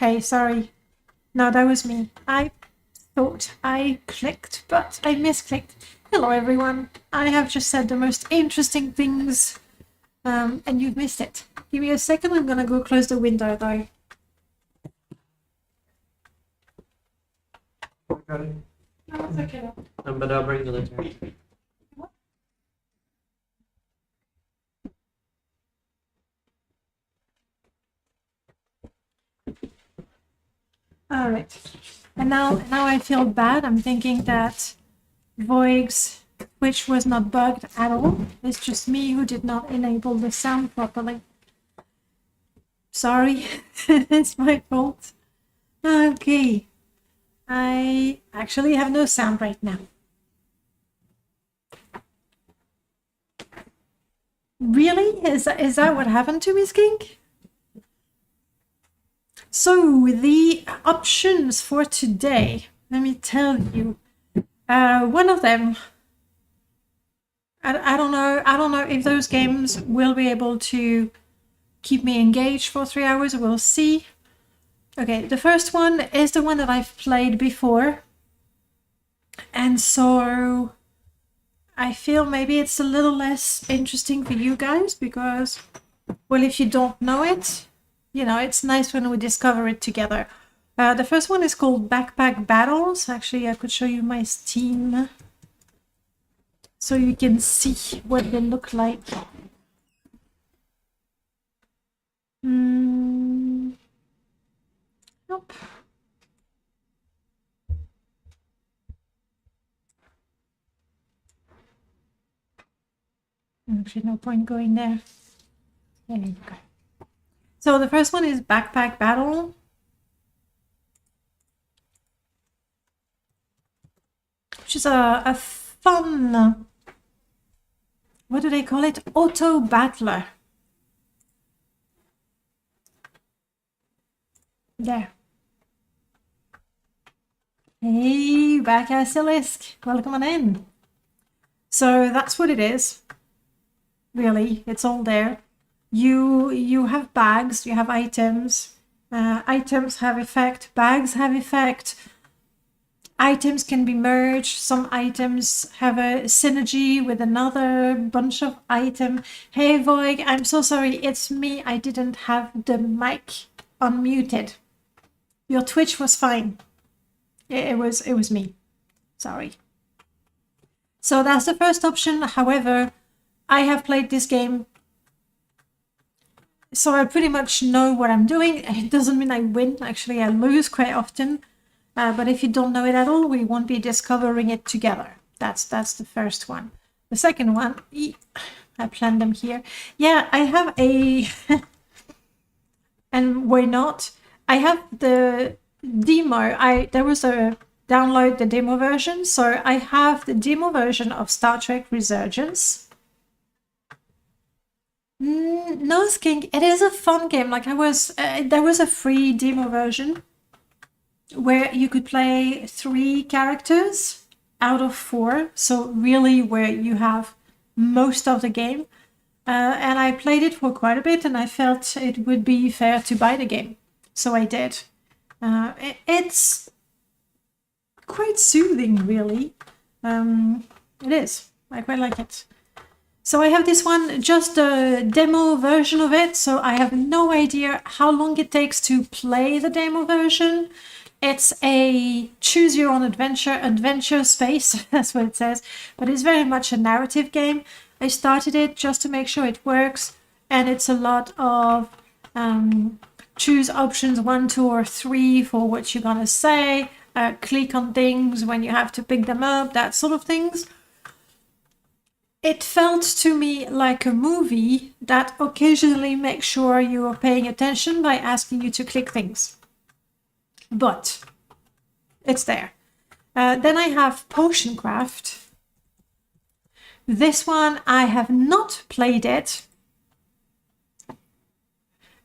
Hey, sorry. No, that was me. I thought I clicked, but I misclicked. Hello, everyone. I have just said the most interesting things, and you've missed it. Give me a second. I'm gonna go close the window, though. Okay. No, it's okay. But I'll bring the lantern. All right. And now I feel bad. I'm thinking that Voig's Twitch was not bugged at all. It's just me who did not enable the sound properly. Sorry, it's my fault. Okay. I actually have no sound right now. Really? Is that what happened to Miss King? So the options for today, let me tell you. One of them, I don't know if those games will be able to keep me engaged for 3 hours. We'll see. Okay, the first one is the one that I've played before. And so I feel maybe it's a little less interesting for you guys because, well, if you don't know it, you know, it's nice when we discover it together. The first one is called Backpack Battles. Actually, I could show you my Steam so you can see what they look like. Nope. Actually, no point going there. There you go. So the first one is Backpack Battle. Which is a fun, what do they call it? Auto battler. There. Hey, back Asilisk. Welcome on in. So that's what it is. Really, it's all there. You have bags, you have items. Items have effect, bags have effect. Items can be merged. Some items have a synergy with another bunch of item. Hey Voig, I'm so sorry, it's me. I didn't have the mic unmuted. Your Twitch was fine. It was me. Sorry. So that's the first option. However, I have played this game, so I pretty much know what I'm doing. It doesn't mean I win. Actually, I lose quite often. But if you don't know it at all, we won't be discovering it together. That's the first one. The second one, I planned them here. Yeah, I have a... and why not? I have the demo. There was a download the demo version. So I have the demo version of Star Trek Resurgence. No, Skink, it is a fun game. Like there was a free demo version where you could play 3 characters out of 4. So really where you have most of the game. And I played it for quite a bit and I felt it would be fair to buy the game. So I did. It's quite soothing, really. It is. I quite like it. So I have this one, just a demo version of it. So I have no idea how long it takes to play the demo version. It's a choose your own adventure space, that's what it says, but it's very much a narrative game. I started it just to make sure it works, and it's a lot of choose options 1, 2, or 3 for what you're gonna say, click on things when you have to pick them up, that sort of things. It felt to me like a movie that occasionally makes sure you are paying attention by asking you to click things. But it's there. Then I have Potion Craft. This one, I have not played it.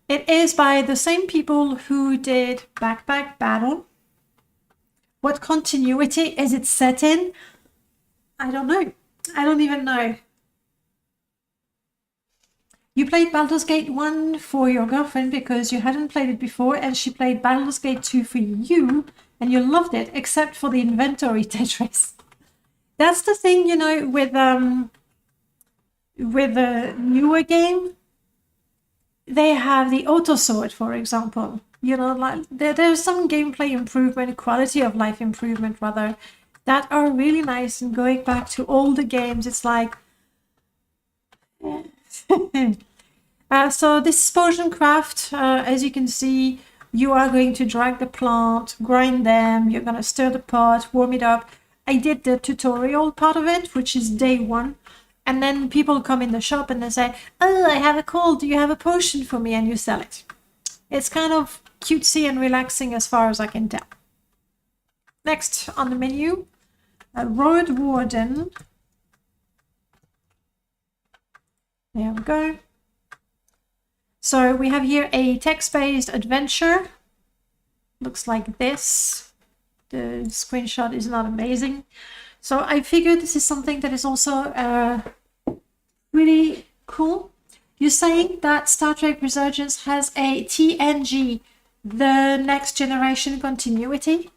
It is by the same people who did Backpack Battle. What continuity is it set in? I don't know. I don't even know. You played Baldur's Gate 1 for your girlfriend because you hadn't played it before, and she played Baldur's Gate 2 for you, and you loved it, except for the inventory Tetris. That's the thing, you know, with a newer game. They have the auto sword, for example. You know, like there's some gameplay improvement, quality of life improvement rather, that are really nice. And going back to older games, it's like so this is potion craft. As you can see, you are going to drag the plant, grind them, you're gonna stir the pot, warm it up. I did the tutorial part of it, which is day 1. And then people come in the shop and they say, oh, I have a cold, do you have a potion for me? And you sell it. It's kind of cutesy and relaxing as far as I can tell. Next on the menu, Road Warden. There we go. So we have here a text-based adventure. Looks like this. The screenshot is not amazing. So I figured this is something that is also really cool. You're saying that Star Trek Resurgence has a TNG, the Next Generation continuity?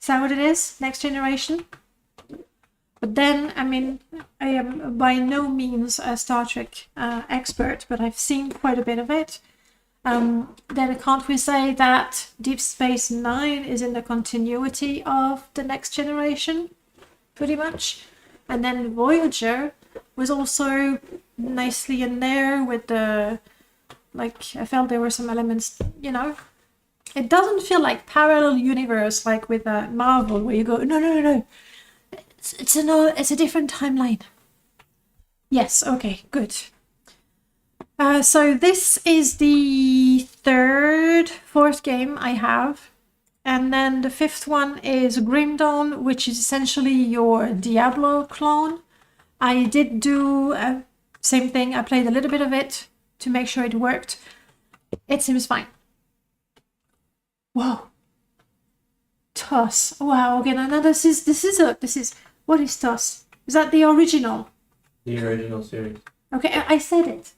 Is that what it is? Next Generation? But then, I mean, I am by no means a Star Trek expert, but I've seen quite a bit of it. Then can't we say that Deep Space Nine is in the continuity of the Next Generation? Pretty much. And then Voyager was also nicely in there with the, like, I felt there were some elements, you know. It doesn't feel like parallel universe like with Marvel, where you go, no. It's a different timeline. Yes, okay, good. So this is the fourth game I have. And then the 5th one is Grim Dawn, which is essentially your Diablo clone. I did do same thing. I played a little bit of it to make sure it worked. It seems fine. Whoa. TOS. Wow. Okay. Now this is what is TOS? Is that the original? The original series. Okay, I said it.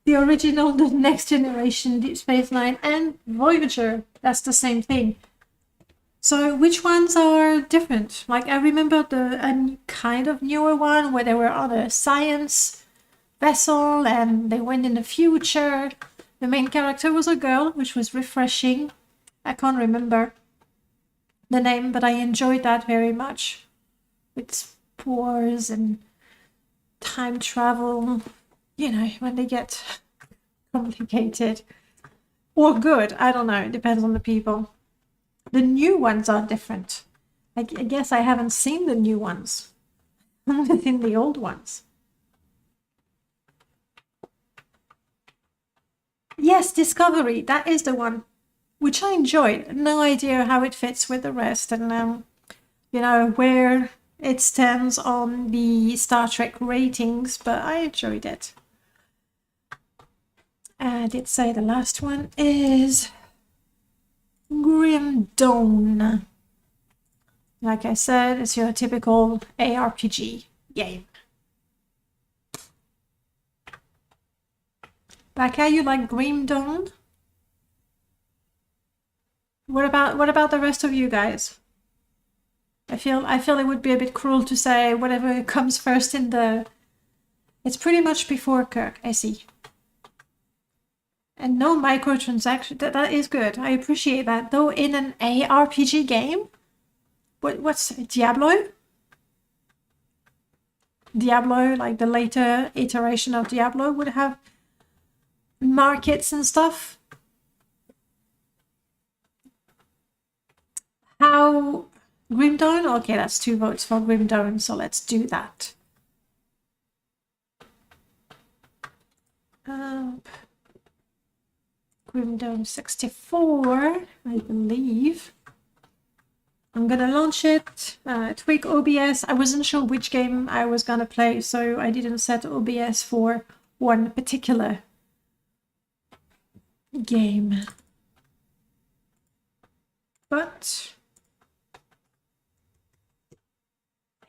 The original, the Next Generation, Deep Space Nine, and Voyager. That's the same thing. So which ones are different? Like, I remember a kind of newer one where they were on a science vessel and they went in the future. The main character was a girl, which was refreshing. I can't remember the name, but I enjoyed that very much. With spores and time travel, you know, when they get complicated. Or good, I don't know, it depends on the people. The new ones are different. I guess I haven't seen the new ones. I've only seen the old ones. Yes, Discovery, that is the one, which I enjoyed. No idea how it fits with the rest and, you know, where it stands on the Star Trek ratings, but I enjoyed it. I did say the last one is Grim Dawn. Like I said, it's your typical ARPG game. Baka, you like Grim Dawn? What about the rest of you guys? I feel it would be a bit cruel to say whatever comes first in the... It's pretty much before Kirk, I see. And no microtransaction. That is good. I appreciate that. Though in an ARPG game, what's Diablo? Diablo, like the later iteration of Diablo, would have markets and stuff. How Grim Dawn? Okay, that's 2 votes for Grim Dawn, so let's do that. Grim Dawn 64, I believe. I'm gonna launch it, tweak OBS. I wasn't sure which game I was gonna play, so I didn't set OBS for one particular game. But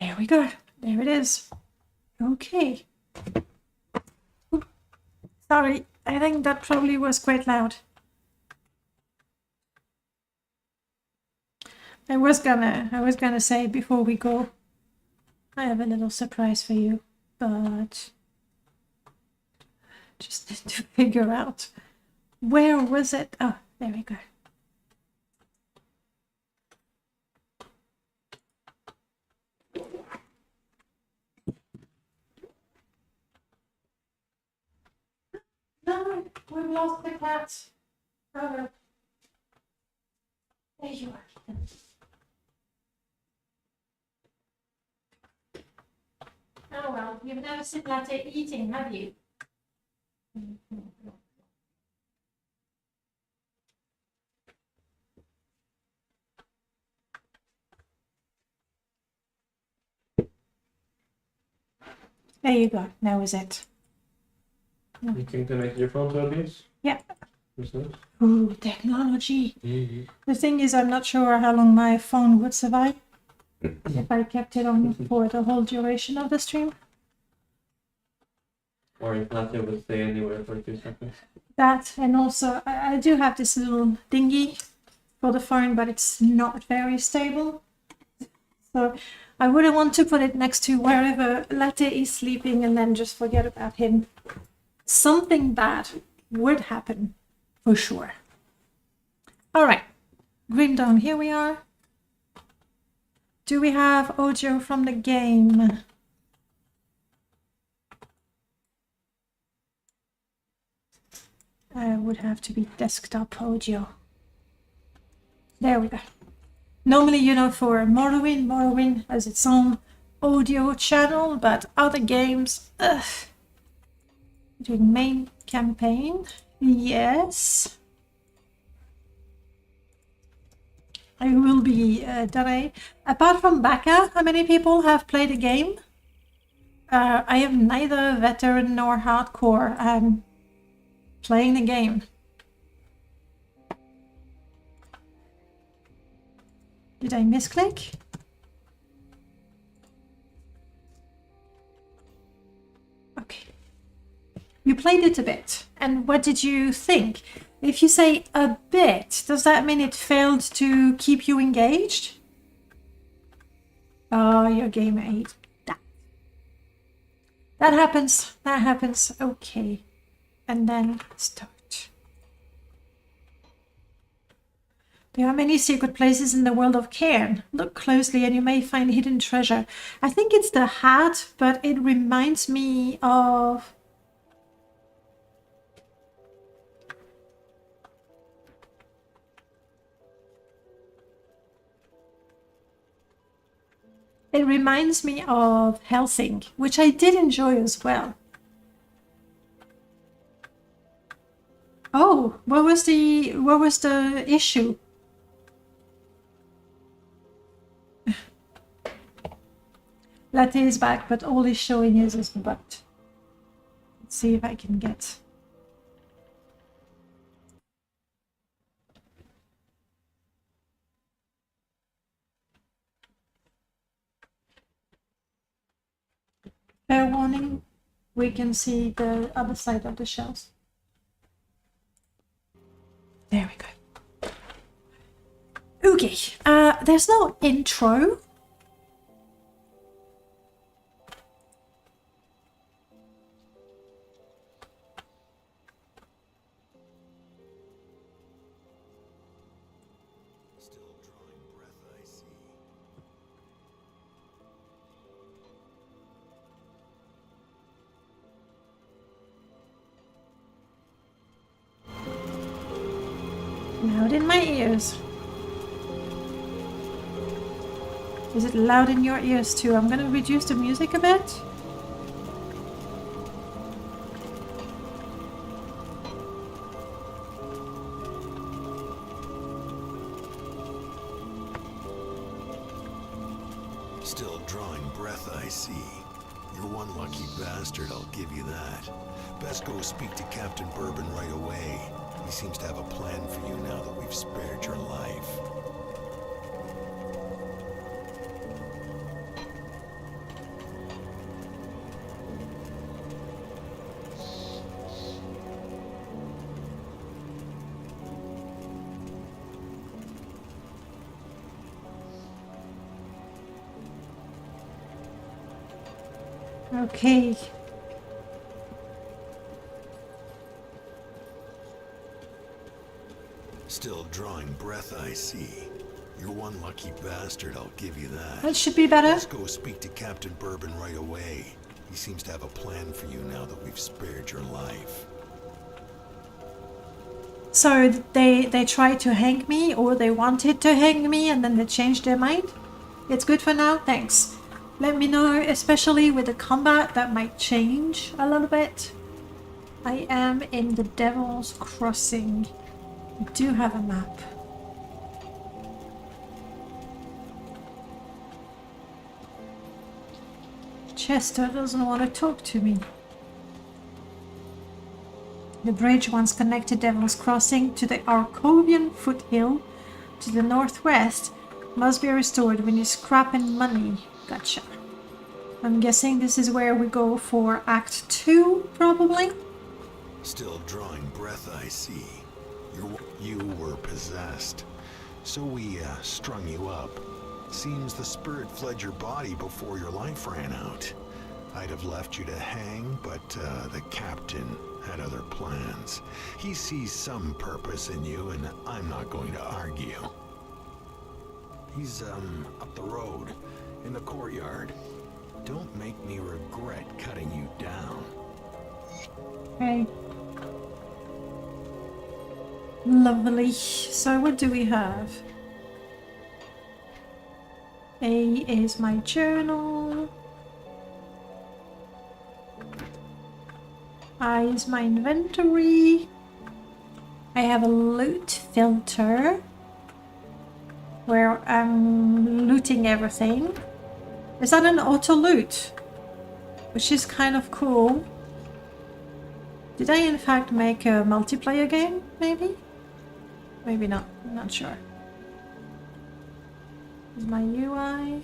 there we go. There it is. Okay. Sorry, I think that probably was quite loud. I was gonna say before we go, I have a little surprise for you, but just need to figure out where was it. Oh, there we go. No, we've lost the cat. Oh no. There you are, kitten. Oh well, you've never seen Latte eating, have you? There you go. That was it. You can connect your phone to OBS? Yeah. What's this? Ooh, technology. The thing is, I'm not sure how long my phone would survive if I kept it on for the whole duration of the stream. Or if Latte would stay anywhere for 2 seconds. That, and also I do have this little dinghy for the phone, but it's not very stable. So I wouldn't want to put it next to wherever Latte is sleeping and then just forget about him. Something bad would happen for sure. All right, Grim Dawn, here we are. Do we have audio from the game? Would have to be desktop audio. There we go. Normally, you know, for Morrowind has its own audio channel, but other games, doing main campaign, yes. I will be done. Apart from Baka, how many people have played the game? I am neither veteran nor hardcore. I'm playing the game. Did I misclick? Okay. You played it a bit. And what did you think? If you say a bit, does that mean it failed to keep you engaged? Oh, your game ate that. That happens. That happens. Okay. And then start. There are many secret places in the world of Cairn. Look closely and you may find hidden treasure. I think it's the hat, but it reminds me of... It reminds me of Helsing, which I did enjoy as well. Oh, what was the issue? Latte is back, but all he's showing is his butt. Let's see if I can get... Fair warning, we can see the other side of the shells. There we go. Okay, there's no intro. Loud in my ears. Is it loud in your ears too? I'm gonna reduce the music a bit. Still drawing breath, I see. You're one lucky bastard, I'll give you that. Best go speak to Captain Bourbon right away. He seems to have a plan for you now that we've spared your life. Okay. Still drawing breath, I see. You're one lucky bastard, I'll give you that. That should be better. Let's go speak to Captain Bourbon right away. He seems to have a plan for you now that we've spared your life. So they tried to hang me, or they wanted to hang me, and then they changed their mind? It's good for now? Thanks. Let me know, especially with the combat, that might change a little bit. I am in the Devil's Crossing. I do have a map. Chester doesn't want to talk to me. The bridge once connected Devil's Crossing to the Arcovian foothill to the northwest must be restored when you scrap in money. Gotcha. I'm guessing this is where we go for Act 2, probably? Still drawing breath, I see. You were possessed. So we strung you up. Seems the spirit fled your body before your life ran out. I'd have left you to hang, but the captain had other plans. He sees some purpose in you, and I'm not going to argue. He's up the road, in the courtyard. Don't make me regret cutting you down. Okay. Lovely. So what do we have? A is my journal. I is my inventory. I have a loot filter where I'm looting everything. Is that an auto loot? Which is kind of cool. Did I in fact make a multiplayer game, maybe? Maybe not, I'm not sure. Is my UI.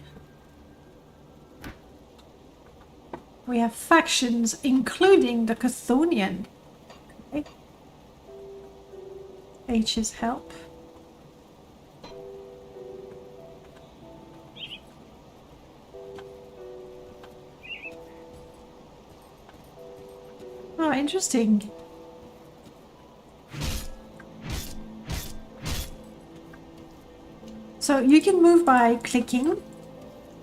We have factions, including the Chthonian. Okay. H is help. Oh, interesting. So you can move by clicking,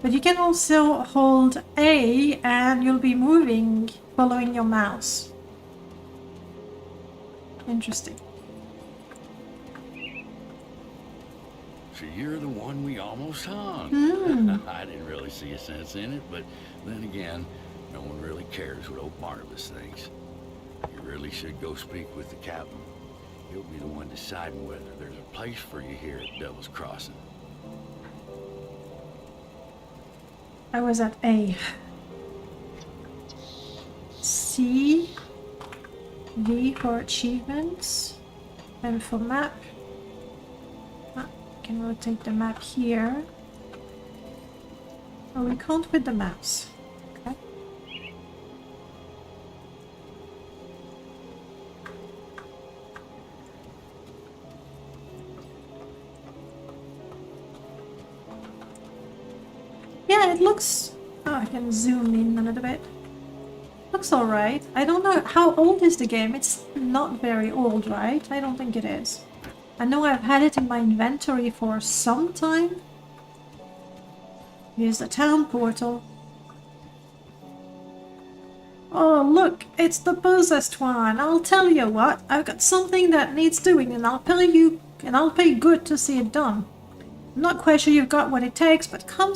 but you can also hold A and you'll be moving following your mouse. Interesting. So you're the one we almost hung. I didn't really see a sense in it, but then again, no one really cares what old Barnabas thinks. You really should go speak with the captain. He'll be the one deciding whether there's a place for you here at Devil's Crossing. I was at A. C. V for achievements. M for map. Ah, can rotate the map here. Oh, we can't with the mouse. Okay. Yeah, it looks... Oh, I can zoom in a little bit. Looks alright. I don't know, how old is the game? It's not very old, right? I don't think it is. I know I've had it in my inventory for some time. Here's the town portal. Oh, look, it's the possessed one. I'll tell you what, I've got something that needs doing and I'll pay good to see it done. I'm not quite sure you've got what it takes, but come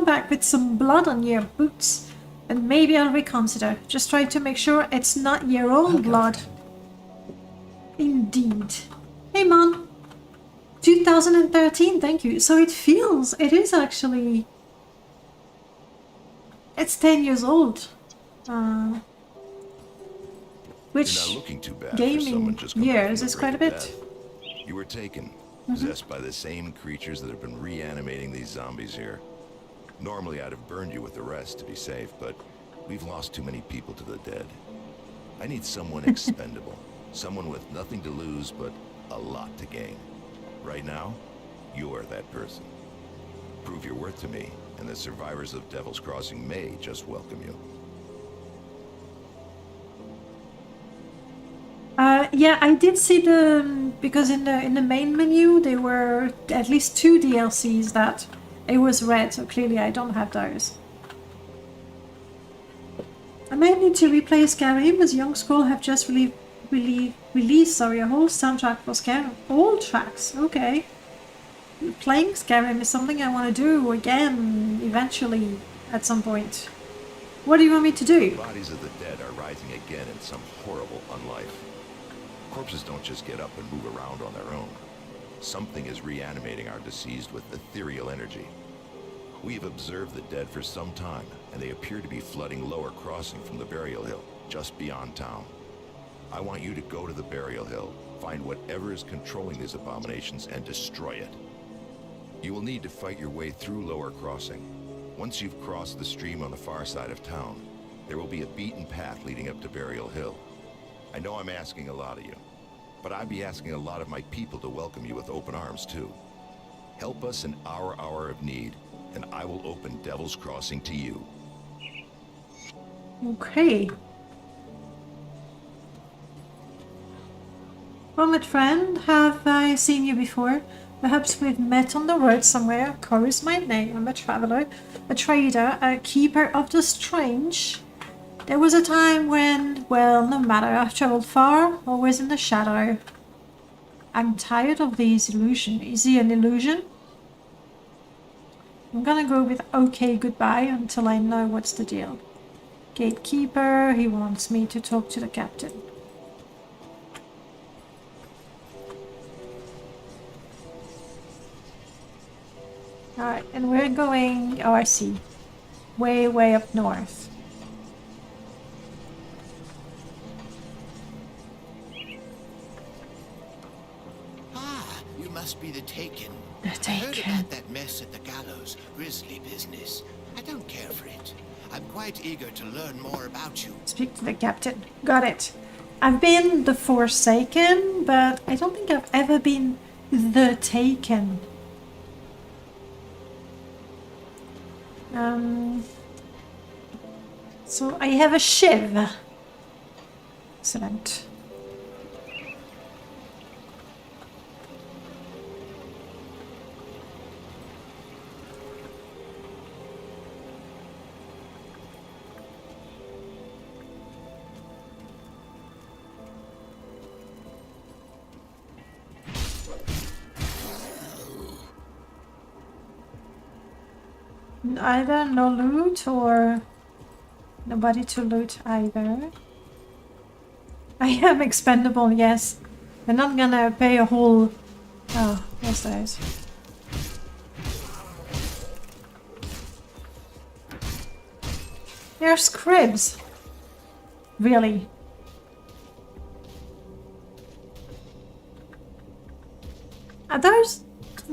back with some blood on your boots, and maybe I'll reconsider. Just try to make sure it's not your own blood. Indeed. Hey, man. 2013, thank you. So it is actually... It's 10 years old. Which You're not looking too bad for gaming someone just come back years from is the quite a brink bit. of death. You were taken, possessed by the same creatures that have been reanimating these zombies here. Normally I'd have burned you with the rest to be safe, but we've lost too many people to the dead. I need someone expendable, someone with nothing to lose but a lot to gain. Right now, you're that person. Prove your worth to me, and the survivors of Devil's Crossing may just welcome you. Yeah, I did see the because in the main menu there were at least 2 DLCs that it was red, so clearly I don't have those. I might need to replay Skyrim as Young Skull have just released a whole soundtrack for Skyrim. All tracks, okay. Playing Skyrim is something I want to do again eventually at some point. What do you want me to do? Bodies of the dead are rising again in some horrible unlife. Corpses don't just get up and move around on their own. Something is reanimating our deceased with ethereal energy. We have observed the dead for some time, and they appear to be flooding Lower Crossing from the burial hill, just beyond town. I want you to go to the burial hill, find whatever is controlling these abominations, and destroy it. You will need to fight your way through Lower Crossing. Once you've crossed the stream on the far side of town, there will be a beaten path leading up to Burial Hill. I know I'm asking a lot of you, but I'd be asking a lot of my people to welcome you with open arms too. Help us in our hour of need, and I will open Devil's Crossing to you. Okay. Well, my friend, have I seen you before? Perhaps we've met on the road somewhere. Cor is my name. I'm a traveler, a trader, a keeper of the strange. There was a time when, well, no matter, I've traveled far, always in the shadow. I'm tired of these illusions. Is he an illusion? I'm gonna go with okay goodbye until I know what's the deal. Gatekeeper, he wants me to talk to the captain. Alright, and we're going, oh I see, way up north. Ah, you must be the Taken. The I heard Taken. about that mess at the gallows. Grisly business. I don't care for it. I'm quite eager to learn more about you. Speak to the captain. Got it. I've been the Forsaken, but I don't think I've ever been the Taken. So I have a shiv. Excellent. Either no loot or nobody to loot either. I am expendable, yes. They're not gonna pay a whole... Oh, what's those? They're scribs. Really. Are those...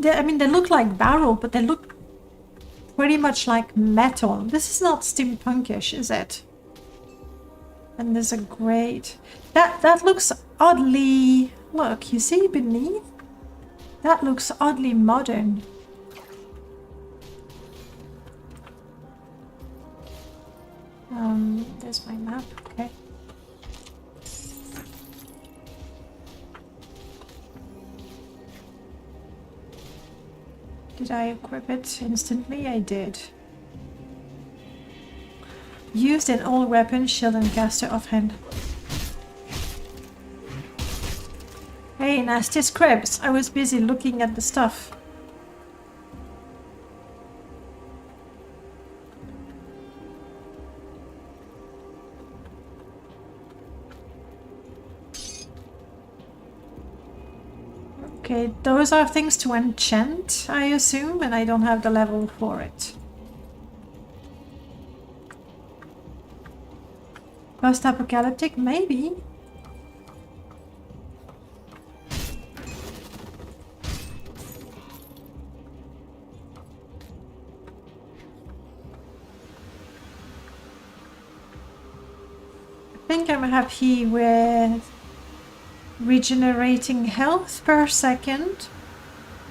I mean, they look like barrel, but they look pretty much like metal. This is not steampunkish, is it? And there's a great... That looks oddly... Look, you see beneath? That looks oddly modern. There's my map, okay. Did I equip it instantly? I did. Used in all weapons, shield and caster offhand. Hey, nasty scribs. I was busy looking at the stuff. Okay, those are things to enchant, I assume, and I don't have the level for it. Post-apocalyptic, maybe. I think I'm happy with regenerating health per second.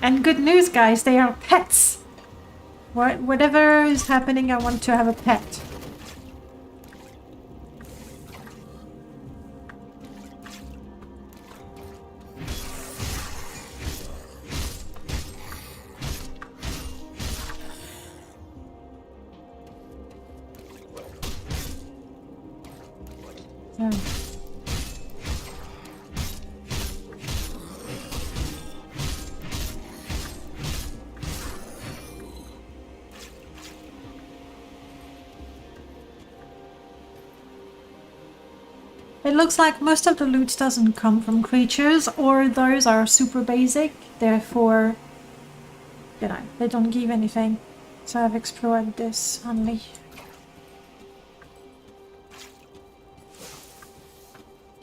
And good news, guys, they are pets. Whatever is happening, I want to have a pet. Oh. It looks like most of the loot doesn't come from creatures, or those are super basic, therefore, you know, they don't give anything. So I've explored this only.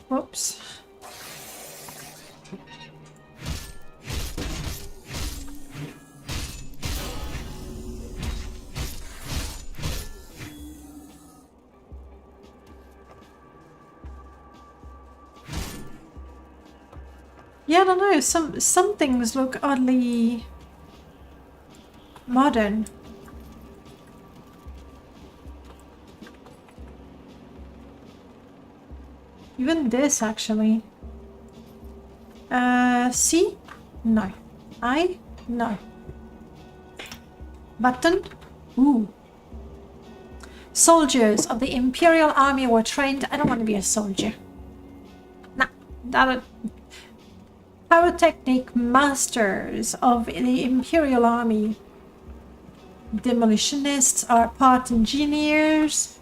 Whoops. Yeah, I don't know, some things look oddly modern. Even this, actually. C? No. I? No. Button? Ooh. Soldiers of the Imperial Army were trained. I don't want to be a soldier. Nah, that. Pyrotechnic masters of the Imperial Army. Demolitionists are part engineers,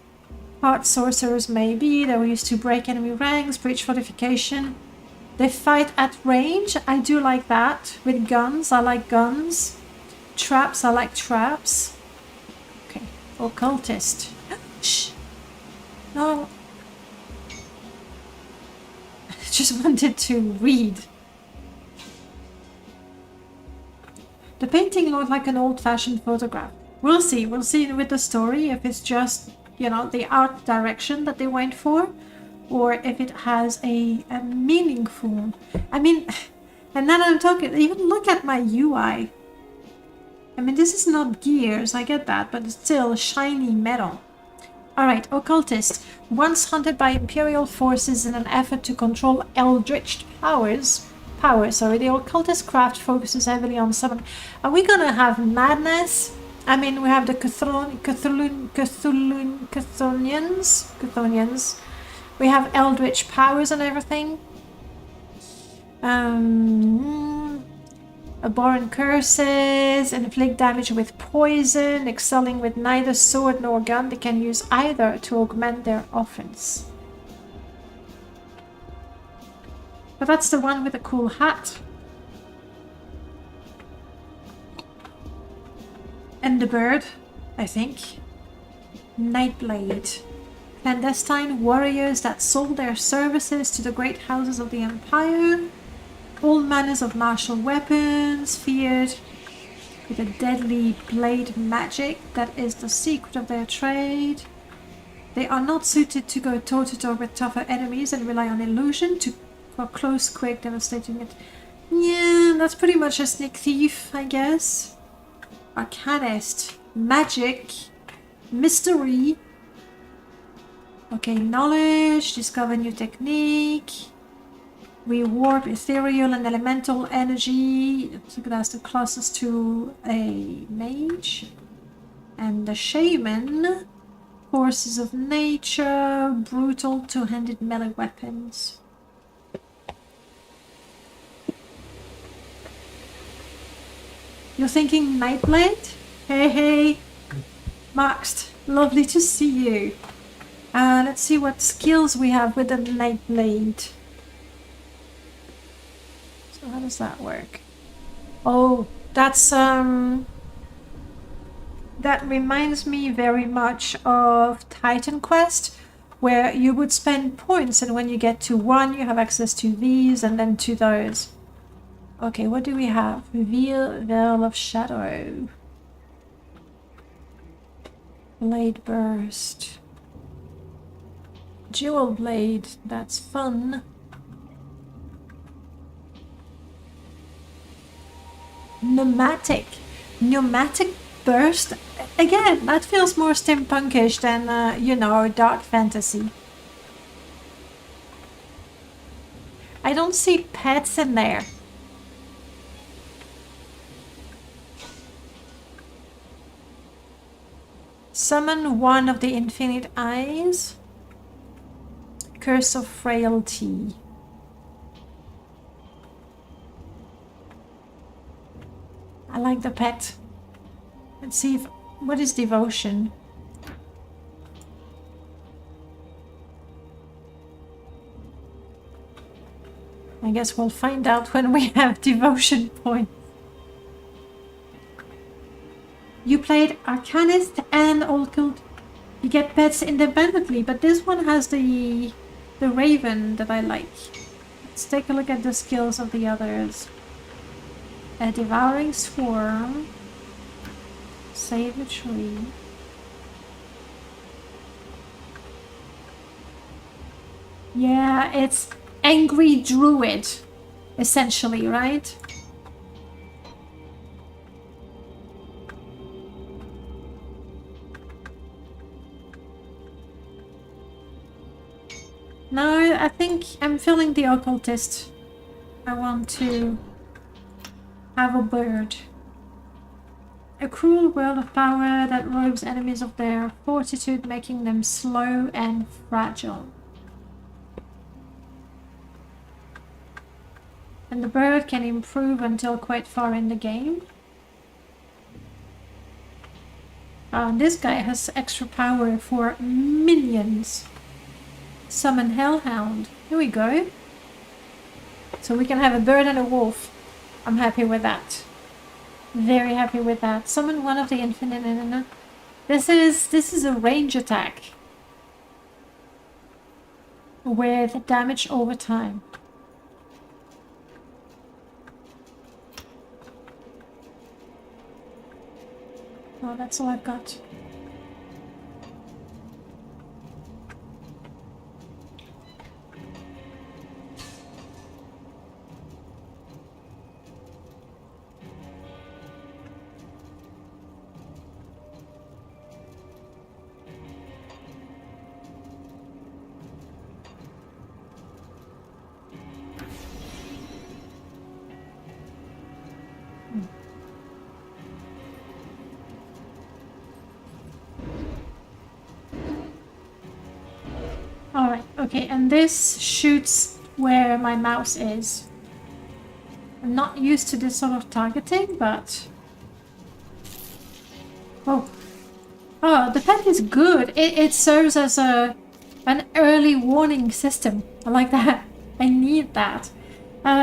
part sorcerers maybe. They were used to break enemy ranks, breach fortification. They fight at range. I do like that. With guns, I like guns. Traps, I like traps. Okay, occultist. Shh. No. I just wanted to read. The painting looked like an old-fashioned photograph. We'll see with the story if it's just, you know, the art direction that they went for, or if it has a meaningful... I mean, and then I'm talking, even look at my UI. I mean, this is not gears, I get that, but it's still shiny metal. Alright, occultist. Once hunted by Imperial forces in an effort to control eldritch powers, the occultist craft focuses heavily on summon. Are we gonna have madness? I mean, we have the Chthonians. We have eldritch powers and everything. Abhorrent curses, inflict damage with poison, excelling with neither sword nor gun. They can use either to augment their offense. But that's the one with the cool hat. And the bird, I think. Nightblade. Clandestine warriors that sold their services to the great houses of the Empire. All manners of martial weapons, feared with a deadly blade magic that is the secret of their trade. They are not suited to go toe-to-toe with tougher enemies and rely on illusion for close, quick, devastating it. Yeah, that's pretty much a sneak thief, I guess. Arcanist. Magic. Mystery. Okay, knowledge. Discover new technique. Rewarp ethereal and elemental energy. I think that's the closest to a mage. And the shaman. Forces of nature. Brutal two-handed melee weapons. You're thinking Nightblade? Hey, hey. Maxed. Lovely to see you. Let's see what skills we have with the Nightblade. So how does that work? Oh, that's that reminds me very much of Titan Quest, where you would spend points and when you get to one you have access to these and then to those. Okay, what do we have? Veil of Shadow. Blade Burst. Jewel Blade, that's fun. Pneumatic Burst. Again, that feels more steampunkish than, you know, dark fantasy. I don't see pets in there. Summon one of the infinite eyes. Curse of Frailty. I like the pet. Let's see if... What is devotion? I guess we'll find out when we have devotion points. You played Arcanist and Occult. You get pets independently, but this one has the Raven that I like. Let's take a look at the skills of the others. A Devouring Swarm. Save a tree. Yeah, it's Angry Druid, essentially, right? No, I think I'm feeling the occultist. I want to have a bird. A cruel world of power that robs enemies of their fortitude, making them slow and fragile. And the bird can improve until quite far in the game. And this guy has extra power for minions. Summon Hellhound. Here we go. So we can have a bird and a wolf. I'm happy with that. Very happy with that. Summon one of the infinite. This is a range attack with damage over time. Oh, that's all I've got. Alright, okay, and this shoots where my mouse is. I'm not used to this sort of targeting, but... Oh. Oh, the pet is good. It serves as an early warning system. I like that. I need that.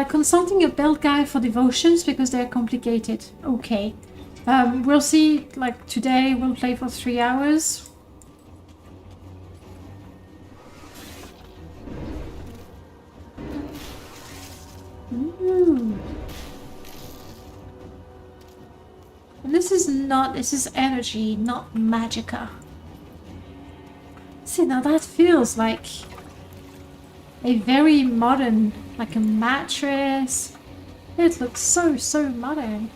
Consulting a build guide for devotions because they're complicated. Okay. We'll see, like today we'll play for 3 hours. Ooh. And this is energy, not magicka. See, now that feels like a very modern, like a mattress. It looks so modern.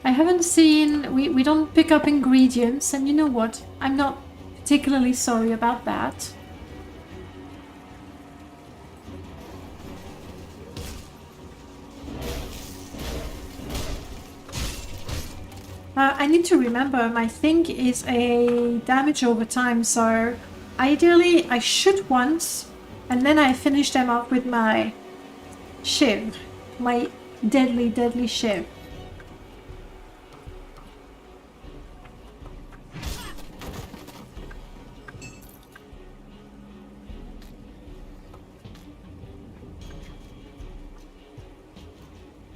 I haven't seen, we don't pick up ingredients, and you know what? I'm not particularly sorry about that. I need to remember my thing is a damage over time, so ideally I shoot once and then I finish them off with my shiv, my deadly shiv.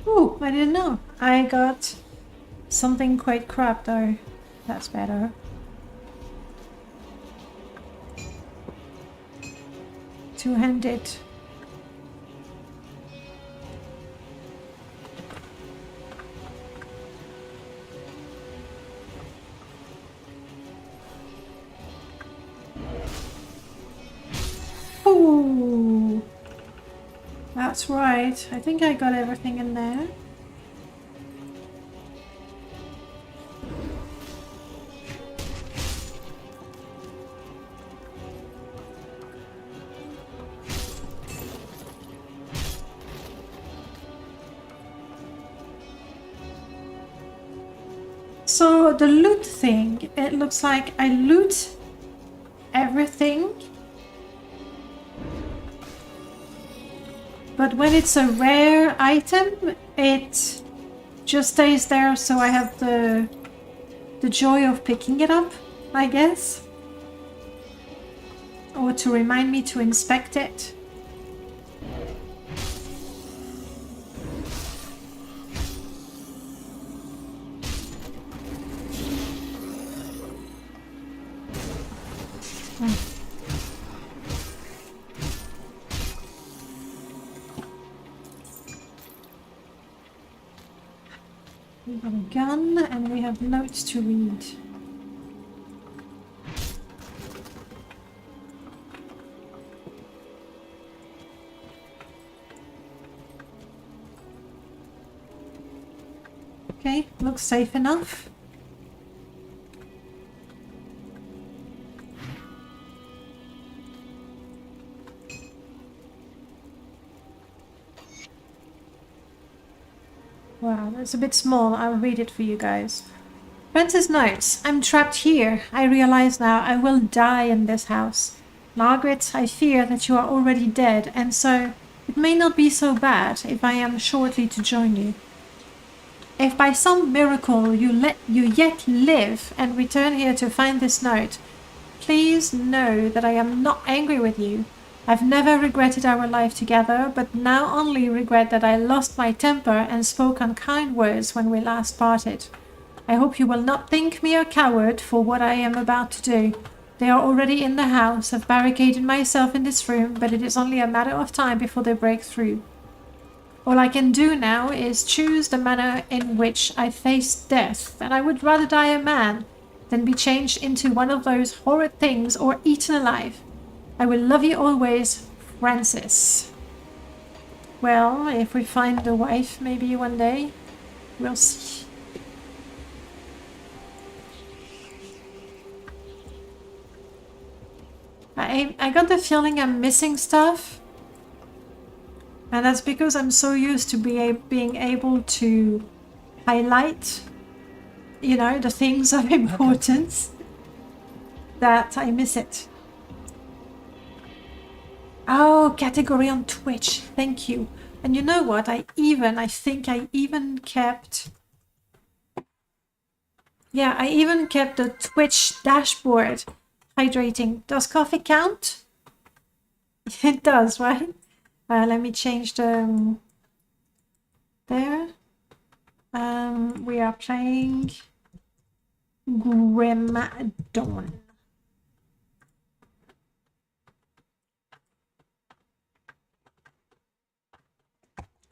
Ooh, I didn't know. I got something quite crap though. That's better. Two-handed. Ooh. That's right. I think I got everything in there. So the loot thing, it looks like I loot everything. But when it's a rare item, it just stays there, so I have the joy of picking it up, I guess. Or to remind me to inspect it. We have a gun and we have notes to read. Okay, looks safe enough. Wow, that's a bit small. I'll read it for you guys. Francis notes, I'm trapped here. I realize now I will die in this house. Margaret, I fear that you are already dead, and so it may not be so bad if I am shortly to join you. If by some miracle you yet live and return here to find this note, please know that I am not angry with you. I've never regretted our life together, but now only regret that I lost my temper and spoke unkind words when we last parted. I hope you will not think me a coward for what I am about to do. They are already in the house. I've barricaded myself in this room, but it is only a matter of time before they break through. All I can do now is choose the manner in which I face death, and I would rather die a man than be changed into one of those horrid things or eaten alive. I will love you always, Francis. Well, if we find a wife maybe one day, we'll see. I got the feeling I'm missing stuff. And that's because I'm so used to being able to highlight, you know, the things of importance that I miss it. Oh, category on Twitch. Thank you. And you know what? I think I even kept... Yeah, I even kept the Twitch dashboard hydrating. Does coffee count? It does, right? Let me change the... There. We are playing Grim Dawn.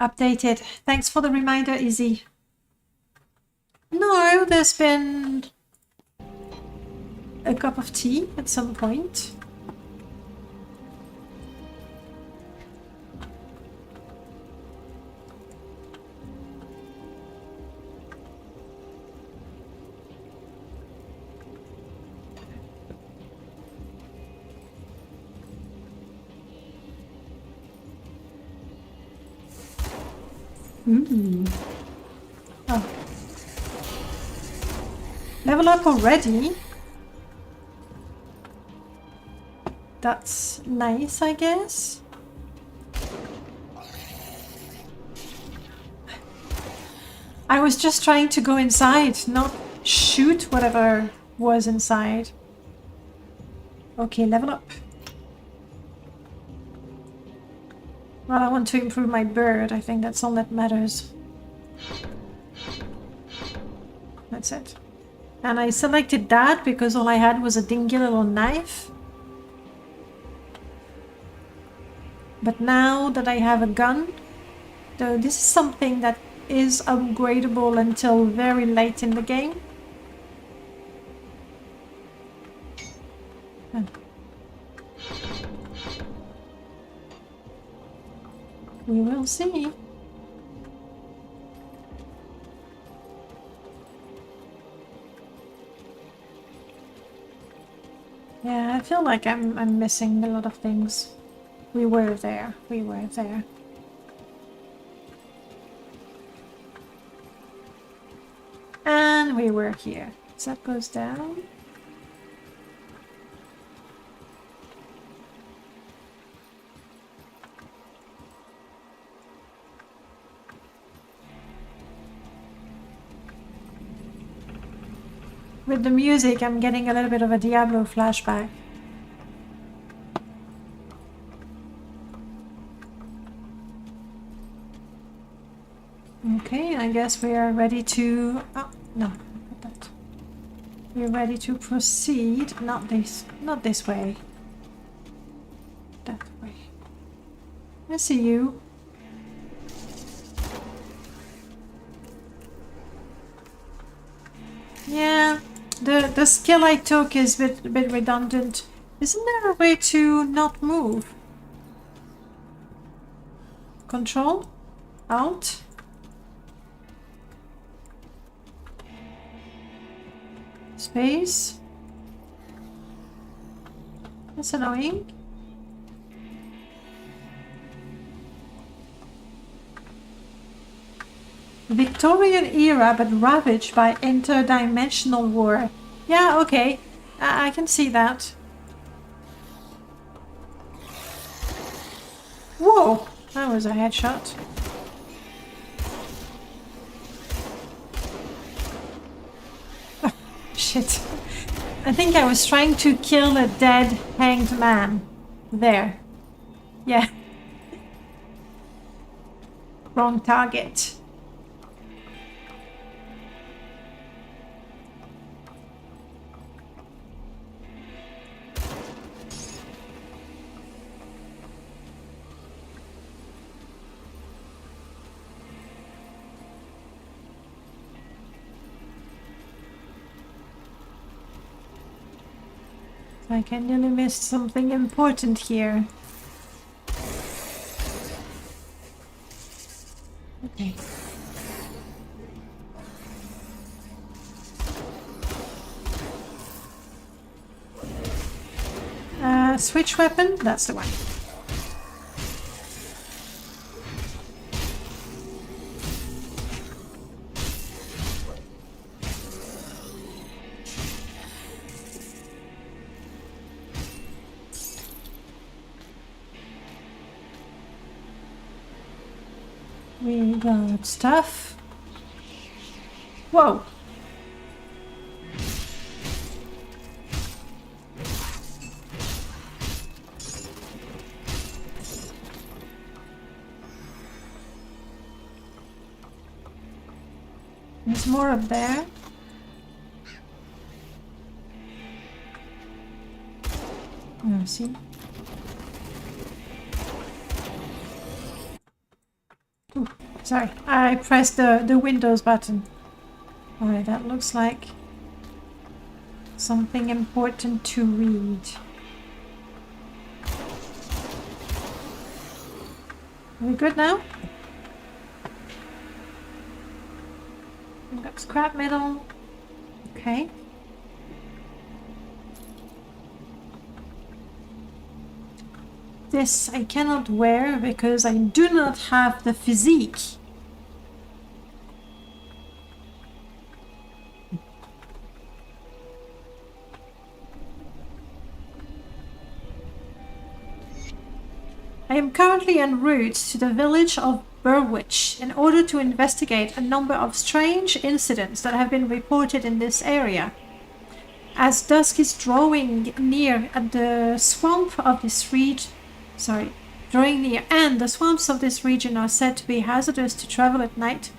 Updated. Thanks for the reminder, Izzy. No, there's been a cup of tea at some point. Oh. Level up already? That's nice, I guess. I was just trying to go inside, not shoot whatever was inside. Okay, level up. Well, I want to improve my bird. I think that's all that matters. That's it. And I selected that because all I had was a dingy little knife. But now that I have a gun, though this is something that is upgradable until very late in the game. Huh. We will see. Yeah, I feel like I'm missing a lot of things. We were there. We were there. And we were here. So that goes down. With the music, I'm getting a little bit of a Diablo flashback. Okay, I guess we are ready to... Oh, no, not that. We're ready to proceed. Not this way. That way. I see you. Yeah, the skill I took is a bit redundant. Isn't there a way to not move? Control? Alt? Space? That's annoying. Victorian era, but ravaged by interdimensional war. Yeah, okay. I can see that. Whoa! That was a headshot. Oh, shit. I think I was trying to kill a dead, hanged man. There. Yeah. Wrong target. I can nearly miss something important here. Okay. Switch weapon? That's the one. We got stuff. Whoa. There's more up there. Oh, see. Ooh, sorry, I pressed the Windows button. Alright, that looks like something important to read. Are we good now? We've got scrap metal. Okay. This I cannot wear because I do not have the physique. I am currently en route to the village of Burwich in order to investigate a number of strange incidents that have been reported in this area. As dusk is drawing near and the swamp of this region the swamps of this region are said to be hazardous to travel at night,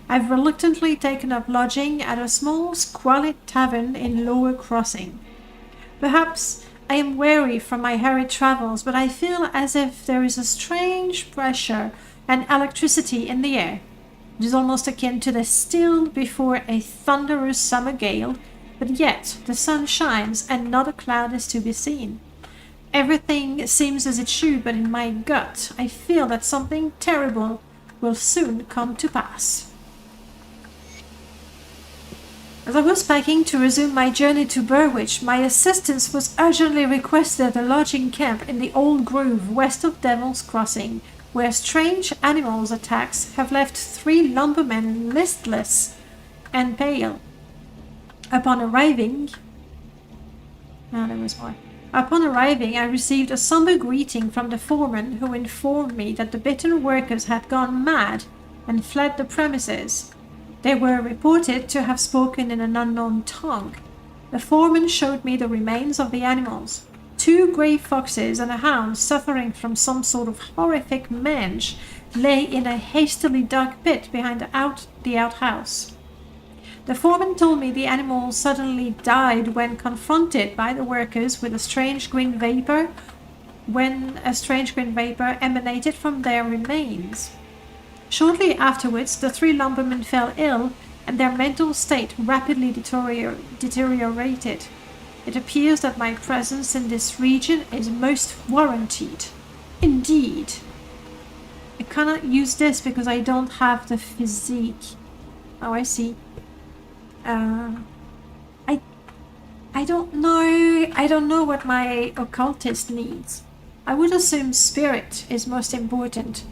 I've reluctantly taken up lodging at a small, squalid tavern in Lower Crossing. Perhaps I am weary from my hurried travels, but I feel as if there is a strange pressure and electricity in the air. It is almost akin to the still before a thunderous summer gale, but yet the sun shines and not a cloud is to be seen. Everything seems as it should, but in my gut I feel that something terrible will soon come to pass. As I was packing to resume my journey to Burwich, my assistance was urgently requested at a lodging camp in the old grove west of Devil's Crossing, where strange animals' attacks have left 3 lumbermen listless and pale. Upon arriving... there was more. Upon arriving, I received a somber greeting from the foreman, who informed me that the bitten workers had gone mad and fled the premises. They were reported to have spoken in an unknown tongue. The foreman showed me the remains of the animals. 2 grey foxes and a hound suffering from some sort of horrific mange lay in a hastily dug pit behind the outhouse. The foreman told me the animals suddenly died when confronted by the workers with a strange green vapor, emanated from their remains. Shortly afterwards, the 3 lumbermen fell ill and their mental state rapidly deteriorated. It appears that my presence in this region is most warranted. Indeed. I cannot use this because I don't have the physique. Oh, I see. I don't know. I don't know what my occultist needs. I would assume spirit is most important.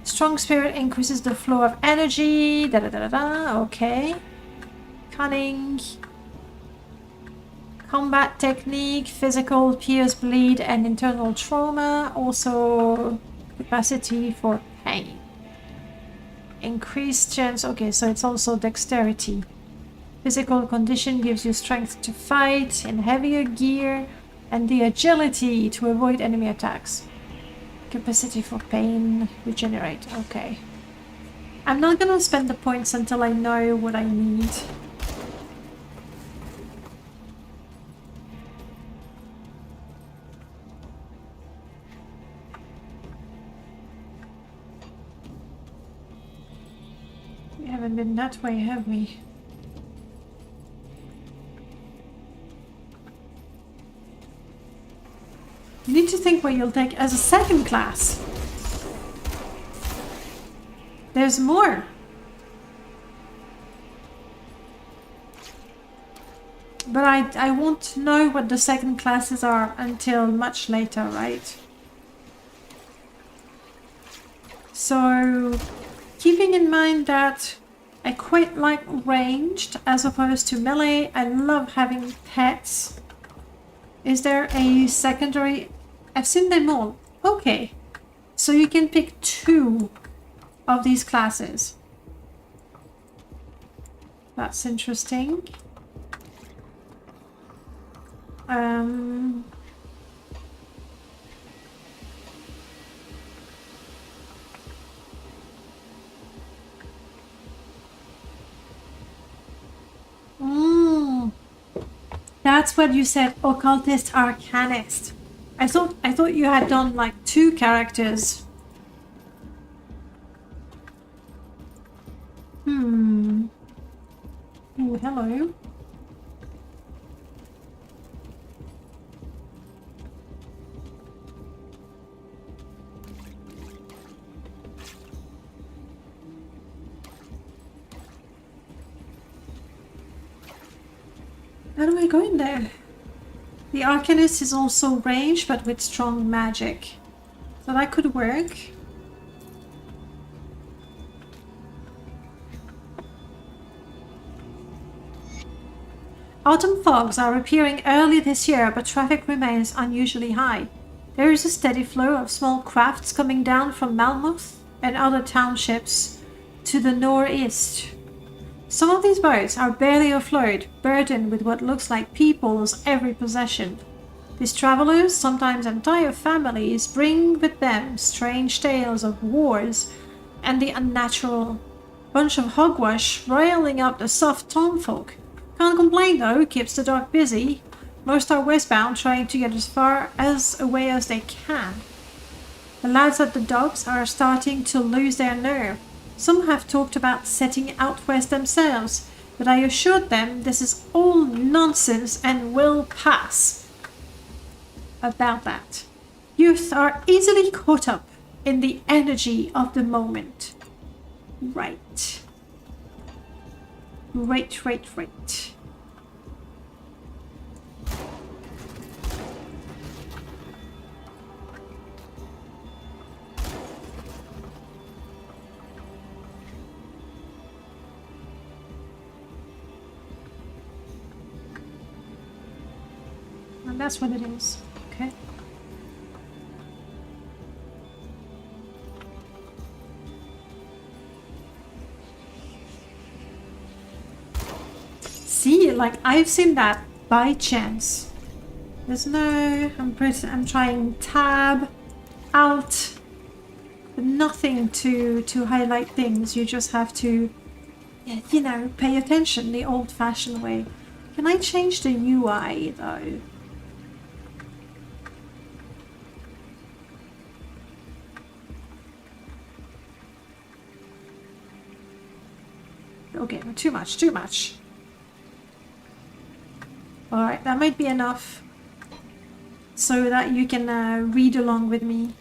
Strong spirit increases the flow of energy. Okay. Cunning. Combat technique, physical, pierce, bleed, and internal trauma. Also capacity for pain. Increased chance. Okay, so it's also dexterity. Physical condition gives you strength to fight in heavier gear and the agility to avoid enemy attacks. Capacity for pain, regenerate. Okay. I'm not gonna spend the points until I know what I need. We haven't been that way, have we? You need to think what you'll take as a second class. There's more. But I won't know what the second classes are until much later, right? So, keeping in mind that I quite like ranged as opposed to melee, I love having pets. Is there a secondary? I've seen them all. Okay. So you can pick 2 of these classes. That's interesting. That's what you said, occultist, arcanist. I thought you had done like 2 characters. Oh, hello. How do I go in there? The Arcanist is also ranged, but with strong magic. So that could work. Autumn fogs are appearing early this year, but traffic remains unusually high. There is a steady flow of small crafts coming down from Malmouth and other townships to the northeast. Some of these boats are barely afloat, burdened with what looks like people's every possession. These travelers, sometimes entire families, bring with them strange tales of wars and the unnatural. Bunch of hogwash riling up the soft townfolk. Can't complain though, keeps the dock busy. Most are westbound, trying to get as far away as they can. The lads at the docks are starting to lose their nerve. Some have talked about setting out west themselves, but I assured them this is all nonsense and will pass. About that. Youth are easily caught up in the energy of the moment. Right. Right. that's what it is. Okay. See, like I've seen that by chance. There's no, I'm trying tab, alt, but nothing to highlight things. You just have to, you know, pay attention the old-fashioned way. Can I change the UI though? Okay, too much, too much. Alright, that might be enough so that you can read along with me.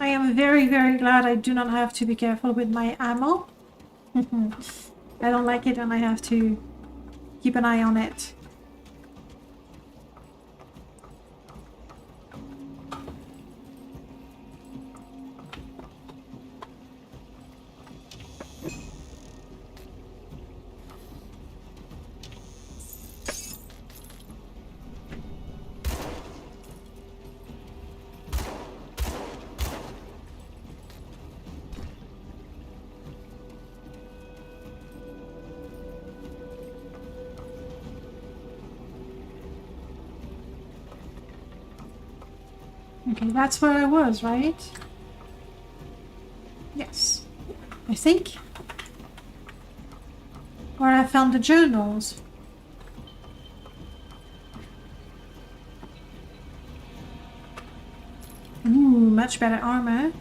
I am very, very glad I do not have to be careful with my ammo. I don't like it when I have to keep an eye on it. Okay, that's where I was, right? Yes, I think. Where I found the journals. Ooh, much better armor.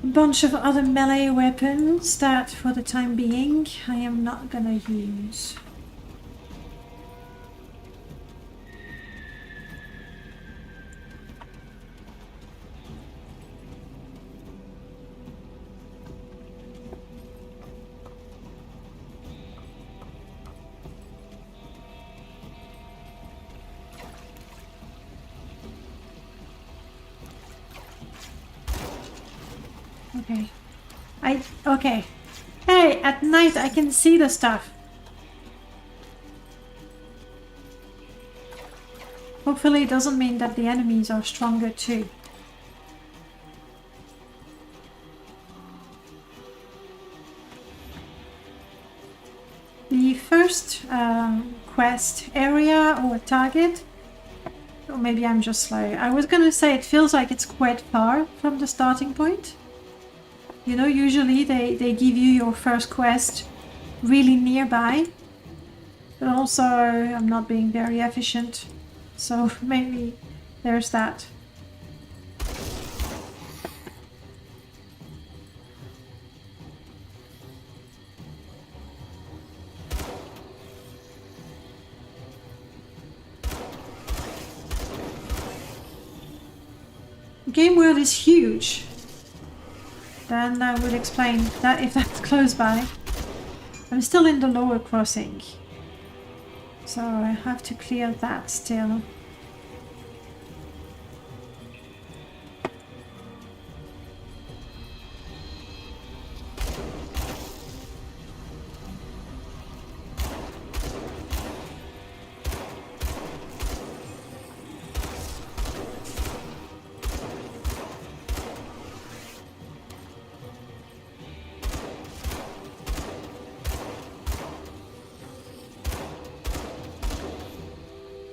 A bunch of other melee weapons that, for the time being, I am not gonna use. Okay. Okay. Hey, at night I can see the stuff. Hopefully it doesn't mean that the enemies are stronger too. The first quest area or target, or maybe I'm just slow. I was gonna say it feels like it's quite far from the starting point. You know, usually they give you your first quest really nearby. But also, I'm not being very efficient. So maybe there's that. The game world is huge. Then I would explain that if that's close by. I'm still in the lower crossing. So I have to clear that still.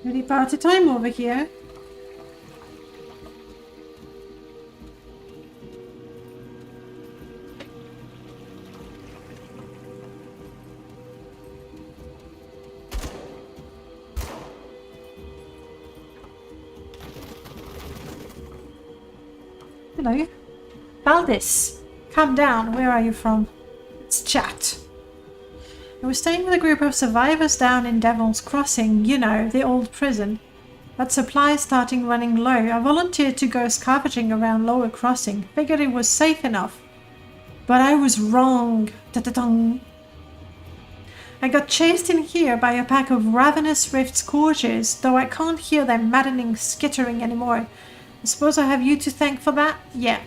Really party time over here. Hello. Valdis, calm down. Where are you from? Let's chat. I was staying with a group of survivors down in Devil's Crossing, you know, the old prison. but supplies starting running low. I volunteered to go scavenging around Lower Crossing. Figured it was safe enough. But I was wrong. Ta-ta-tong. I got chased in here by a pack of ravenous rift scourges, though I can't hear their maddening skittering anymore. I suppose I have you to thank for that? Yeah.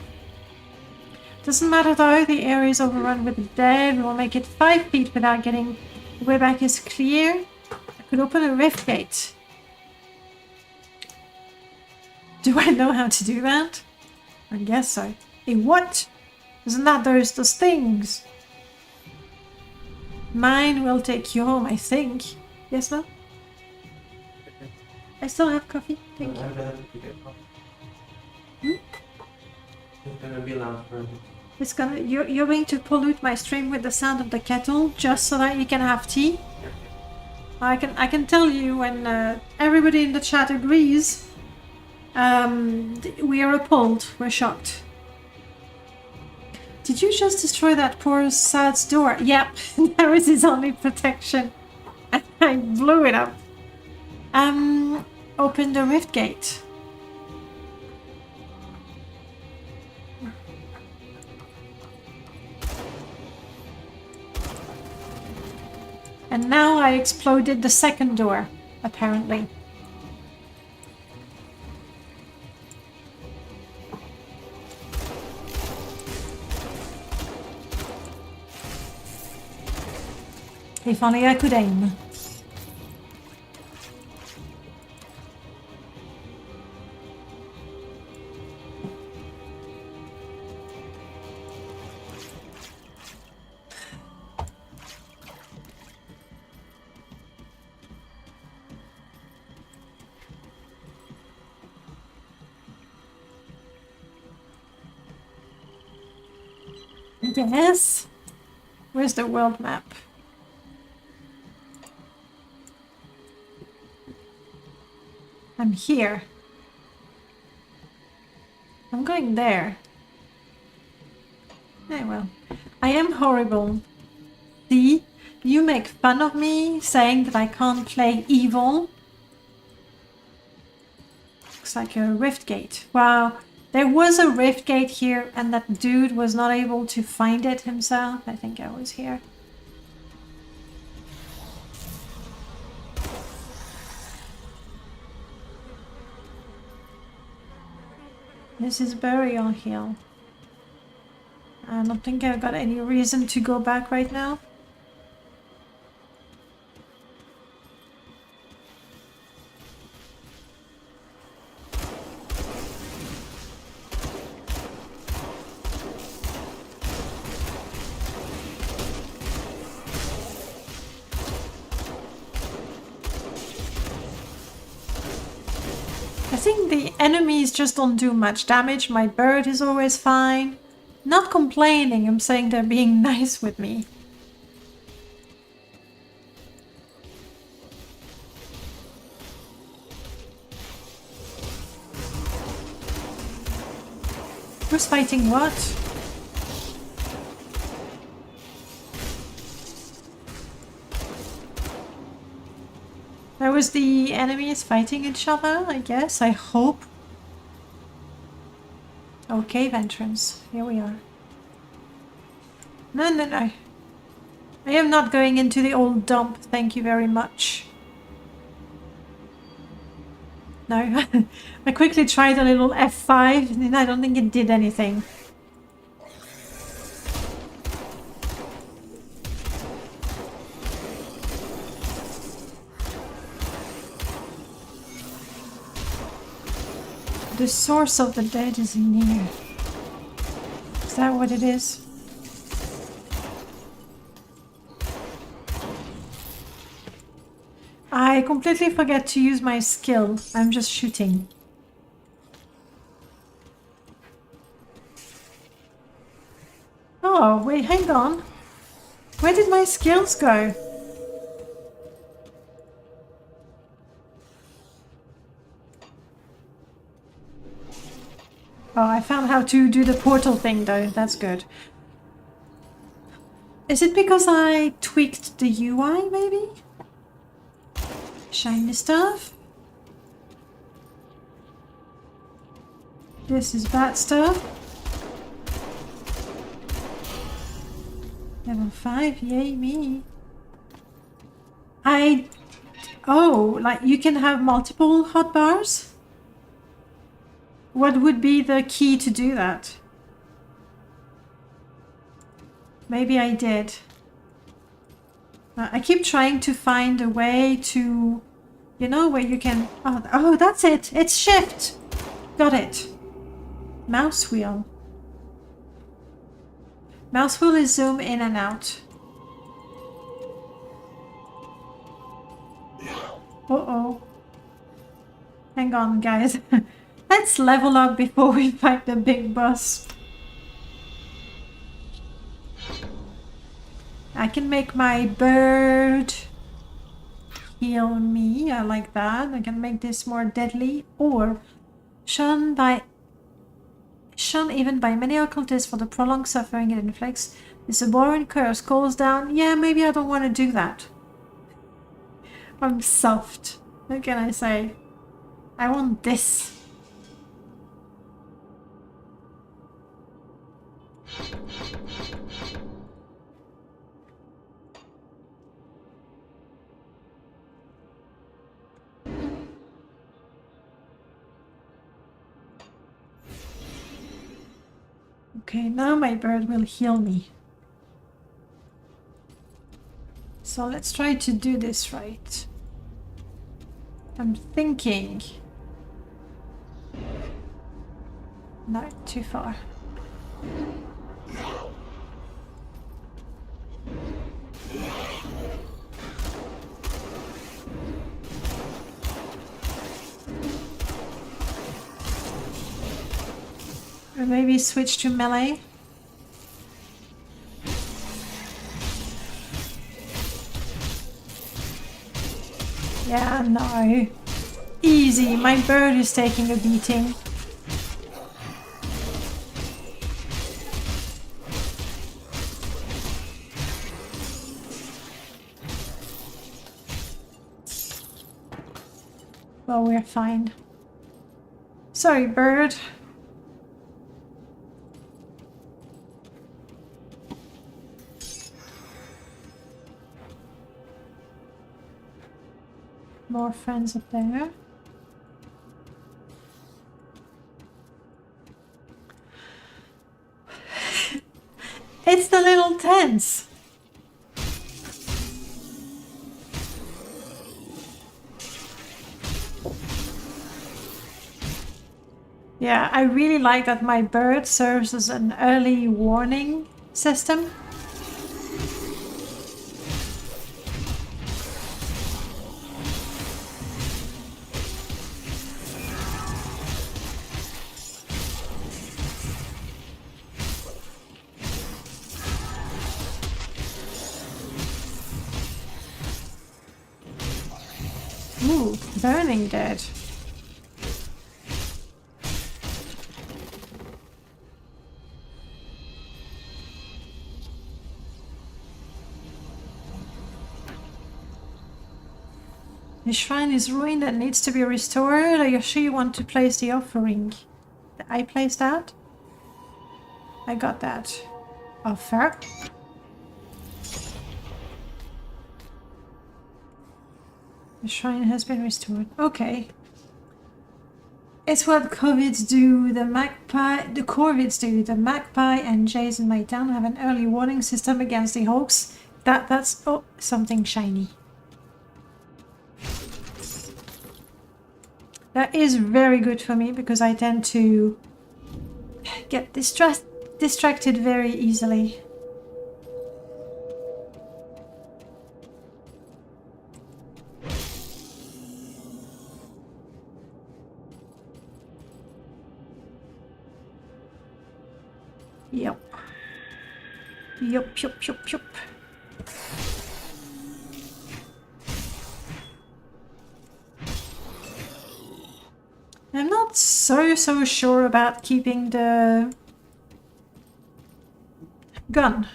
Doesn't matter though, the area is overrun with the dead. We'll make it 5 feet without getting... The way back is clear. I could open a rift gate. Do I know how to do that? I guess so. Hey, what? Isn't that those things? Mine will take you home, I think. Yes, no? I still have coffee. Thank you. I'm gonna have to get coffee. It's gonna be loud for me. It's gonna. You're going to pollute my stream with the sound of the kettle just so that you can have tea. I can tell you when everybody in the chat agrees. We are appalled. We're shocked. Did you just destroy that poor Sad's door? Yep, that was his only protection. I blew it up. Open the rift gate. And now I exploded the second door, apparently. If only I could aim. Yes. Where's the world map? I'm here. I'm going there. Eh, well. I am horrible. See? You make fun of me, saying that I can't play evil. Looks like a rift gate. Wow. There was a rift gate here and that dude was not able to find it himself. I think I was here. This is Burial Hill. I don't think I've got any reason to go back right now. I think the enemies just don't do much damage. My bird is always fine. Not complaining, I'm saying they're being nice with me. Who's fighting what? That was the enemies fighting each other, I guess. I hope. Oh, cave entrance. Here we are. No, no, no. I am not going into the old dump. Thank you very much. No. I quickly tried a little F5 and I don't think it did anything. The source of the dead is in here. Is that what it is? I completely forget to use my skill. I'm just shooting. Oh, wait, hang on. Where did my skills go? Oh, I found how to do the portal thing though, that's good. Is it because I tweaked the UI maybe? Shiny stuff? This is bad stuff. Level 5, yay me. Oh, like you can have multiple hotbars? What would be the key to do that? Maybe I did. I keep trying to find a way to, you know, where you can... Oh, that's it. It's shift. Got it. Mouse wheel. Mouse wheel is zoom in and out. Uh-oh. Hang on, guys. Let's level up before we fight the big boss. I can make my bird heal me. I like that. I can make this more deadly. Or shunned even by many occultists for the prolonged suffering it inflicts. This abhorrent curse calls down. Yeah, maybe I don't want to do that. I'm soft. What can I say? I want this. Okay, now my bird will heal me. So let's try to do this right. I'm thinking. Not too far. Or maybe switch to melee. Yeah, no. Easy, my bird is taking a beating. Well, we're fine. Sorry, bird. More friends up there. It's the little tents. Yeah, I really like that my bird serves as an early warning system. Ooh, burning dead. The shrine is ruined and needs to be restored. Are you sure you want to place the offering? I placed that? I got that. Offer. The shrine has been restored. Okay. It's what Corvids do. The Corvids do. The Magpie and Jays in my town have an early warning system against the Hawks. That's oh, something shiny. That is very good for me because I tend to get distracted very easily. Yup. Yup, yup, yup, yup. I'm not so sure about keeping the gun.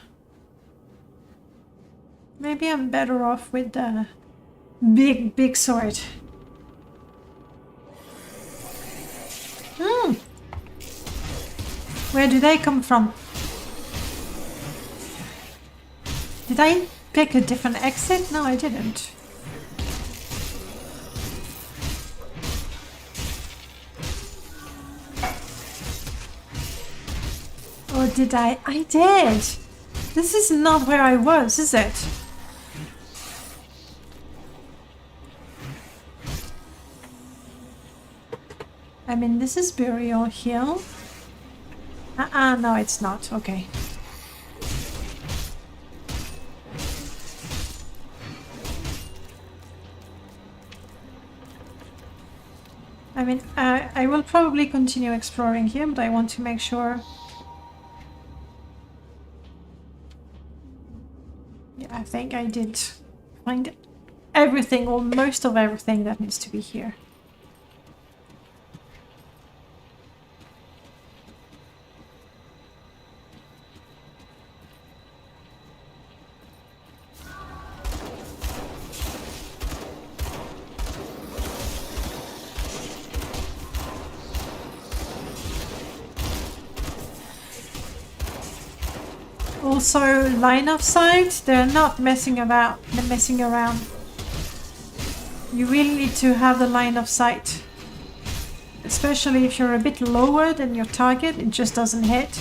Maybe I'm better off with the big sword. Where do they come from? Did I pick a different exit? No, I didn't. Or did I? I did! This is not where I was, is it? I mean, this is Burial Hill. No, it's not. Okay. I mean, I will probably continue exploring here, but I want to make sure... Yeah, I think I did find everything, or most of everything that needs to be here. Also, line of sight, they're not messing around. You really need to have the line of sight. Especially if you're a bit lower than your target, it just doesn't hit.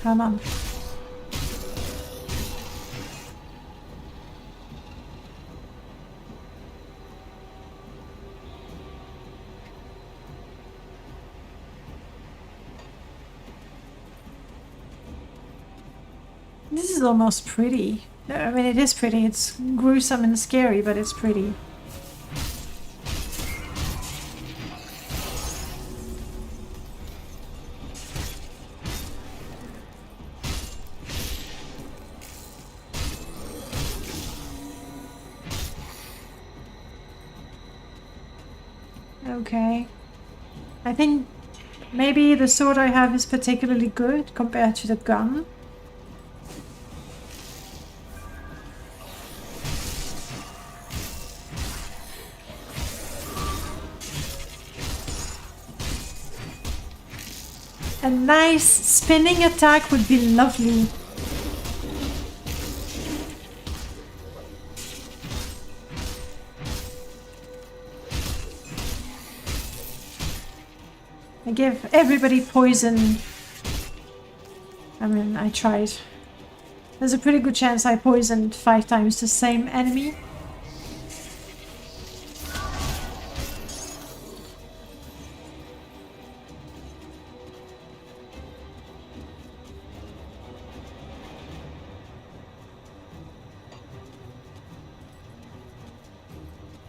Come on. This is almost pretty. I mean, it is pretty. It's gruesome and scary, but it's pretty. Okay. I think maybe the sword I have is particularly good compared to the gun. A nice spinning attack would be lovely. I give everybody poison. I mean, I tried. There's a pretty good chance I poisoned 5 times the same enemy.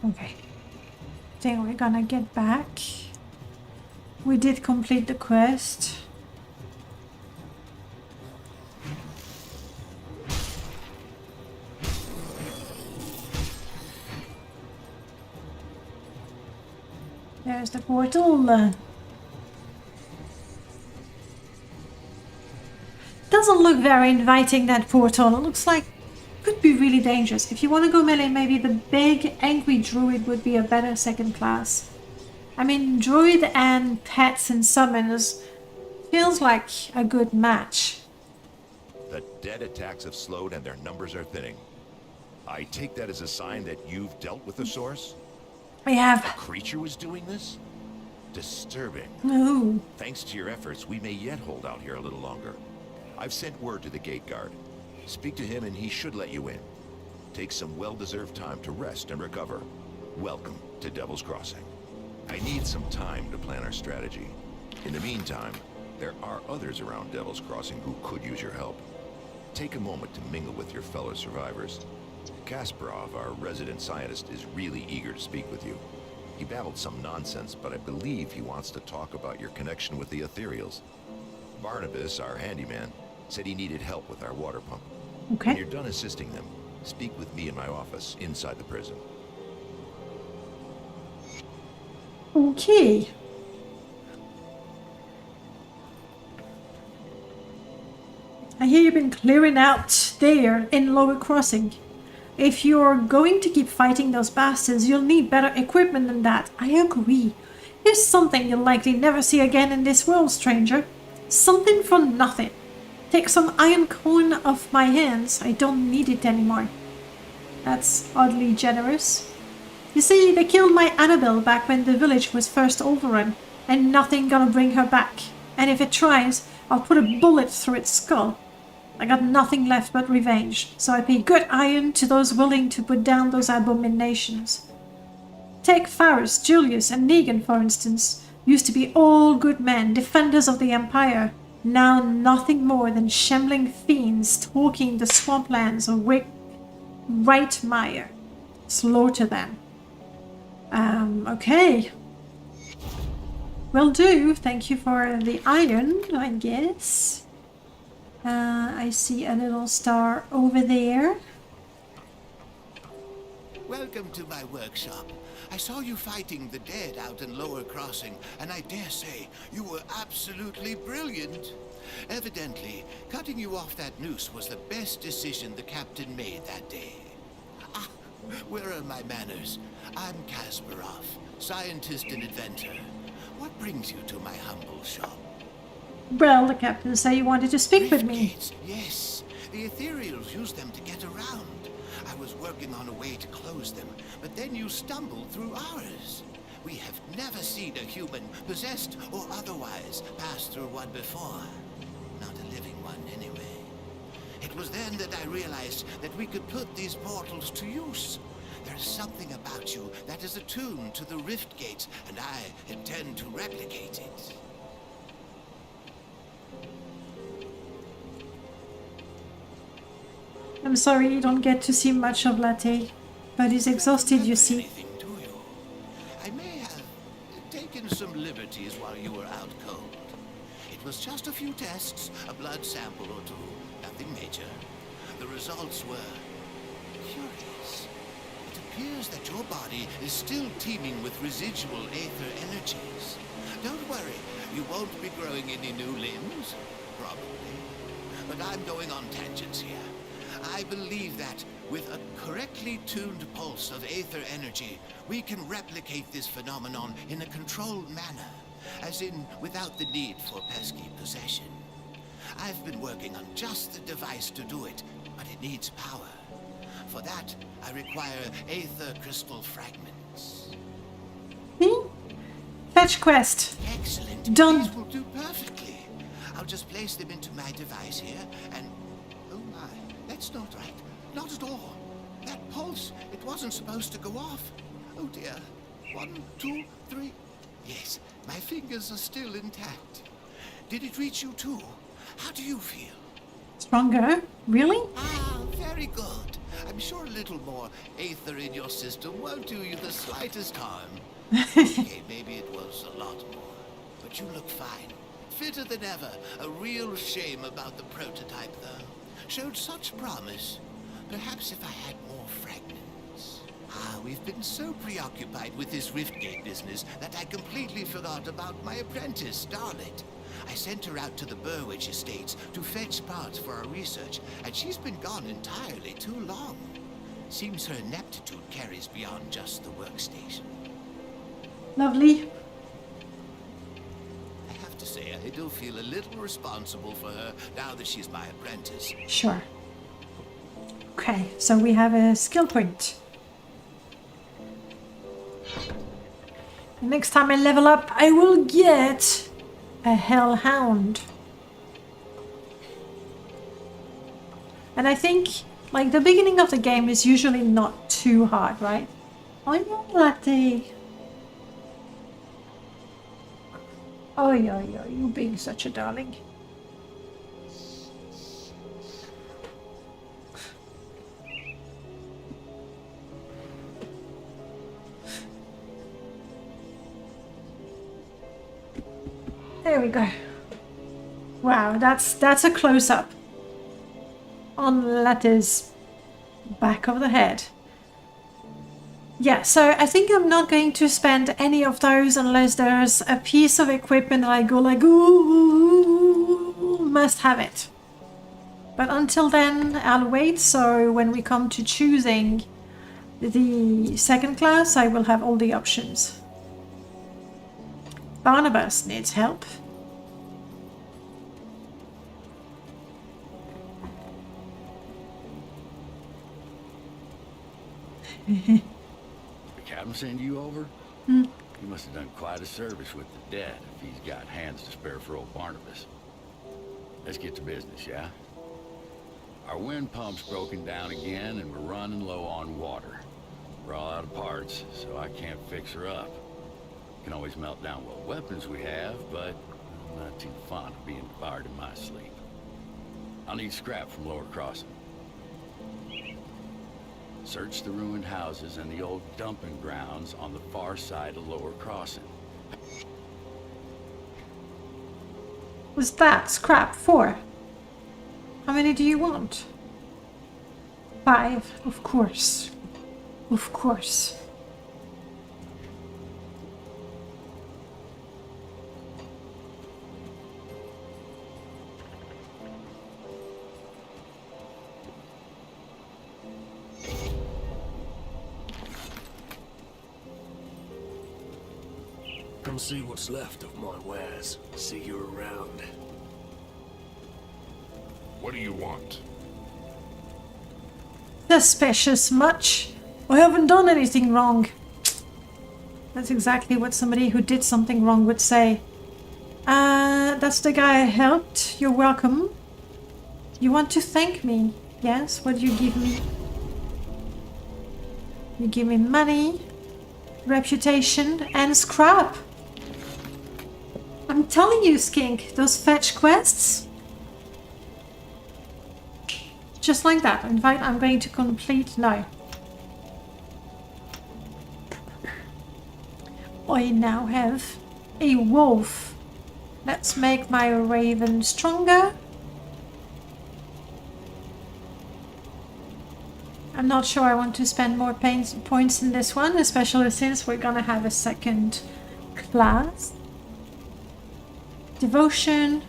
Okay, I think we're gonna get back. We did complete the quest. There's the portal. Doesn't look very inviting, that portal. It looks like could be really dangerous. If you want to go melee, maybe the big angry druid would be a better second class. I mean, druid and pets and summons feels like a good match. The dead attacks have slowed and their numbers are thinning. I take that as a sign that you've dealt with the source? We have. A creature was doing this? Disturbing. Ooh. Thanks to your efforts, we may yet hold out here a little longer. I've sent word to the gate guard. Speak to him and he should let you in. Take some well-deserved time to rest and recover. Welcome to Devil's Crossing. I need some time to plan our strategy. In the meantime, there are others around Devil's Crossing who could use your help. Take a moment to mingle with your fellow survivors. Kasparov, our resident scientist, is really eager to speak with you. He babbled some nonsense, but I believe he wants to talk about your connection with the Ethereals. Barnabas, our handyman, said he needed help with our water pump. Okay. When you're done assisting them, speak with me in my office inside the prison. Okay. I hear you've been clearing out there in Lower Crossing. If you're going to keep fighting those bastards, you'll need better equipment than that. I agree. Here's something you'll likely never see again in this world, stranger. Something for nothing. Take some iron coin off my hands. I don't need it anymore. That's oddly generous. You see, they killed my Annabelle back when the village was first overrun, and nothing gonna bring her back. And if it tries, I'll put a bullet through its skull. I got nothing left but revenge, so I pay good iron to those willing to put down those abominations. Take Faris, Julius, and Negan, for instance. Used to be all good men, defenders of the Empire. Now nothing more than shambling fiends talking the swamplands of Whitemire. Slaughter them. Okay. Will do. Thank you for the iron, I guess. I see a little star over there. Welcome to my workshop. I saw you fighting the dead out in Lower Crossing, and I dare say you were absolutely brilliant. Evidently, cutting you off that noose was the best decision the captain made that day. Ah, where are my manners? I'm Kasparov, scientist and inventor. What brings you to my humble shop? Well, the captain said you wanted to speak with me. Gates, yes. The ethereals use them to get around. I was working on a way to close them, but then you stumbled through ours. We have never seen a human, possessed or otherwise, pass through one before. Not a living one, anyway. It was then that I realized that we could put these portals to use. There's something about you that is attuned to the rift gates, and I intend to replicate it. I'm sorry you don't get to see much of Latte, but he's exhausted, you see. Anything, do you? I may have taken some liberties while you were out cold. It was just a few tests, a blood sample or two, nothing major. The results were curious. It appears that your body is still teeming with residual aether energies. Don't worry, you won't be growing any new limbs, probably. But I'm going on tangents here. I believe that, with a correctly tuned pulse of aether energy, we can replicate this phenomenon in a controlled manner, as in without the need for pesky possession. I've been working on just the device to do it, but it needs power. For that, I require aether crystal fragments. Fetch quest. Excellent. Done. These will do perfectly. I'll just place them into my device here, and... oh my, that's not right. Not at all. That pulse, it wasn't supposed to go off. Oh dear. 1, 2, 3... Yes, my fingers are still intact. Did it reach you too? How do you feel? Stronger? Really? Ah, very good. I'm sure a little more aether in your system won't do you the slightest harm. Okay, maybe it was a lot more. But you look fine. Fitter than ever. A real shame about the prototype, though. Showed such promise. Perhaps if I had more fragments. Ah, we've been so preoccupied with this Riftgate business that I completely forgot about my apprentice, Starlet. I sent her out to the Burwich estates to fetch parts for our research, and she's been gone entirely too long. Seems her ineptitude carries beyond just the workstation. Lovely. I have to say, I do feel a little responsible for her now that she's my apprentice. Sure. Okay, so we have a skill point. Next time I level up, I will get a Hellhound. And I think, like, the beginning of the game is usually not too hard, right? Oh, yeah, Latte. Oh, yeah, you being such a darling. There we go. Wow, that's a close-up on Latte's back of the head. Yeah, so I think I'm not going to spend any of those unless there's a piece of equipment that I go like, ooh, must have it. But until then, I'll wait, so when we come to choosing the second class, I will have all the options. Barnabas needs help. The captain send you over? He must have done quite a service with the dead if he's got hands to spare for old Barnabas. Let's get to business, yeah? Our wind pump's broken down again and we're running low on water. We're all out of parts, so I can't fix her up. Can always melt down what weapons we have, but I'm not too fond of being devoured in my sleep. I'll need scrap from Lower Crossing. Search the ruined houses and the old dumping grounds on the far side of Lower Crossing. Was that scrap 4? How many do you want? 5, of course. Of course. Come see what's left of my wares. See you around. What do you want? Suspicious much? I haven't done anything wrong. That's exactly what somebody who did something wrong would say. That's the guy I helped. You're welcome. You want to thank me? Yes, what do you give me? You give me money, reputation, and scrap. I'm telling you, Skink, those fetch quests... Just like that. In fact, I'm going to complete now. I now have a wolf. Let's make my raven stronger. I'm not sure I want to spend more points in this one, especially since we're gonna have a second class. Devotion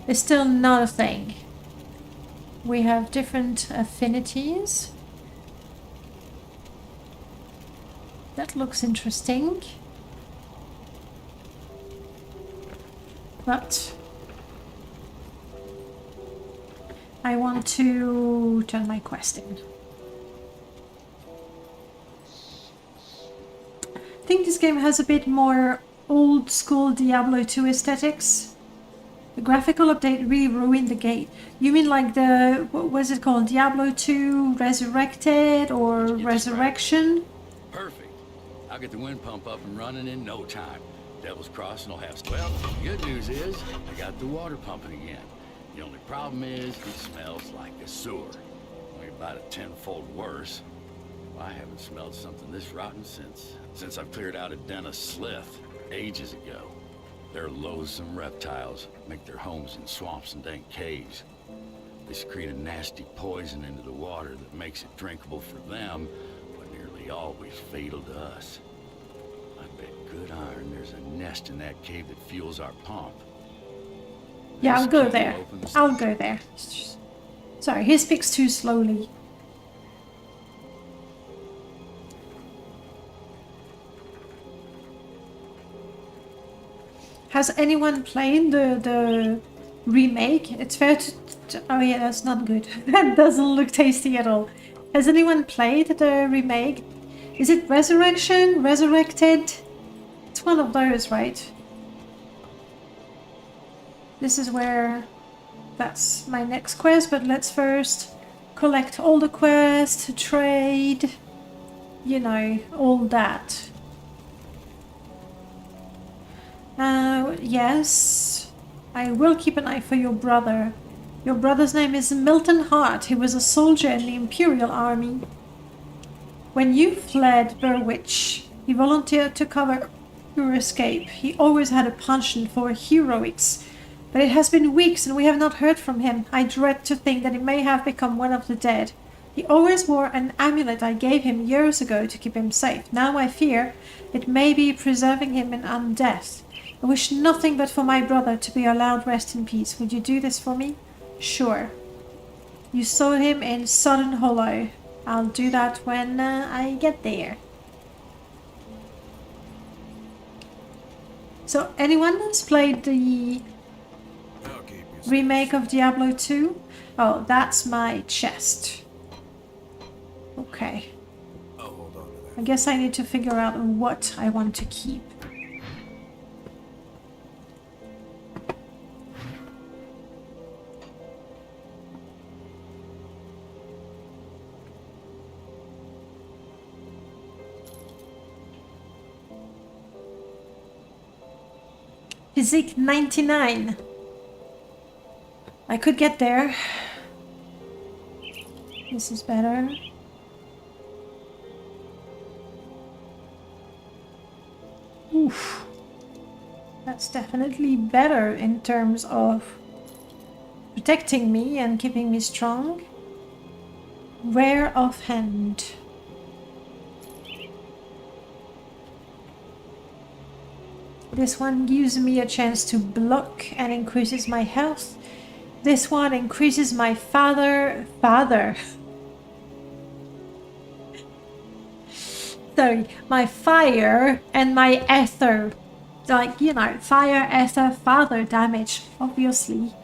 is still not a thing. We have different affinities. That looks interesting. But I want to turn my quest in. I think this game has a bit more old school Diablo 2 aesthetics. The graphical update really ruined the game. You mean like the, what was it called? Diablo 2 Resurrected or Resurrection? Perfect. I'll get the wind pump up and running in no time. Devil's Crossing will have... Well, the good news is I got the water pumping again. The only problem is it smells like a sewer. Only about a tenfold worse. I haven't smelled something this rotten since I've cleared out a den of slith ages ago. They're loathsome reptiles, make their homes in swamps and dank caves. They secrete a nasty poison into the water that makes it drinkable for them, but nearly always fatal to us. I bet good iron there's a nest in that cave that fuels our pump. Yeah, I'll This go cave there. opens- I'll go there. Sorry, he speaks too slowly. Has anyone played the remake? It's fair to... Oh yeah, that's not good. That doesn't look tasty at all. Has anyone played the remake? Is it Resurrection? Resurrected? It's one of those, right? This is where... That's my next quest, but let's first collect all the quests, trade... You know, all that. Yes, I will keep an eye for your brother. Your brother's name is Milton Hart. He was a soldier in the Imperial Army. When you fled Berwich, he volunteered to cover your escape. He always had a penchant for heroics, but it has been weeks and we have not heard from him. I dread to think that he may have become one of the dead. He always wore an amulet I gave him years ago to keep him safe. Now I fear it may be preserving him in undeath. I wish nothing but for my brother to be allowed rest in peace. Would you do this for me? Sure. You saw him in Sodden Hollow. I'll do that when I get there. So anyone who's played the I'll keep you. remake of Diablo 2? Oh, that's my chest. Okay. I'll hold on to that. I guess I need to figure out what I want to keep. Physique 99. I could get there. This is better. Oof. That's definitely better in terms of protecting me and keeping me strong. Rare offhand. This one gives me a chance to block and increases my health. This one increases my father. Sorry, my fire and my ether. Like, you know, fire, ether, father damage, obviously.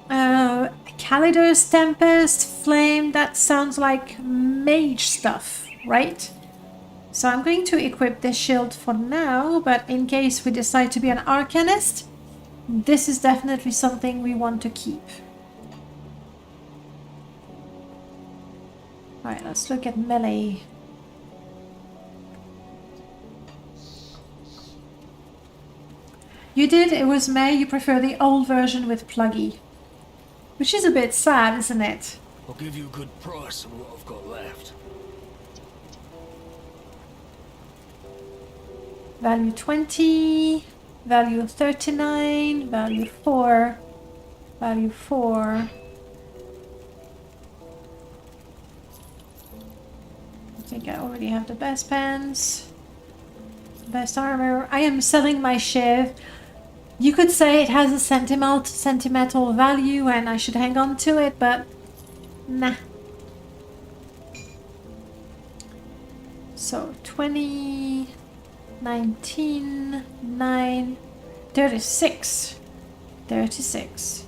Calidus, Tempest, Flame, that sounds like mage stuff, right? So I'm going to equip this shield for now, but in case we decide to be an arcanist, this is definitely something we want to keep. Alright, let's look at melee. You did, it was May, you prefer the old version with Pluggy. Which is a bit sad, isn't it? I'll give you a good price on what I've got left. Value 20, value 39, value 4, value 4. I think I already have the best pants, best armor. I am selling my shiv. You could say it has a sentimental value and I should hang on to it, but nah. So 20... 19, 9, 36. 36.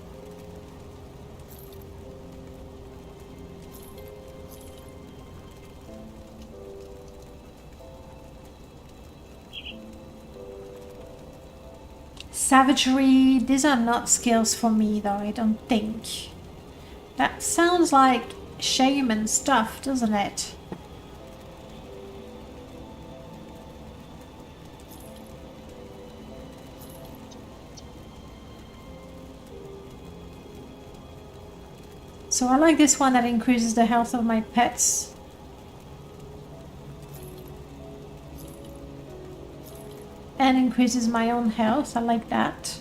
Savagery, these are not skills for me though, I don't think. That sounds like shaman stuff, doesn't it? So I like this one that increases the health of my pets. And increases my own health. I like that.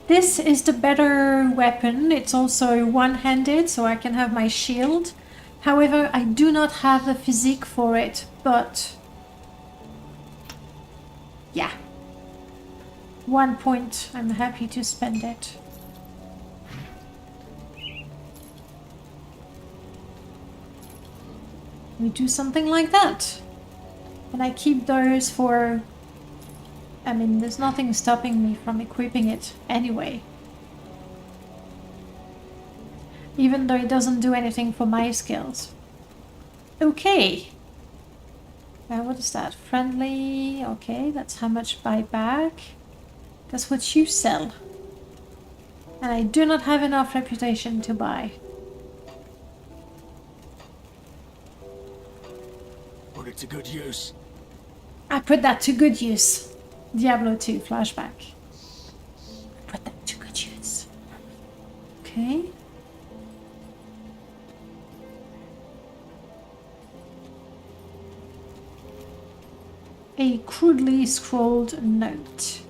This is the better weapon. It's also one-handed, so I can have my shield. However, I do not have the physique for it, but yeah. 1 point. I'm happy to spend it. We do something like that. And I keep those for... I mean, there's nothing stopping me from equipping it anyway. Even though it doesn't do anything for my skills. Okay. What is that? Friendly. Okay, that's how much buyback. That's what you sell. And I do not have enough reputation to buy. Put it to good use. I put that to good use. Diablo 2 flashback. Put that to good use. Okay. A crudely scrolled note.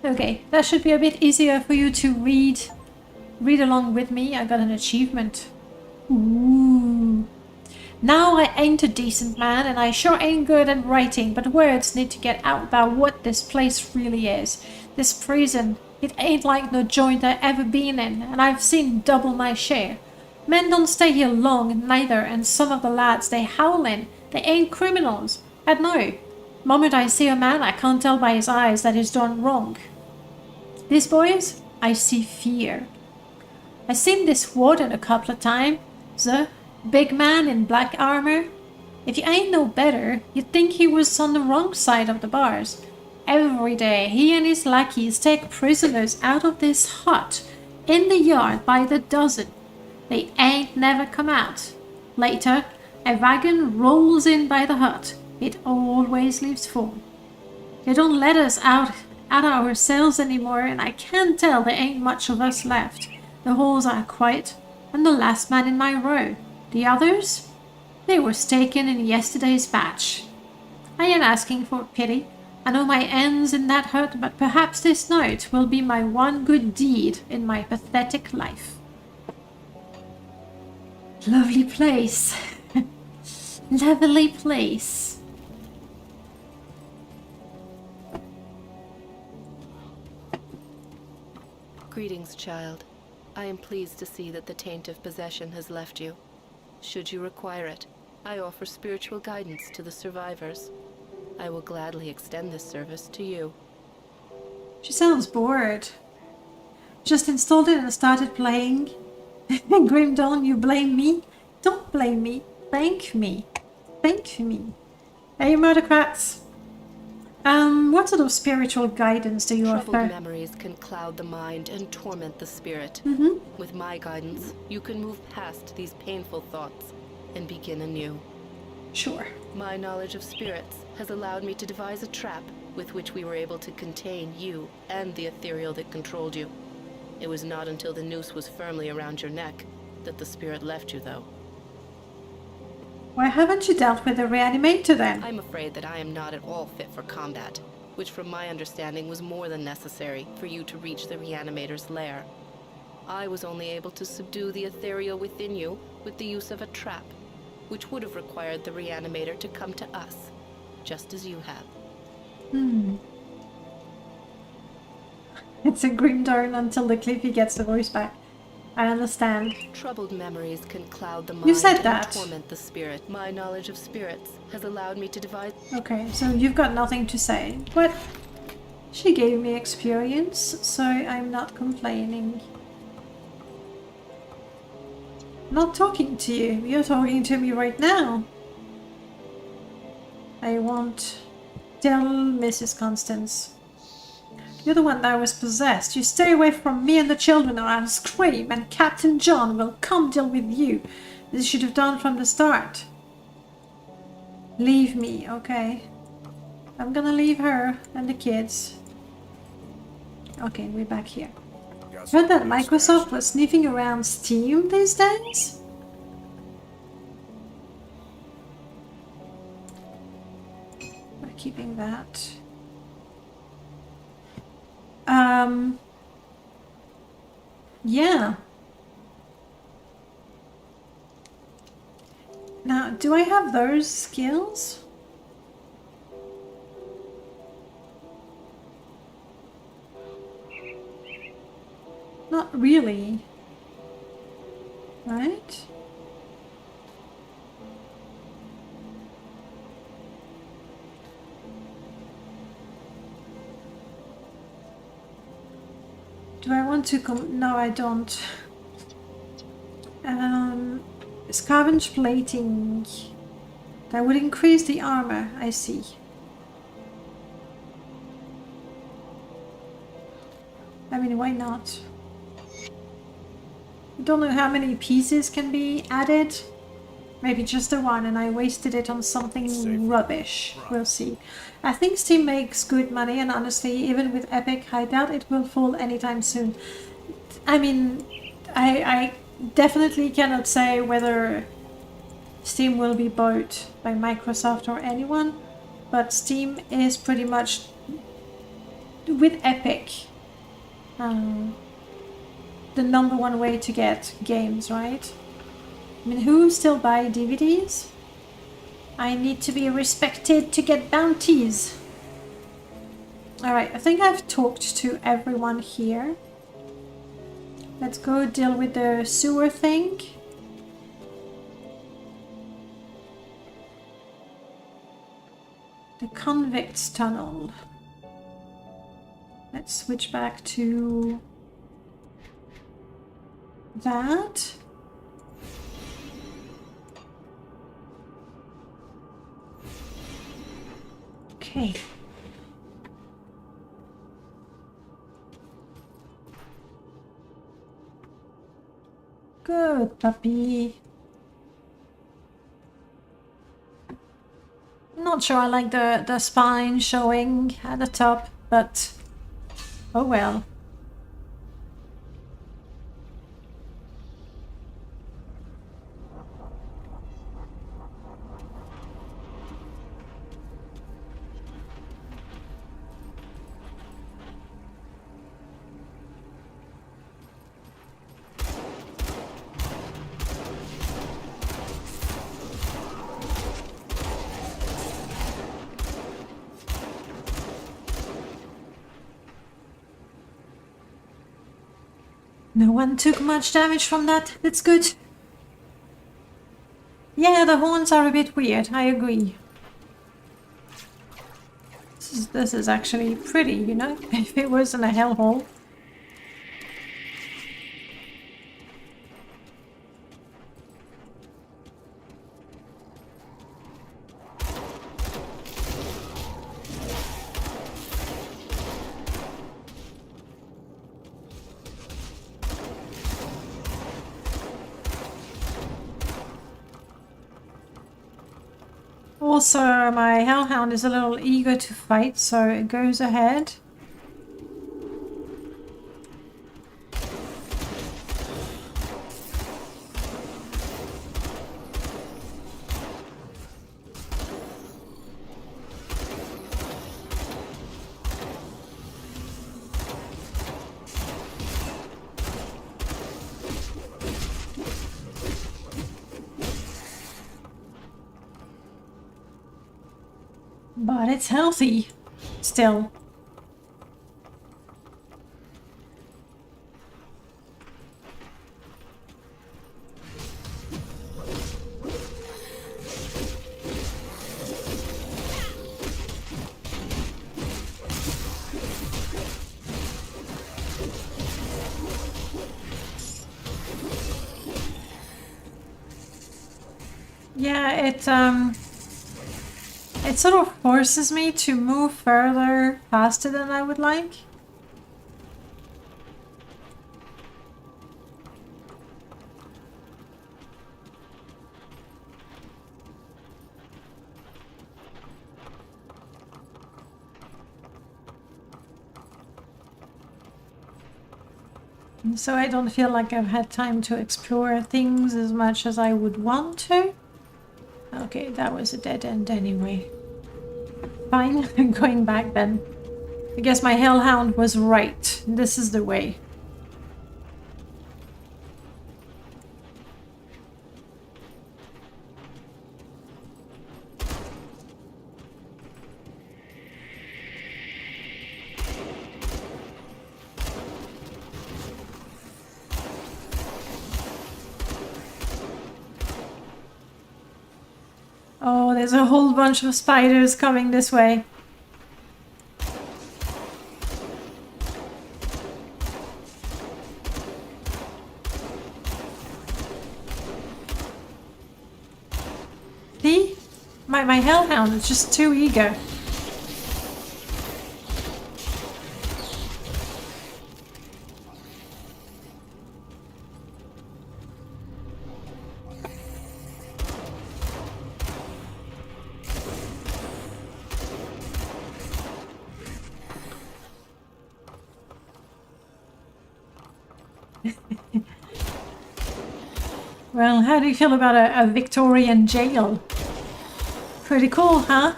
Okay, that should be a bit easier for you to read along with me. I got an achievement. Ooh. Now I ain't a decent man and I sure ain't good at writing, but words need to get out about what this place really is. This prison, it ain't like no joint I ever been in, and I've seen double my share. Men don't stay here long, neither, and some of the lads they howling. They ain't criminals. And no, moment I see a man, I can't tell by his eyes that he's done wrong. These boys, I see fear. I seen this warden a couple of times, the big man in black armor. If you ain't no better, you'd think he was on the wrong side of the bars. Every day, he and his lackeys take prisoners out of this hut in the yard by the dozen. They ain't never come out. Later, a wagon rolls in by the hut. It always leaves full. They don't let us out at our cells anymore, and I can tell there ain't much of us left. The halls are quiet. I'm the last man in my row. The others? They were taken in yesterday's batch. I ain't asking for pity. I know my end's in that hut, but perhaps this night will be my one good deed in my pathetic life. Lovely place. Lovely place. Greetings, child. I am pleased to see that the taint of possession has left you. Should you require it, I offer spiritual guidance to the survivors. I will gladly extend this service to you. She sounds bored. Just installed it and started playing. Grim Dawn, you blame me? Don't blame me. Thank me. Thank me. Hey, murdercrats. What sort of spiritual guidance do you Troubled offer? memories can cloud the mind and torment the spirit. With my guidance, you can move past these painful thoughts and begin anew. Sure. My knowledge of spirits has allowed me to devise a trap with which we were able to contain you and the ethereal that controlled you. It was not until the noose was firmly around your neck that the spirit left you, though. Why haven't you dealt with the reanimator then? I'm afraid that I am not at all fit for combat, which from my understanding was more than necessary for you to reach the reanimator's lair. I was only able to subdue the ethereal within you with the use of a trap, which would have required the reanimator to come to us, just as you have. It's a grim dawn until the Cliffy gets the voice back. I understand. Troubled memories can cloud the mind You said and that. torment the spirit. My knowledge of spirits has allowed me to devise... Okay, so you've got nothing to say. But she gave me experience, so I'm not complaining. Not talking to you. You're talking to me right now. I won't tell Mrs. Constance. You're the one that was possessed. You stay away from me and the children or I'll scream and Captain John will come deal with you. This you should have done from the start. Leave me, okay? I'm gonna leave her and the kids. Okay, we're back here. Heard that Microsoft was sniffing around Steam these days? We're keeping that. Yeah. Now, do I have those skills? Not really. Right? Do I want to come? No, I don't. Scavenge plating. That would increase the armor, I see. I mean, why not? I don't know how many pieces can be added. Maybe just the one and I wasted it on something rubbish. We'll see. I think Steam makes good money and honestly, even with Epic, I doubt it will fall anytime soon. I mean, I definitely cannot say whether Steam will be bought by Microsoft or anyone, but Steam is pretty much, with Epic, the number one way to get games, right? I mean, who still buy DVDs? I need to be respected to get bounties. Alright, I think I've talked to everyone here. Let's go deal with the sewer thing. The convict's tunnel. Let's switch back to that. Okay. Good puppy. Not sure I like the spine showing at the top, but oh well. No one took much damage from that. That's good. Yeah, the horns are a bit weird. I agree. This is actually pretty, you know? If it wasn't a hellhole. Also, my hellhound is a little eager to fight, so it goes ahead. But it's healthy, still. Yeah, it sort of forces me to move further faster than I would like. So I don't feel like I've had time to explore things as much as I would want to. Okay, that was a dead end anyway. Fine, I'm going back then. I guess my hellhound was right. This is the way. Oh, there's a whole bunch of spiders coming this way. See? My hellhound is just too eager. Well, how do you feel about a Victorian jail? Pretty cool, huh?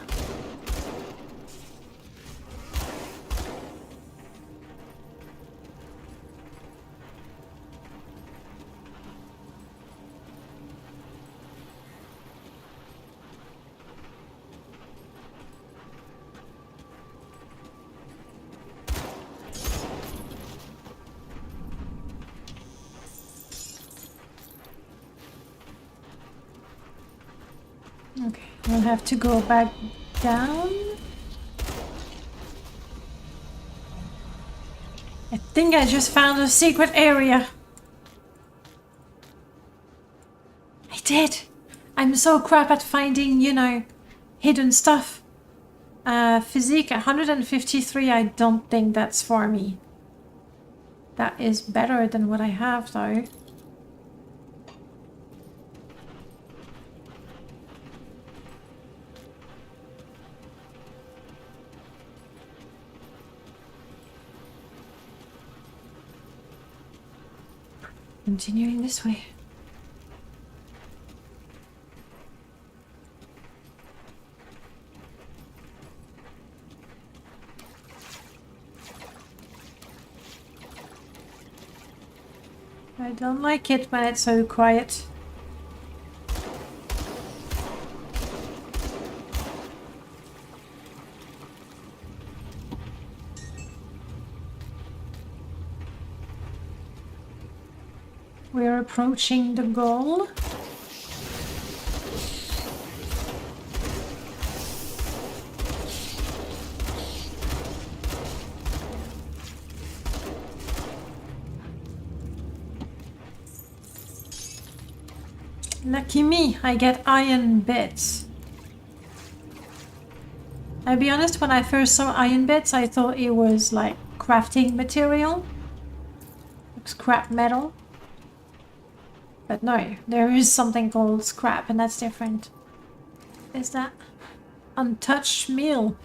Okay, we'll have to go back down. I think I just found a secret area. I did. I'm so crap at finding, you know, hidden stuff. Physique 153, I don't think that's for me. That is better than what I have though. Continuing this way. I don't like it when it's so quiet. We're approaching the goal. Lucky me, I get iron bits. I'll be honest, when I first saw iron bits, I thought it was like crafting material. Like scrap metal. But no, there is something called scrap and that's different. Is that untouched meal?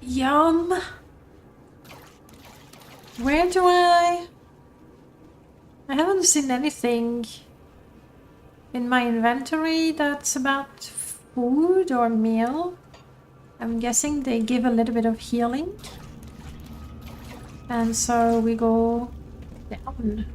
Yum! Where do I haven't seen anything in my inventory that's about food or meal. I'm guessing they give a little bit of healing. And so we go down.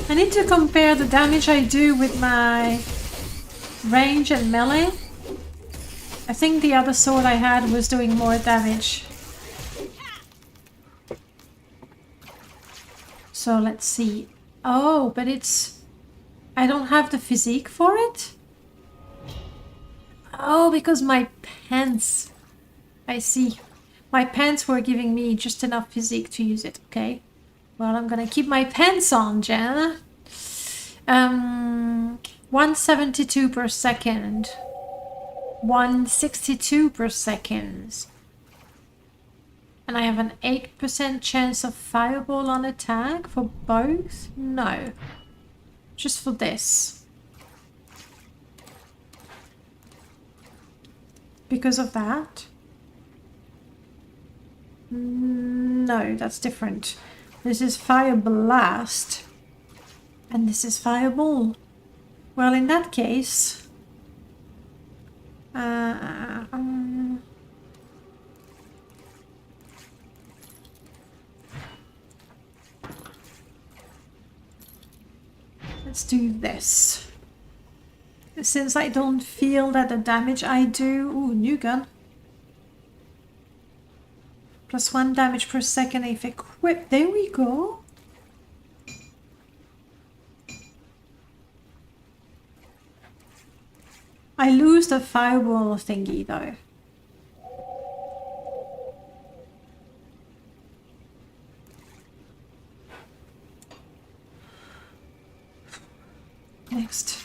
I need to compare the damage I do with my range and melee. I think the other sword I had was doing more damage. So let's see. Oh, but it's... I don't have the physique for it? Oh, because my pants... I see. My pants were giving me just enough physique to use it, okay? Well, I'm gonna keep my pants on, Jen. 172 per second. 162 per second. And I have an 8% chance of fireball on attack for both? No. Just for this. Because of that? No, that's different. This is Fire Blast. And this is Fireball. Well, in that case... let's do this. Since I don't feel that the damage I do... Ooh, new gun. +1 damage per second if equipped. There we go. I lose the fireball thingy though. Next.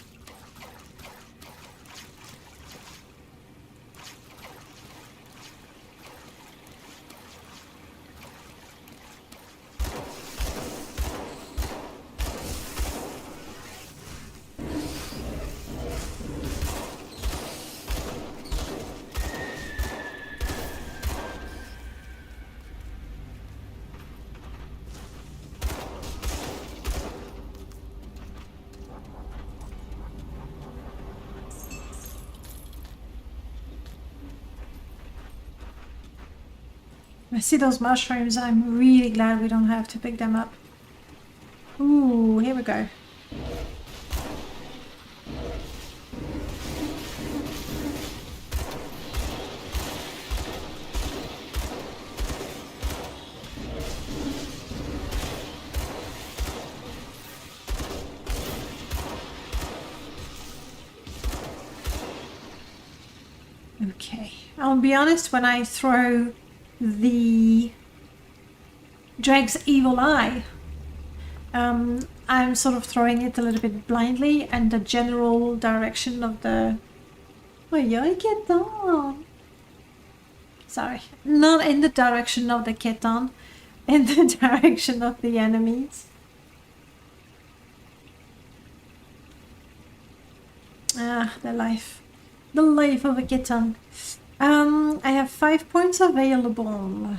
I see those mushrooms. I'm really glad we don't have to pick them up. Ooh, here we go. Okay, I'll be honest, when I throw the Drake's Evil Eye, I'm sort of throwing it a little bit blindly, and the general direction of the... Oh, yeah, Ketan! Sorry, not in the direction of the Ketan, in the direction of the enemies. Ah, the life. The life of a Ketan. I have 5 points available.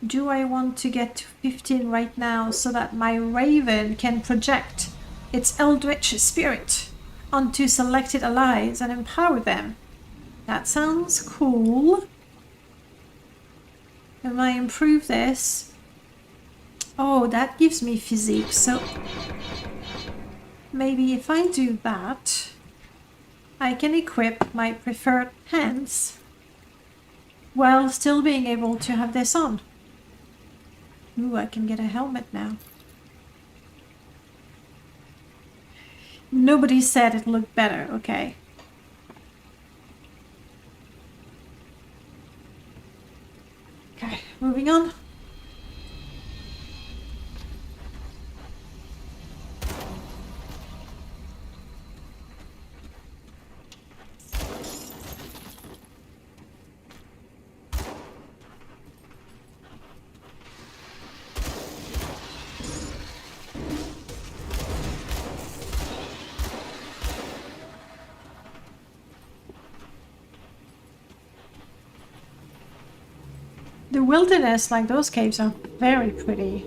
Do I want to get to 15 right now so that my raven can project its eldritch spirit onto selected allies and empower them? That sounds cool. If I improve this... Oh, that gives me physique, so... Maybe if I do that, I can equip my preferred hands while still being able to have this on. Ooh, I can get a helmet now. Nobody said it looked better, okay. Okay, moving on. The wilderness, like those caves, are very pretty.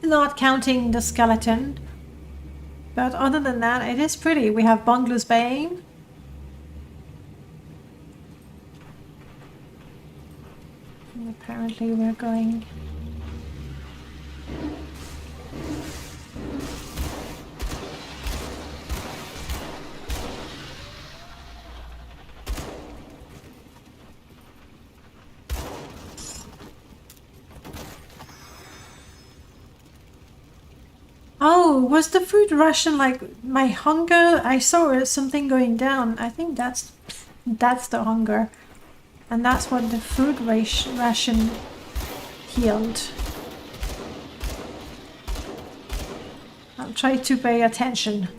Not counting the skeleton. But other than that, it is pretty. We have Bungler's Bane. And apparently we're going... Oh, was the food ration like my hunger? I saw something going down. I think that's the hunger. And that's what the food ration healed. I'll try to pay attention.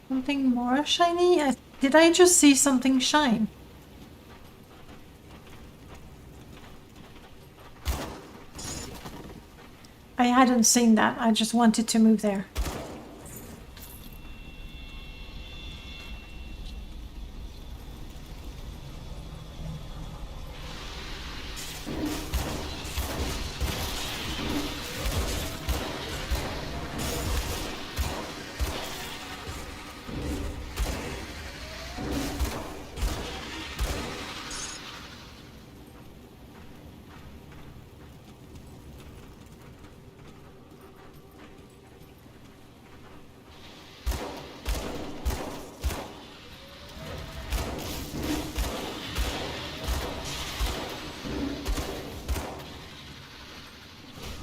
Something more shiny? Did I just see something shine? I hadn't seen that. I just wanted to move there.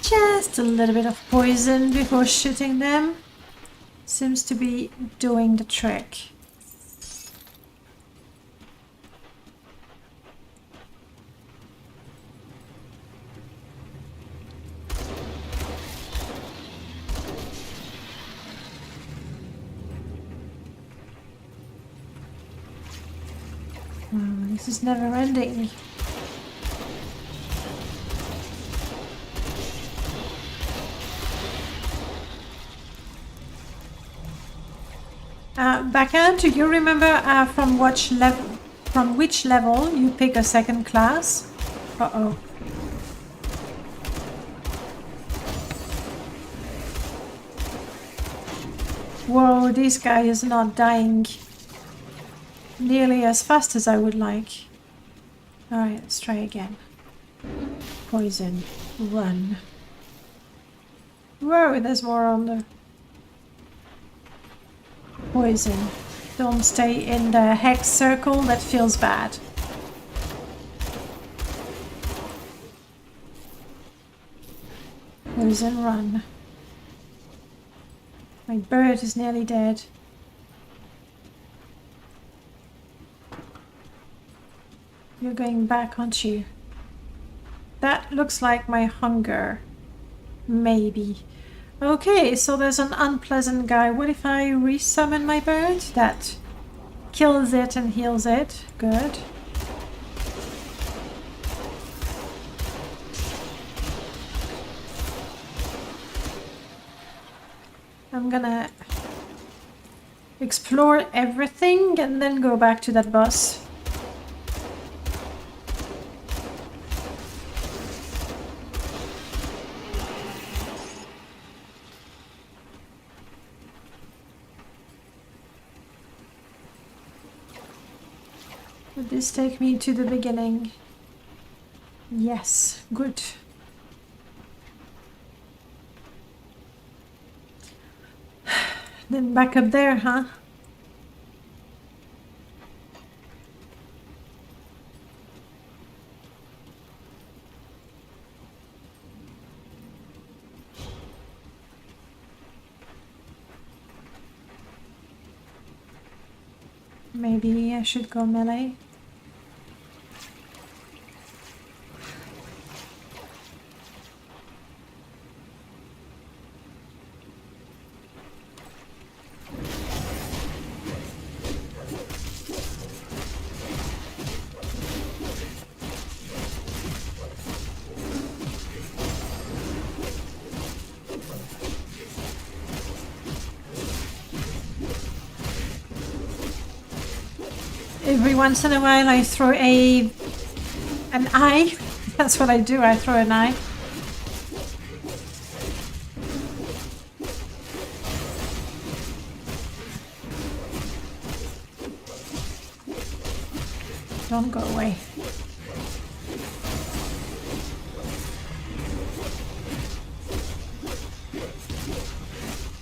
Just a little bit of poison before shooting them. Seems to be doing the trick. This is never ending. Becca, do you remember from which level you pick a second class? Uh-oh. Whoa, this guy is not dying nearly as fast as I would like. Alright, let's try again. Poison. Run. Whoa, there's more on the... Poison. Don't stay in the hex circle, that feels bad. Poison, run. My bird is nearly dead. You're going back, aren't you? That looks like my hunger. Maybe. Okay, so there's an unpleasant guy. What if I resummon my bird? That kills it and heals it. Good. I'm gonna explore everything and then go back to that boss. Would this take me to the beginning? Yes, good. Then back up there, huh? Maybe I should go melee. Every once in a while I throw an eye. That's what I do, I throw an eye. Don't go away.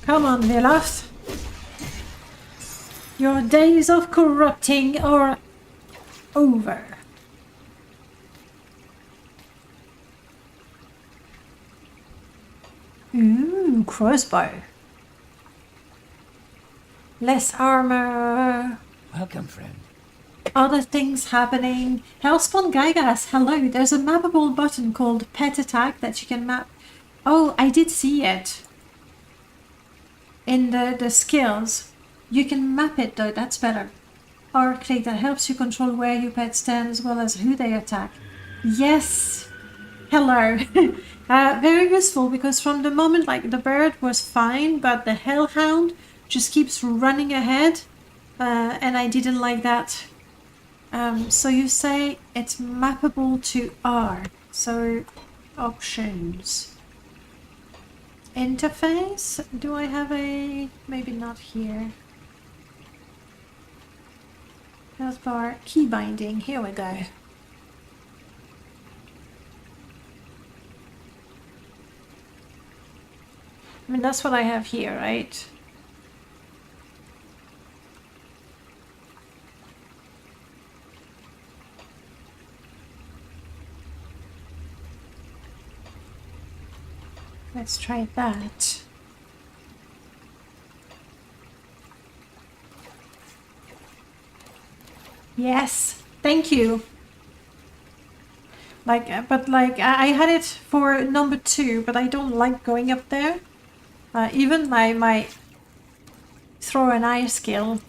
Come on, Villas. Your days of corrupting are over. Ooh, crossbow. Less armor. Welcome, friend. Other things happening. Hellspawn Gygas, hello. There's a mappable button called Pet Attack that you can map. Oh, I did see it. In the skills. You can map it though, that's better. Or click that helps you control where your pet stands as well as who they attack. Yes! Hello! Very useful because from the moment like the bird was fine, but the hellhound just keeps running ahead and I didn't like that. So you say it's mappable to R. So options. Interface? Do I have a... maybe not here. Bar key binding. Here we go. I mean, that's what I have here, right? Let's try that. Yes, thank you. But I had it for number 2, but I don't like going up there. Even my throw an eye skill.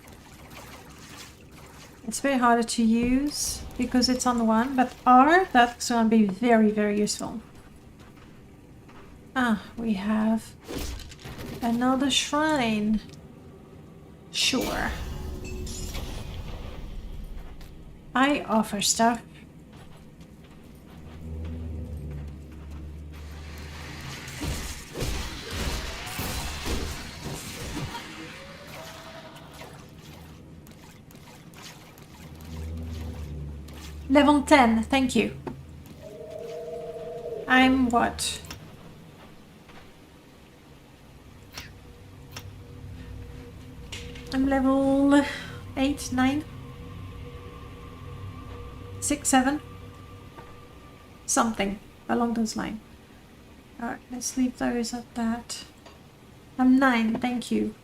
It's very harder to use because it's on one, but R, that's going to be very, very useful. Ah, we have another shrine. Sure. I offer stuff. Level 10, thank you. I'm what? I'm level 8, 9, 6, 7. Something along those lines. Alright, let's leave those at that. I'm 9, thank you.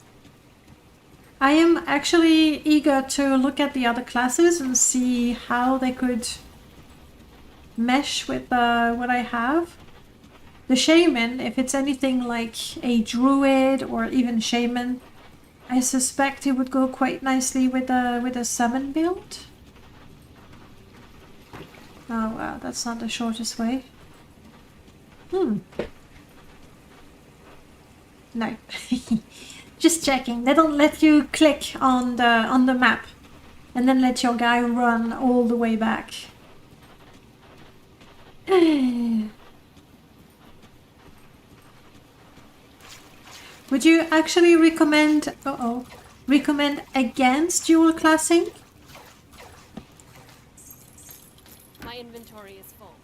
I am actually eager to look at the other classes and see how they could mesh with what I have. The shaman, if it's anything like a druid or even shaman, I suspect it would go quite nicely with a summon build. Oh wow, that's not the shortest way. No. Just checking. They don't let you click on the map and then let your guy run all the way back. Would you actually recommend against dual classing? My inventory is full.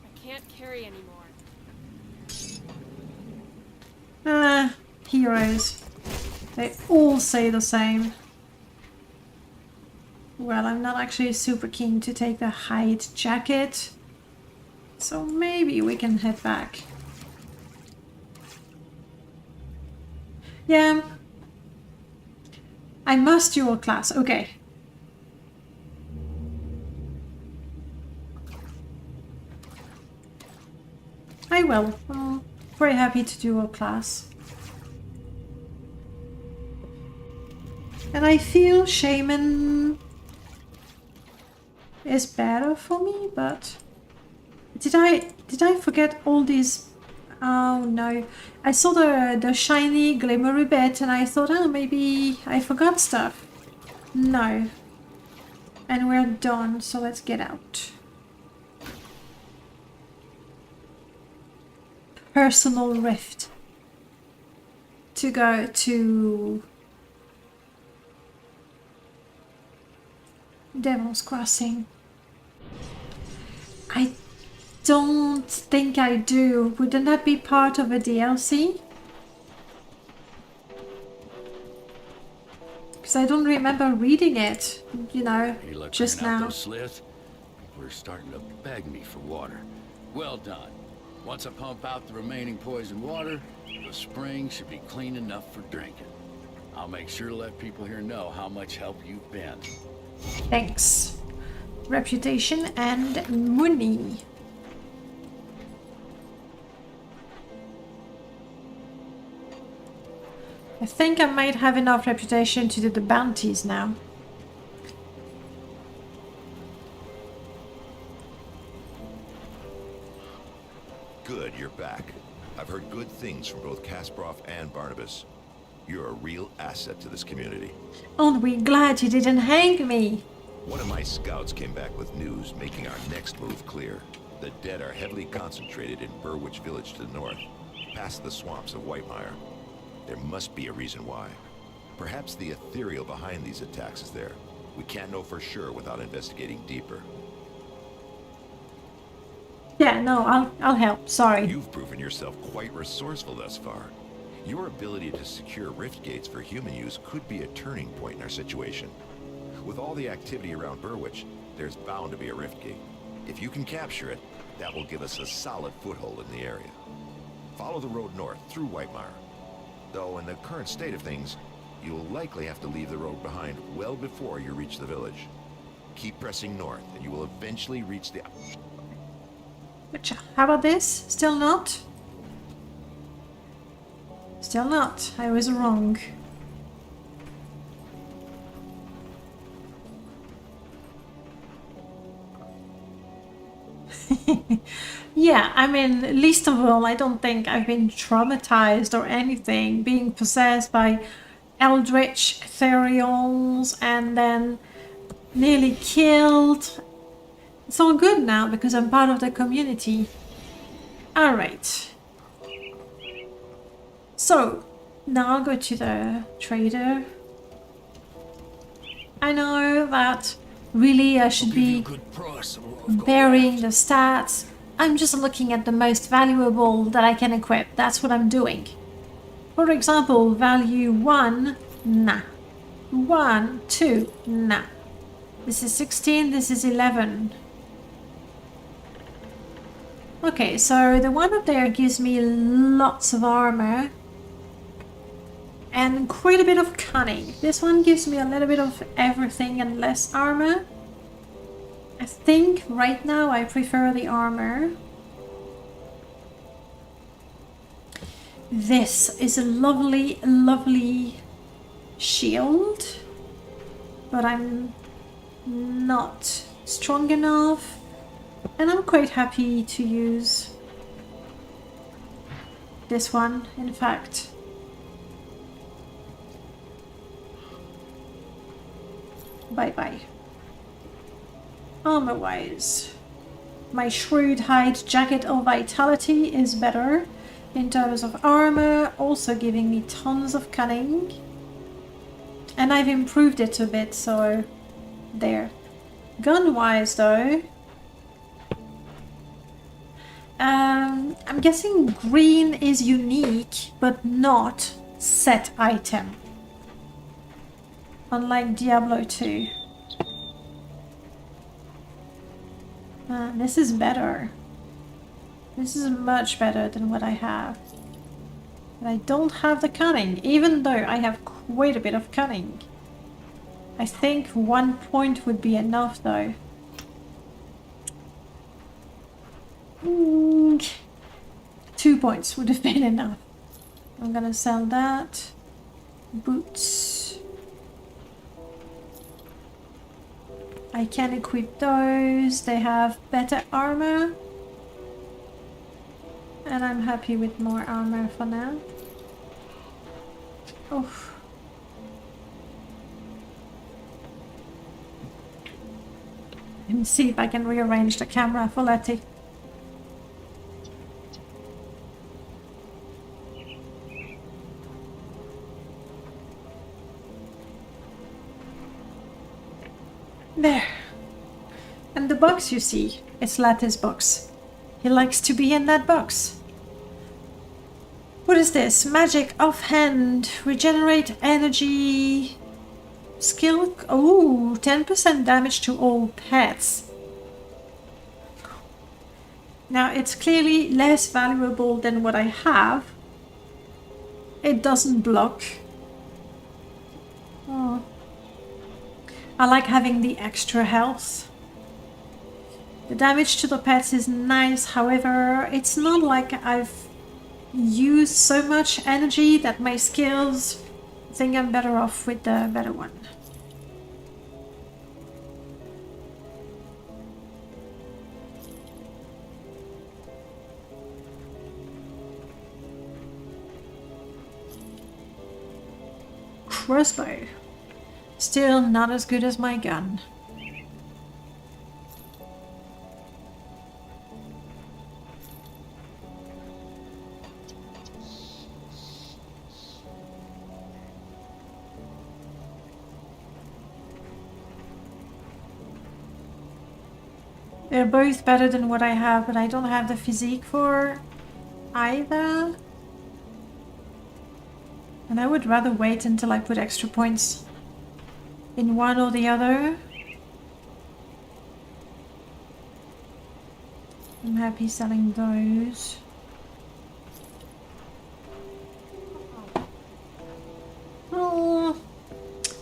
I can't carry anymore. Heroes. They all say the same. Well, I'm not actually super keen to take the hide jacket, so maybe we can head back. Yeah. I must dual class, okay. I will. I'm very happy to dual class. And I feel shaman is better for me, but did I forget all these? Oh no, I saw the shiny glimmery bit and I thought, oh, maybe I forgot stuff. No. And we're done, so let's get out. Personal rift. To go to Devil's Crossing. I don't think I do. Wouldn't that be part of a DLC? Because I don't remember reading it, you know, Hey, look, just bringing out now. those sliths, we're starting to beg me for water. Well done. Once I pump out the remaining poison water, the spring should be clean enough for drinking. I'll make sure to let people here know how much help you've been. Thanks. Reputation and money. I think I might have enough reputation to do the bounties now. Good, you're back. I've heard good things from both Kasparov and Barnabas. You're a real asset to this community. Aren't we glad you didn't hang me? One of my scouts came back with news making our next move clear. The dead are heavily concentrated in Burwich Village to the north, past the swamps of Whitemire. There must be a reason why. Perhaps the ethereal behind these attacks is there. We can't know for sure without investigating deeper. Yeah, no, I'll help. Sorry. You've proven yourself quite resourceful thus far. Your ability to secure rift gates for human use could be a turning point in our situation. With all the activity around Burwich, there's bound to be a rift gate. If you can capture it, that will give us a solid foothold in the area. Follow the road north through Whitemire. Though in the current state of things, you'll likely have to leave the road behind well before you reach the village. Keep pressing north and you will eventually reach the... How about this? Still not? Still not. I was wrong. Yeah, I mean, least of all, I don't think I've been traumatized or anything, being possessed by eldritch ethereals and then nearly killed. It's all good now because I'm part of the community. Alright. So, now I'll go to the trader. I know that really I should be burying the stats. I'm just looking at the most valuable that I can equip. That's what I'm doing. For example, value 1, nah. 1, 2, nah. This is 16, this is 11. Okay, so the one up there gives me lots of armor and quite a bit of cunning. This one gives me a little bit of everything and less armor. I think right now I prefer the armor. This is a lovely, lovely shield, but I'm not strong enough, and I'm quite happy to use this one, in fact. Bye-bye. Armor-wise, my Shrewd Hide Jacket of Vitality is better in terms of armor, also giving me tons of cunning. And I've improved it a bit, so there. Gun-wise though, I'm guessing green is unique, but not set item. Unlike Diablo 2. This is better. This is much better than what I have. But I don't have the cunning, even though I have quite a bit of cunning. I think 1 point would be enough though. 2 points would have been enough. I'm gonna sell that. Boots. I can equip those. They have better armor. And I'm happy with more armor for now. Oof. Let me see if I can rearrange the camera for Letty. There. And the box you see, it's Letty's box. He likes to be in that box. What is this? Magic offhand. Regenerate energy. Skill. Oh, 10% damage to all pets. Now it's clearly less valuable than what I have. It doesn't block. Oh. I like having the extra health. The damage to the pets is nice, however, it's not like I've used so much energy that my skills think I'm better off with the better one. Crossbow. Still not as good as my gun. They're both better than what I have, but I don't have the physique for either. And I would rather wait until I put extra points in one or the other. I'm happy selling those. Oh,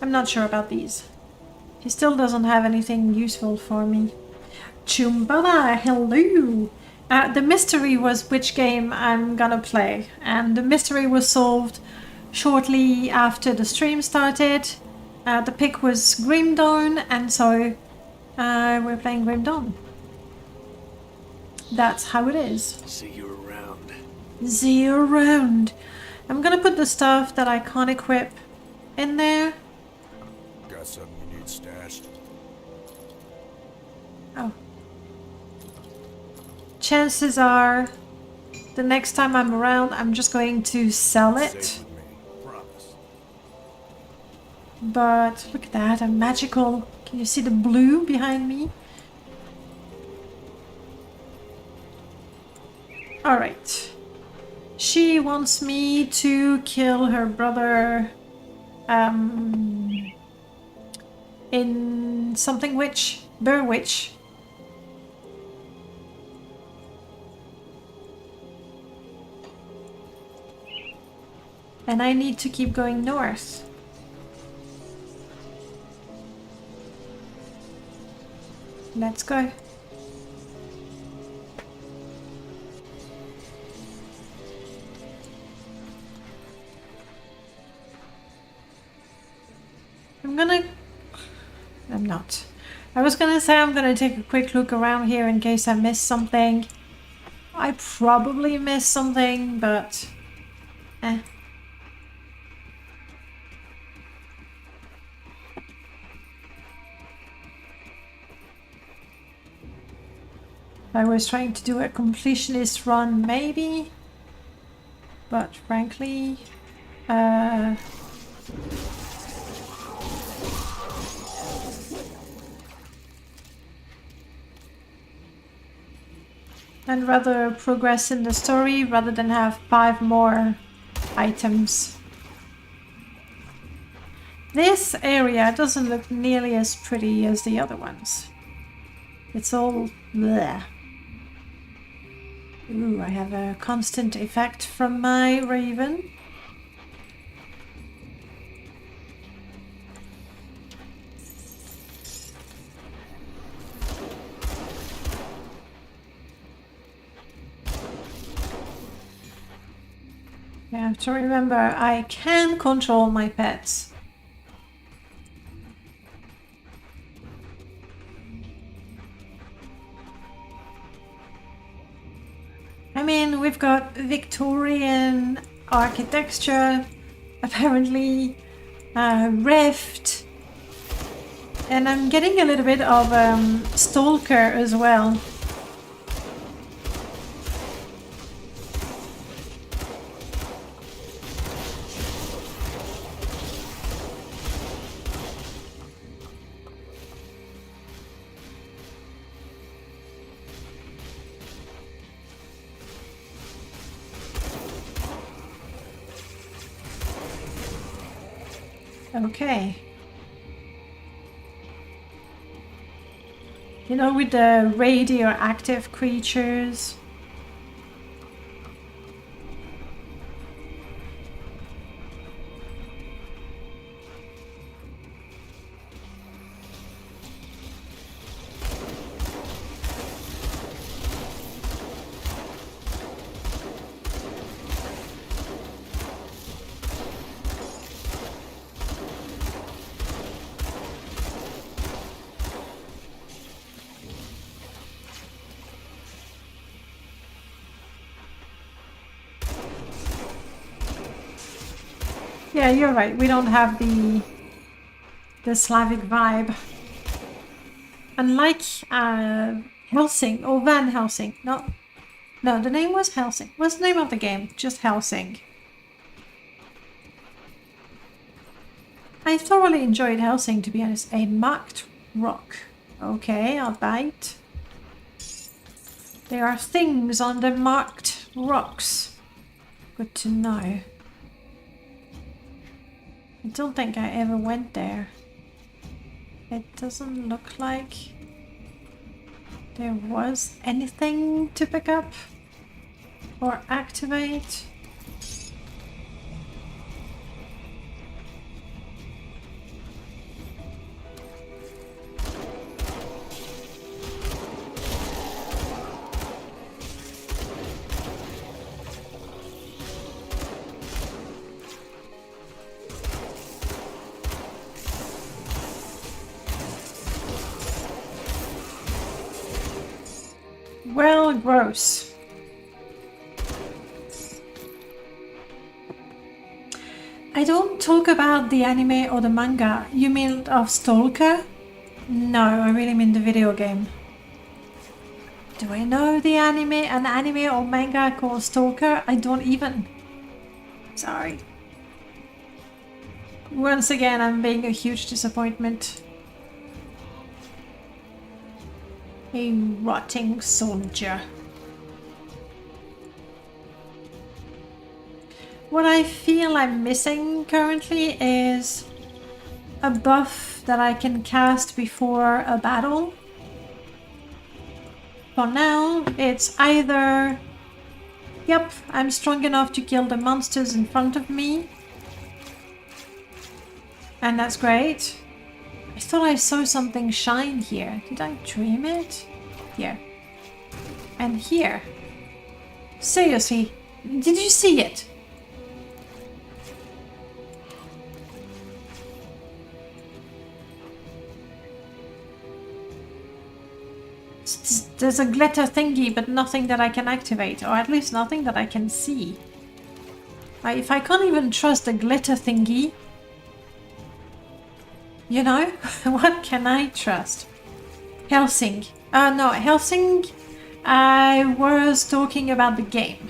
I'm not sure about these. He still doesn't have anything useful for me. Chumbada, hello! The mystery was which game I'm gonna play, and the mystery was solved shortly after the stream started. The pick was Grim Dawn, and so we're playing Grim Dawn. That's how it is. See you around. See you around. I'm gonna put the stuff that I can't equip in there. Got something you need stashed? Oh. Chances are, the next time I'm around, I'm just going to sell it. Safe with me. Promise. But look at that, I'm magical. Can you see the blue behind me? Alright. She wants me to kill her brother in something witch, Bear Witch. And I need to keep going north. Let's go. I'm not. I was gonna say I'm gonna take a quick look around here in case I missed something. I probably missed something, but... eh. I was trying to do a completionist run, maybe, but frankly, I'd rather progress in the story rather than have 5 more items. This area doesn't look nearly as pretty as the other ones. It's all bleh. Ooh, I have a constant effect from my raven. I have to remember I can control my pets. I mean, we've got Victorian architecture, apparently, Rift, and I'm getting a little bit of Stalker as well. Okay. You know, with the radioactive creatures. Yeah, you're right. We don't have the Slavic vibe. Unlike Helsing or Van Helsing. No, the name was Helsing. What's the name of the game? Just Helsing. I thoroughly enjoyed Helsing, to be honest. A marked rock. Okay, I'll bite. There are things on the marked rocks. Good to know. I don't think I ever went there. It doesn't look like there was anything to pick up or activate. Well, gross. I don't talk about the anime or the manga. You mean of Stalker? No, I really mean the video game. Do I know an anime or manga called Stalker? I don't even. Sorry. Once again, I'm being a huge disappointment. A rotting soldier. What I feel I'm missing currently is a buff that I can cast before a battle. For now, it's either, yep, I'm strong enough to kill the monsters in front of me. And that's great. I thought I saw something shine here. Did I dream it? Here. And here. Seriously, did you see it? There's a glitter thingy, but nothing that I can activate, or at least nothing that I can see. If I can't even trust the glitter thingy, you know, what can I trust? Helsing. No, Helsing, I was talking about the game.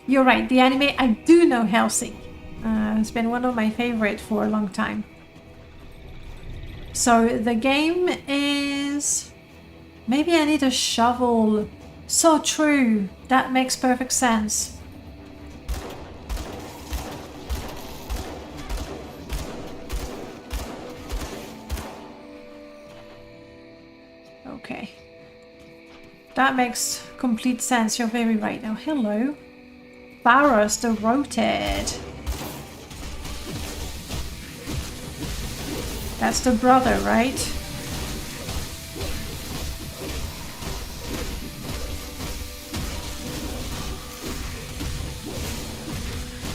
You're right, the anime, I do know Helsing. It's been one of my favorites for a long time. So the game is... Maybe I need a shovel. So true. That makes perfect sense. Okay. That makes complete sense. You're very right. Oh, hello. Pharos the Roted. That's the brother, right?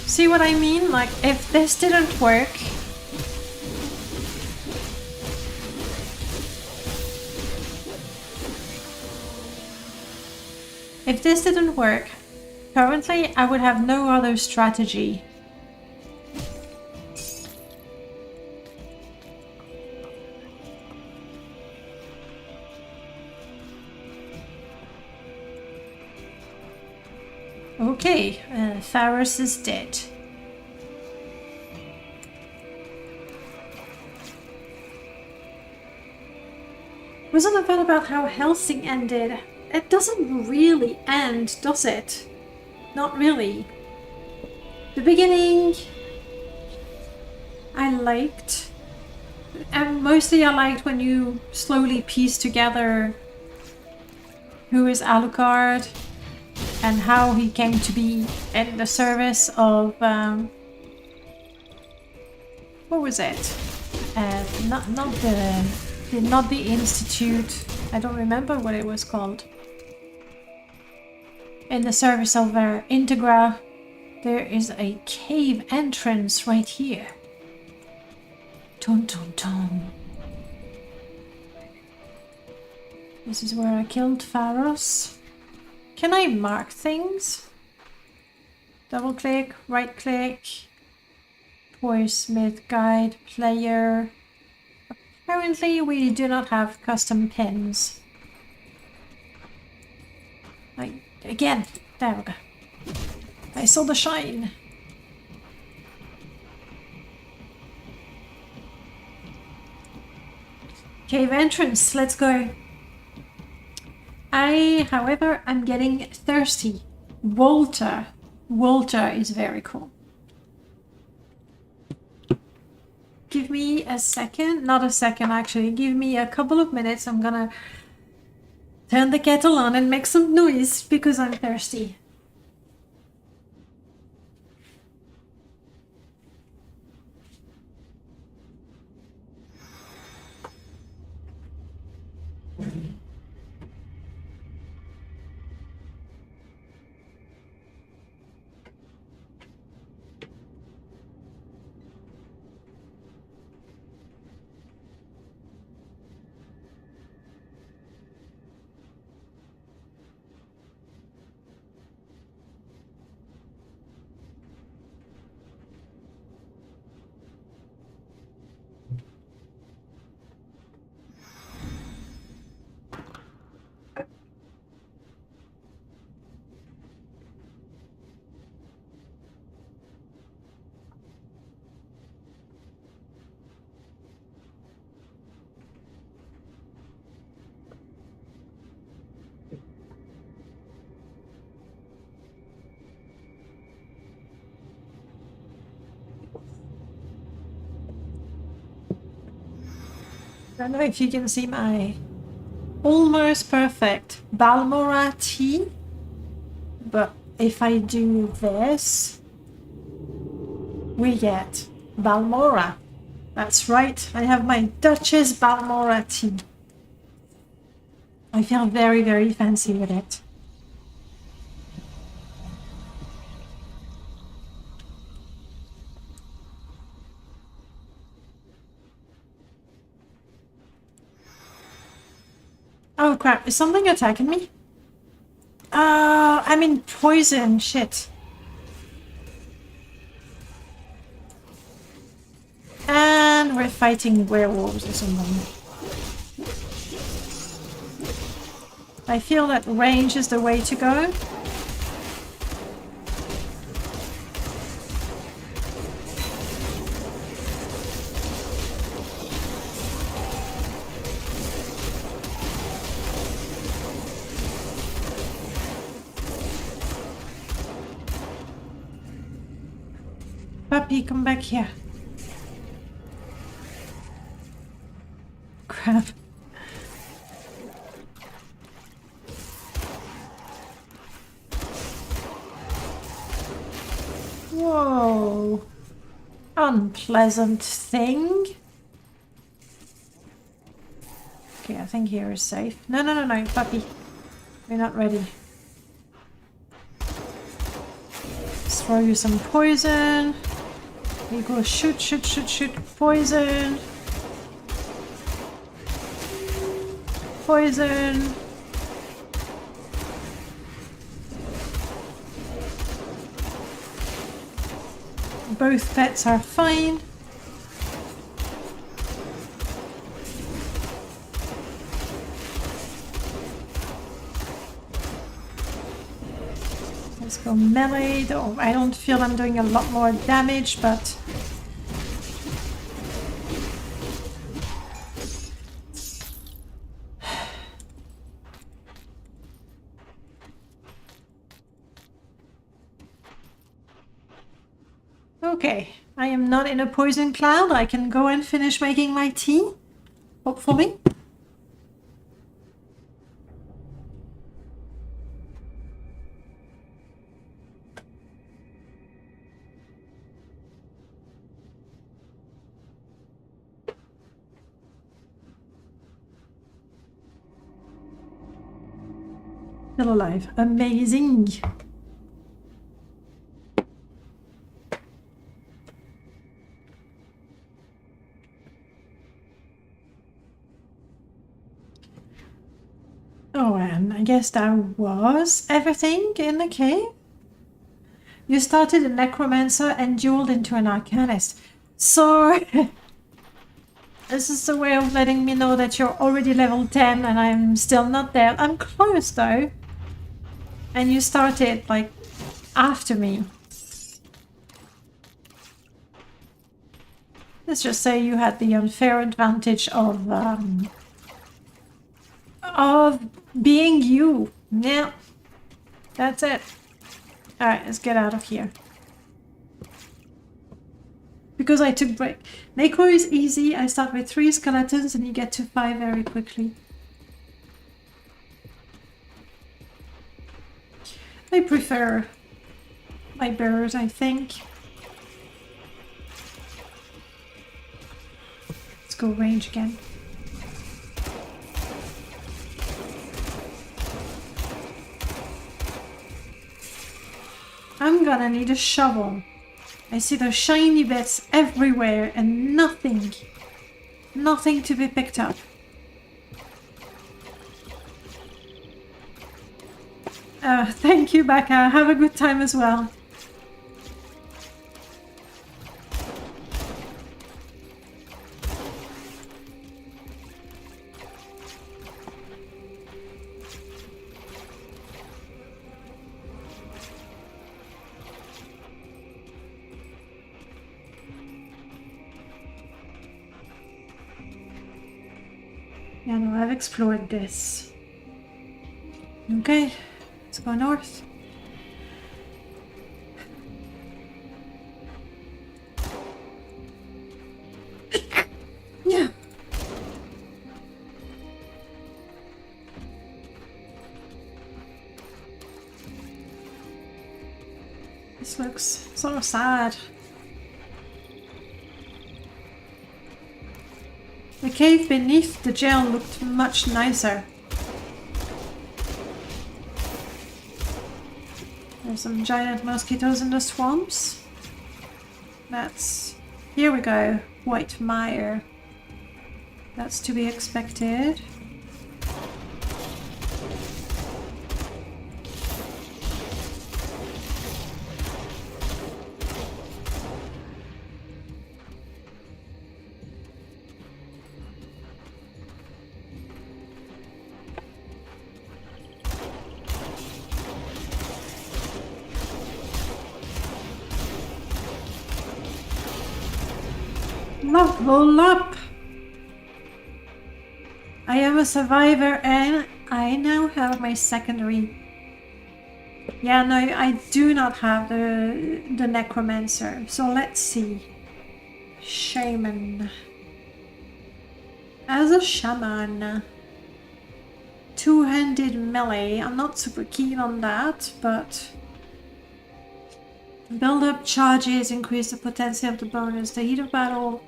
See what I mean? Like, if this didn't work... If this didn't work, currently I would have no other strategy. Okay, Pharos is dead. Wasn't a bit about how Helsing ended? It doesn't really end, does it? Not really. The beginning I liked. And mostly I liked when you slowly piece together who is Alucard and how he came to be in the service of what was it? Not the Institute. I don't remember what it was called. In the service of Integra, there is a cave entrance right here. Dun dun dun. This is where I killed Pharos. Can I mark things? Double click, right click. Toy Smith Guide, player. Apparently we do not have custom pins. Again, there we go. I saw the shine. Cave entrance, let's go. However, I'm getting thirsty. Walter is very cool. Give me a second, not a second actually, give me a couple of minutes. I'm gonna turn the kettle on and make some noise because I'm thirsty. I don't know if you can see my almost perfect Balmora tea, but if I do this, we get Balmora. That's right, I have my Duchess Balmora tea. I feel very, very fancy with it. Oh crap, is something attacking me? I'm in poison, shit. And we're fighting werewolves or something. I feel that range is the way to go. Puppy, come back here. Crap. Whoa. Unpleasant thing. Okay, I think here is safe. No, no, no, no, puppy. We're not ready. Let's throw you some poison. You go shoot, shoot, shoot, shoot. Poison. Poison. Both pets are fine. Let's go melee. Though I don't feel I'm doing a lot more damage, but okay, I am not in a poison cloud. I can go and finish making my tea, hopefully. Still alive. Amazing. Oh, and I guess that was everything in the cave. You started a necromancer and dueled into an arcanist. So, this is a way of letting me know that you're already level 10 and I'm still not there. I'm close though. And you started, like, after me. Let's just say you had the unfair advantage of being you. Yeah, that's it. Alright, let's get out of here. Because I took break. Necro is easy. I start with 3 skeletons and you get to 5 very quickly. I prefer my bears, I think. Let's go range again. I'm gonna need a shovel. I see those shiny bits everywhere and nothing to be picked up. Thank you, Becca. Have a good time as well. Yeah, no, I've explored this. Okay, let's go north. Yeah. This looks sort of sad. The cave beneath the jail looked much nicer. There's some giant mosquitoes in the swamps. That's... Here we go. White mire. That's to be expected. Level up! I am a survivor and I now have my secondary. Yeah, no, I do not have the necromancer. So let's see. Shaman. As a shaman. Two-handed melee. I'm not super keen on that, but... Build up charges, increase the potency of the bonus. The heat of battle.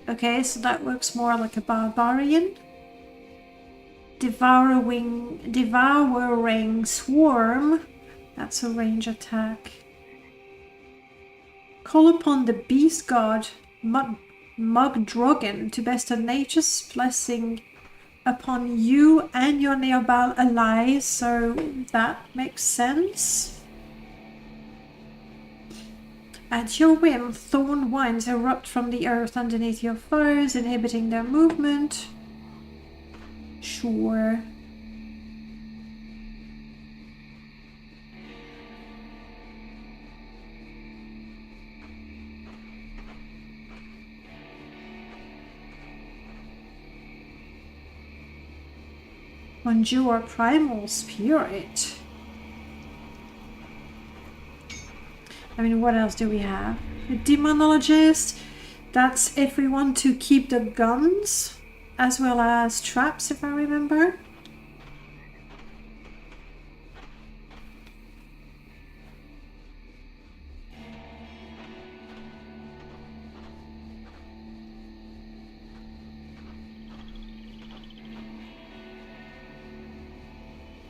Okay, so that works more like a barbarian. Devouring swarm. That's a range attack. Call upon the beast god Mugdrogan to bestow nature's blessing upon you and your nearby allies. So that makes sense. At your whim, thorn winds erupt from the earth underneath your foes, inhibiting their movement. Sure. Conjure primal spirit. I mean, what else do we have? The demonologist. That's if we want to keep the guns as well as traps, if I remember.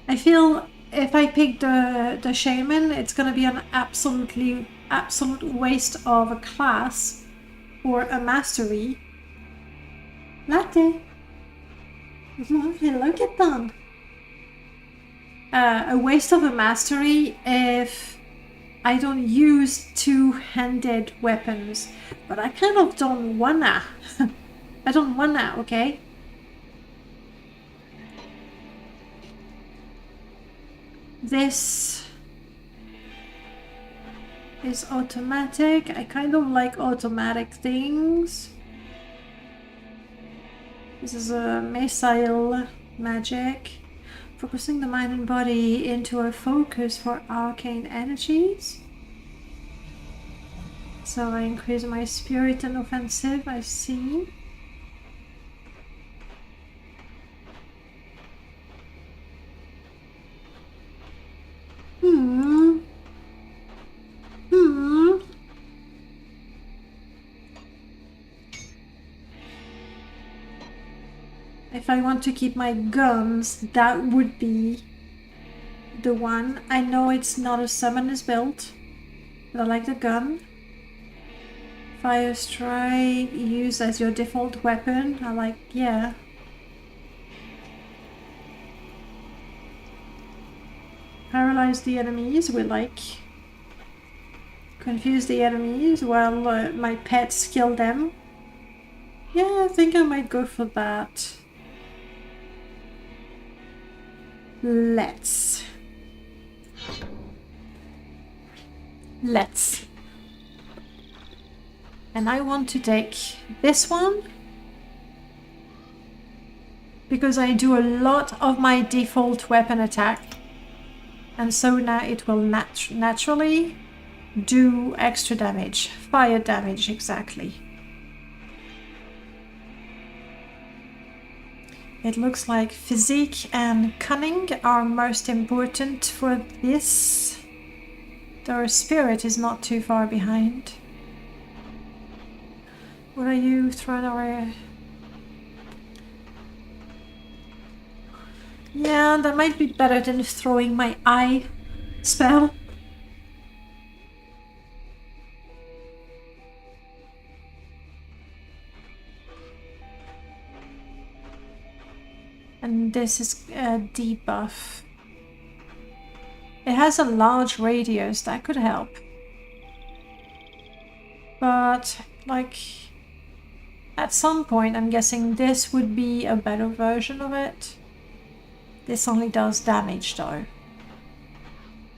I feel if I pick the shaman, it's gonna be an absolute waste of a class or a mastery. Latte. Look at that. A waste of a mastery if I don't use two-handed weapons. But I kind of don't wanna. I don't wanna, okay? This is automatic. I kind of like automatic things. This is a missile magic. Focusing the mind and body into a focus for arcane energies. So I increase my spirit and offensive, I see. If I want to keep my guns, that would be the one. I know it's not a summoner's build, but I like the gun. Fire strike, use as your default weapon. I like, yeah. Paralyze the enemies, we like. Confuse the enemies while my pets kill them. Yeah, I think I might go for that. Let's. And I want to take this one because I do a lot of my default weapon attack, and so now it will naturally do extra damage, fire damage exactly. It looks like physique and cunning are most important for this Our spirit is not too far behind. What are you throwing away? Yeah, that might be better than throwing my eye spell. And this is a debuff. It has a large radius, that could help. But, like, at some point I'm guessing this would be a better version of it. This only does damage though.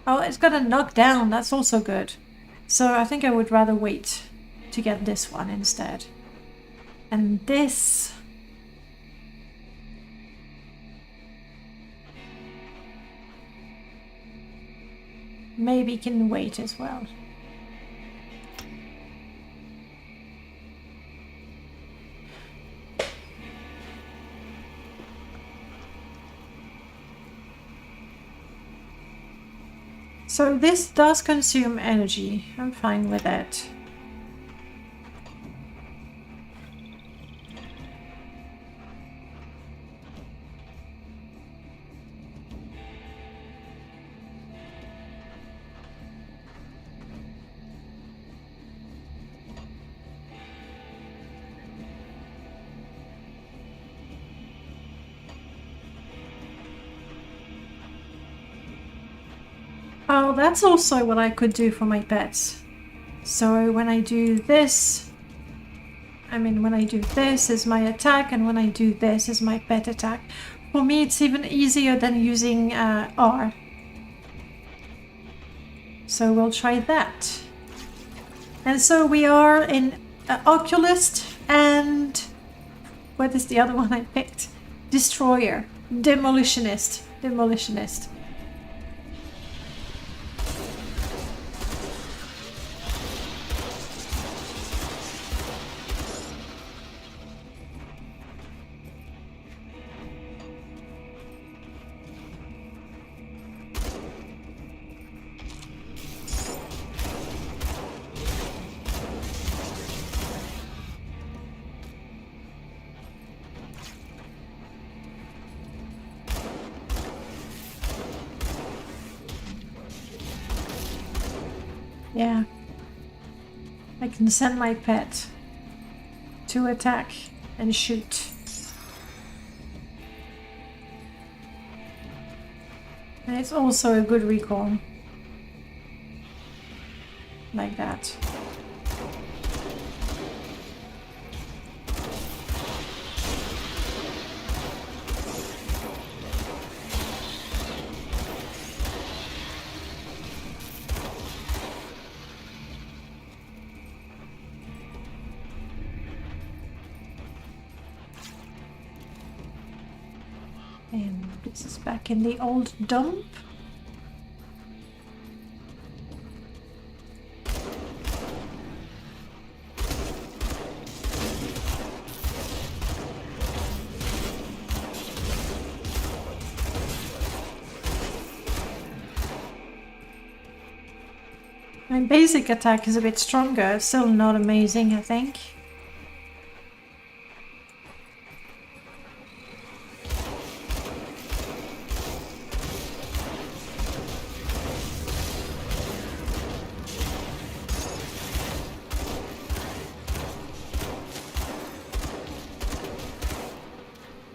Oh, it's got a knockdown, that's also good. So I think I would rather wait to get this one instead. And this... maybe can wait as well. So this does consume energy. I'm fine with it. Oh, that's also what I could do for my pets. So when I do this, when I do this is my attack, and when I do this is my pet attack. For me, it's even easier than using R. So we'll try that. And so we are in Oculist and... what is the other one I picked? Destroyer. Demolitionist. Demolitionist. Yeah, I can send my pet to attack and shoot. And it's also a good recall. Like that. And this is back in the old dump. My basic attack is a bit stronger, still not amazing, I think.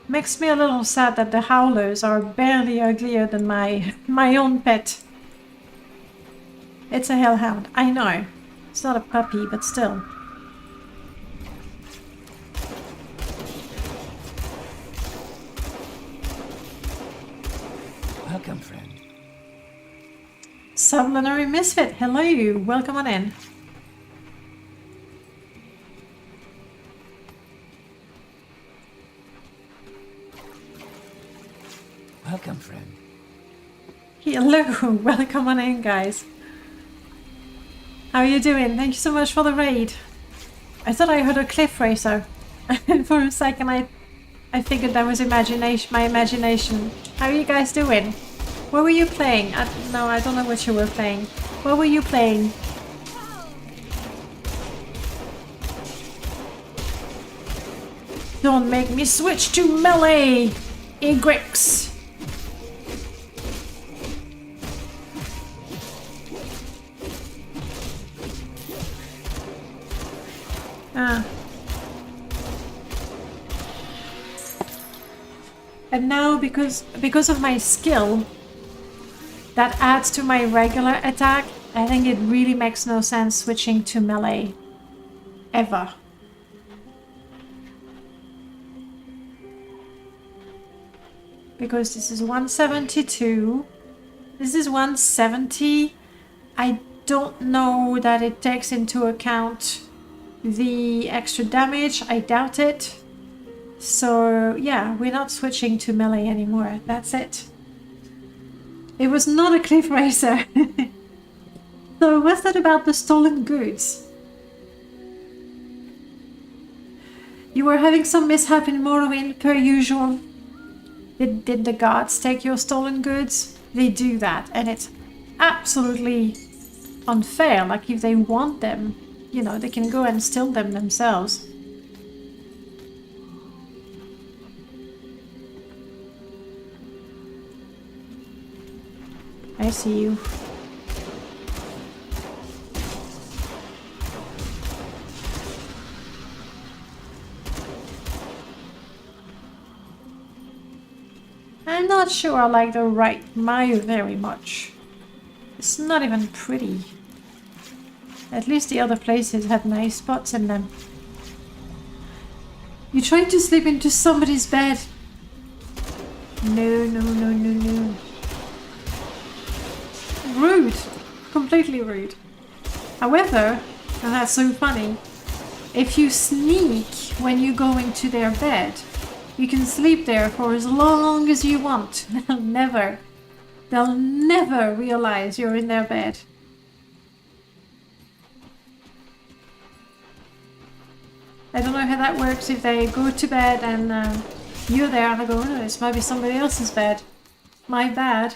Makes me a little sad that the howlers are barely uglier than my own pet. It's a hellhound, I know. It's not a puppy, but still. Welcome, friend. Sublunary Misfit, hello you, welcome on in. Welcome, friend. Hello, welcome on in, guys. How are you doing? Thank you so much for the raid. I thought I heard a cliff racer. And for a second I figured that was my imagination. How are you guys doing? What were you playing? No, I don't know what you were playing. What were you playing? Don't make me switch to melee! Egrix! Ah. And now, because of my skill that adds to my regular attack, I think it really makes no sense switching to melee. Ever. Because this is 172. This is 170. I don't know that it takes into account the extra damage. I doubt it. So yeah, we're not switching to melee anymore. That's it. It was not a cliff racer. So what's that about the stolen goods? You were having some mishap in Morrowind per usual. Did the gods take your stolen goods? They do that, and it's absolutely unfair. Like, if they want them, you know, they can go and steal them themselves. I see you. I'm not sure I like the right Mayu very much. It's not even pretty. At least the other places had nice spots in them. You tried to slip into somebody's bed. No, no, no, no, no. Rude. Completely rude. However, and that's so funny, if you sneak when you go into their bed, you can sleep there for as long as you want. They'll never realize you're in their bed. I don't know how that works, if they go to bed and you're there and they go, oh, this might be somebody else's bed. My bad.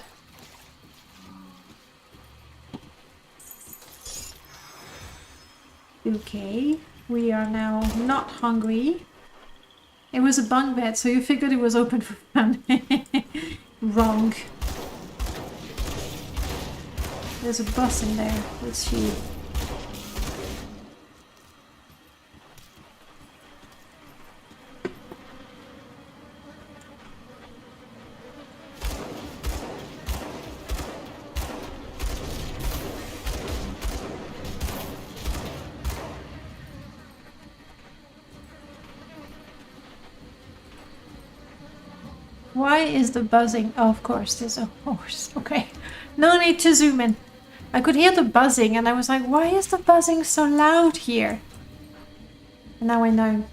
Okay, we are now not hungry. It was a bunk bed, so you figured it was open for fun. Wrong. There's a bus in there. Let's see. Why is the buzzing? Oh, of course, there's a horse. Okay. No need to zoom in. I could hear the buzzing and I was like, why is the buzzing so loud here? And now I know.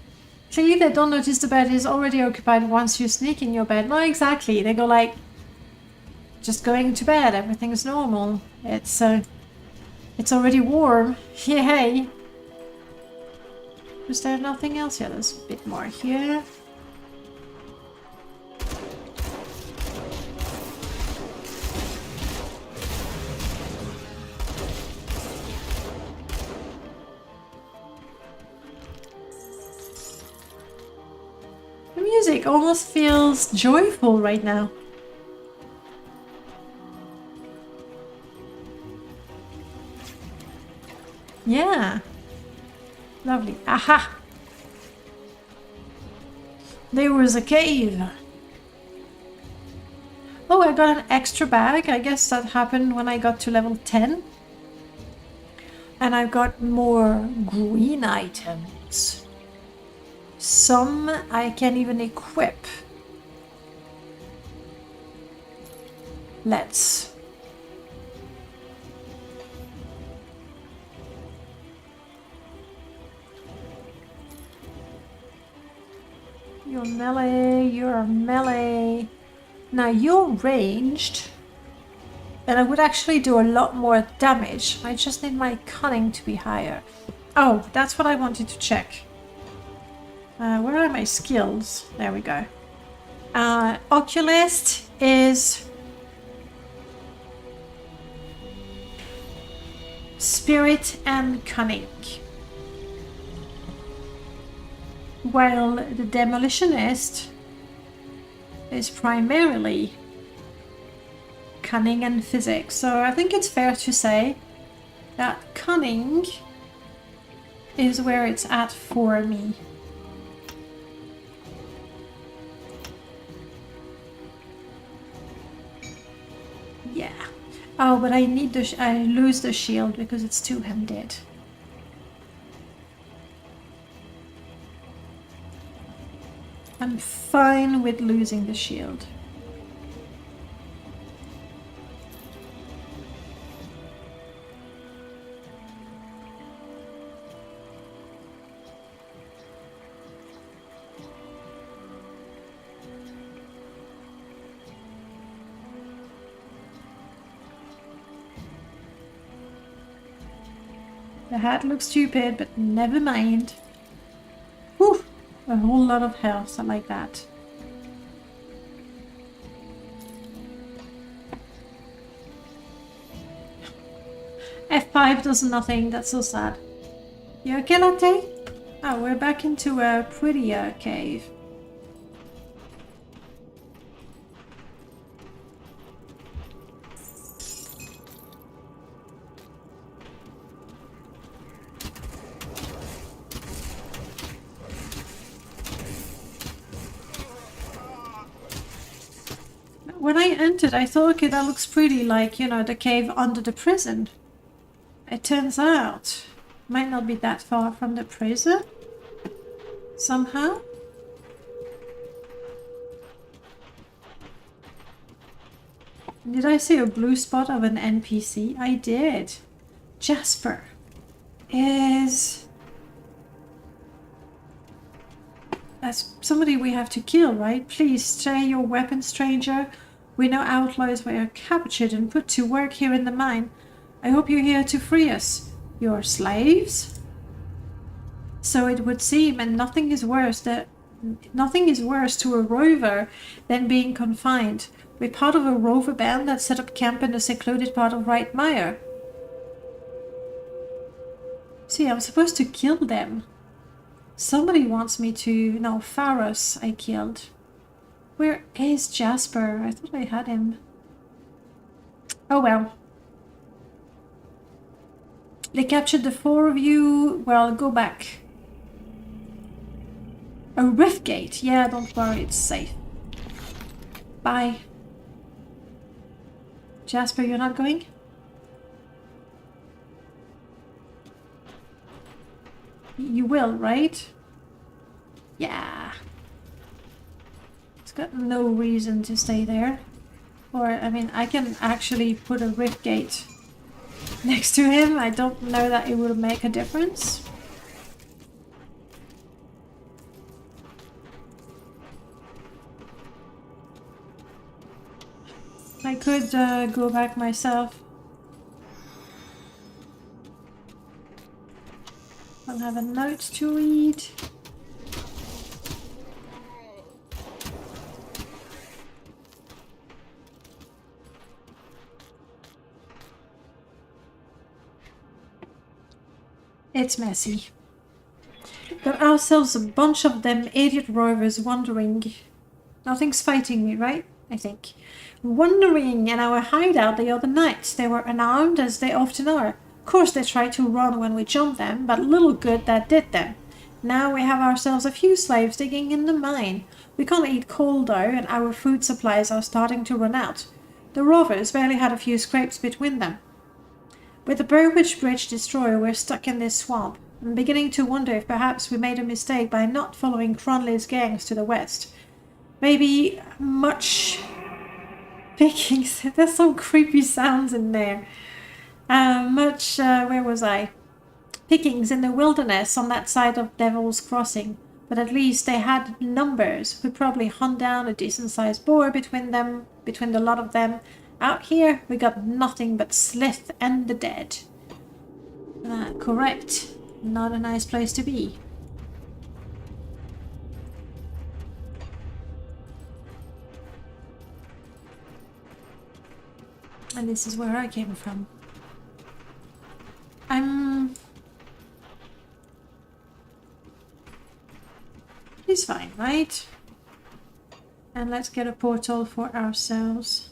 Clearly they don't notice the bed is already occupied once you sneak in your bed. Not exactly. They go like, just going to bed. Everything's normal. It's already warm. Yay. Was there nothing else? Yeah, there's a bit more here. The music almost feels joyful right now. Yeah. Lovely. Aha! There was a cave. Oh, I got an extra bag. I guess that happened when I got to level 10. And I've got more green items. Some I can even equip. Let's. You're melee, you're melee. Now you're ranged. And I would actually do a lot more damage. I just need my cunning to be higher. Oh, that's what I wanted to check. Where are my skills? There we go. Oculist is spirit and cunning. While the demolitionist is primarily cunning and physics. So I think it's fair to say that cunning is where it's at for me. Yeah. Oh, but I need the I lose the shield because it's two-handed. I'm fine with losing the shield. The hat looks stupid, but never mind. Whew, a whole lot of health, I like that. F5 does nothing, that's so sad. You okay, Latte? Oh, we're back into a prettier cave. When I entered, I thought, okay, that looks pretty, like, you know, the cave under the prison. It turns out, might not be that far from the prison, somehow. Did I see a blue spot of an NPC? I did. Jasper is... That's somebody we have to kill, right? Please stay your weapon, stranger. We know outlaws were captured and put to work here in the mine. I hope you're here to free us. You're slaves? So it would seem, and nothing is worse to a rover than being confined. We're part of a rover band that set up camp in a secluded part of Wright Mire. See, I'm supposed to kill them. Somebody wants me to... No, Pharos I killed. Where is Jasper? I thought I had him. Oh well. They captured the four of you. Well, go back. A rift gate. Yeah, don't worry, it's safe. Bye. Jasper, you're not going? You will, right? Yeah. It's got no reason to stay there. Or, I mean, I can actually put a rift gate next to him. I don't know that it will make a difference. I could go back myself. I'll have a note to read. It's messy. Got ourselves a bunch of them idiot rovers wandering. Nothing's fighting me, right? I think. Wandering in our hideout the other night. They were unarmed, as they often are. Of course they tried to run when we jumped them, but little good that did them. Now we have ourselves a few slaves digging in the mine. We can't eat coal though, and our food supplies are starting to run out. The rovers barely had a few scrapes between them. With the Burwich Bridge destroyed, we're stuck in this swamp. I'm beginning to wonder if perhaps we made a mistake by not following Cronley's gangs to the west. Maybe much pickings. There's some creepy sounds in there. Where was I? Pickings in the wilderness on that side of Devil's Crossing. But at least they had numbers. We probably hunt down a decent-sized boar between the lot of them. Out here, we got nothing but Slith and the dead. Correct. Not a nice place to be. And this is where I came from. It's fine, right? And let's get a portal for ourselves.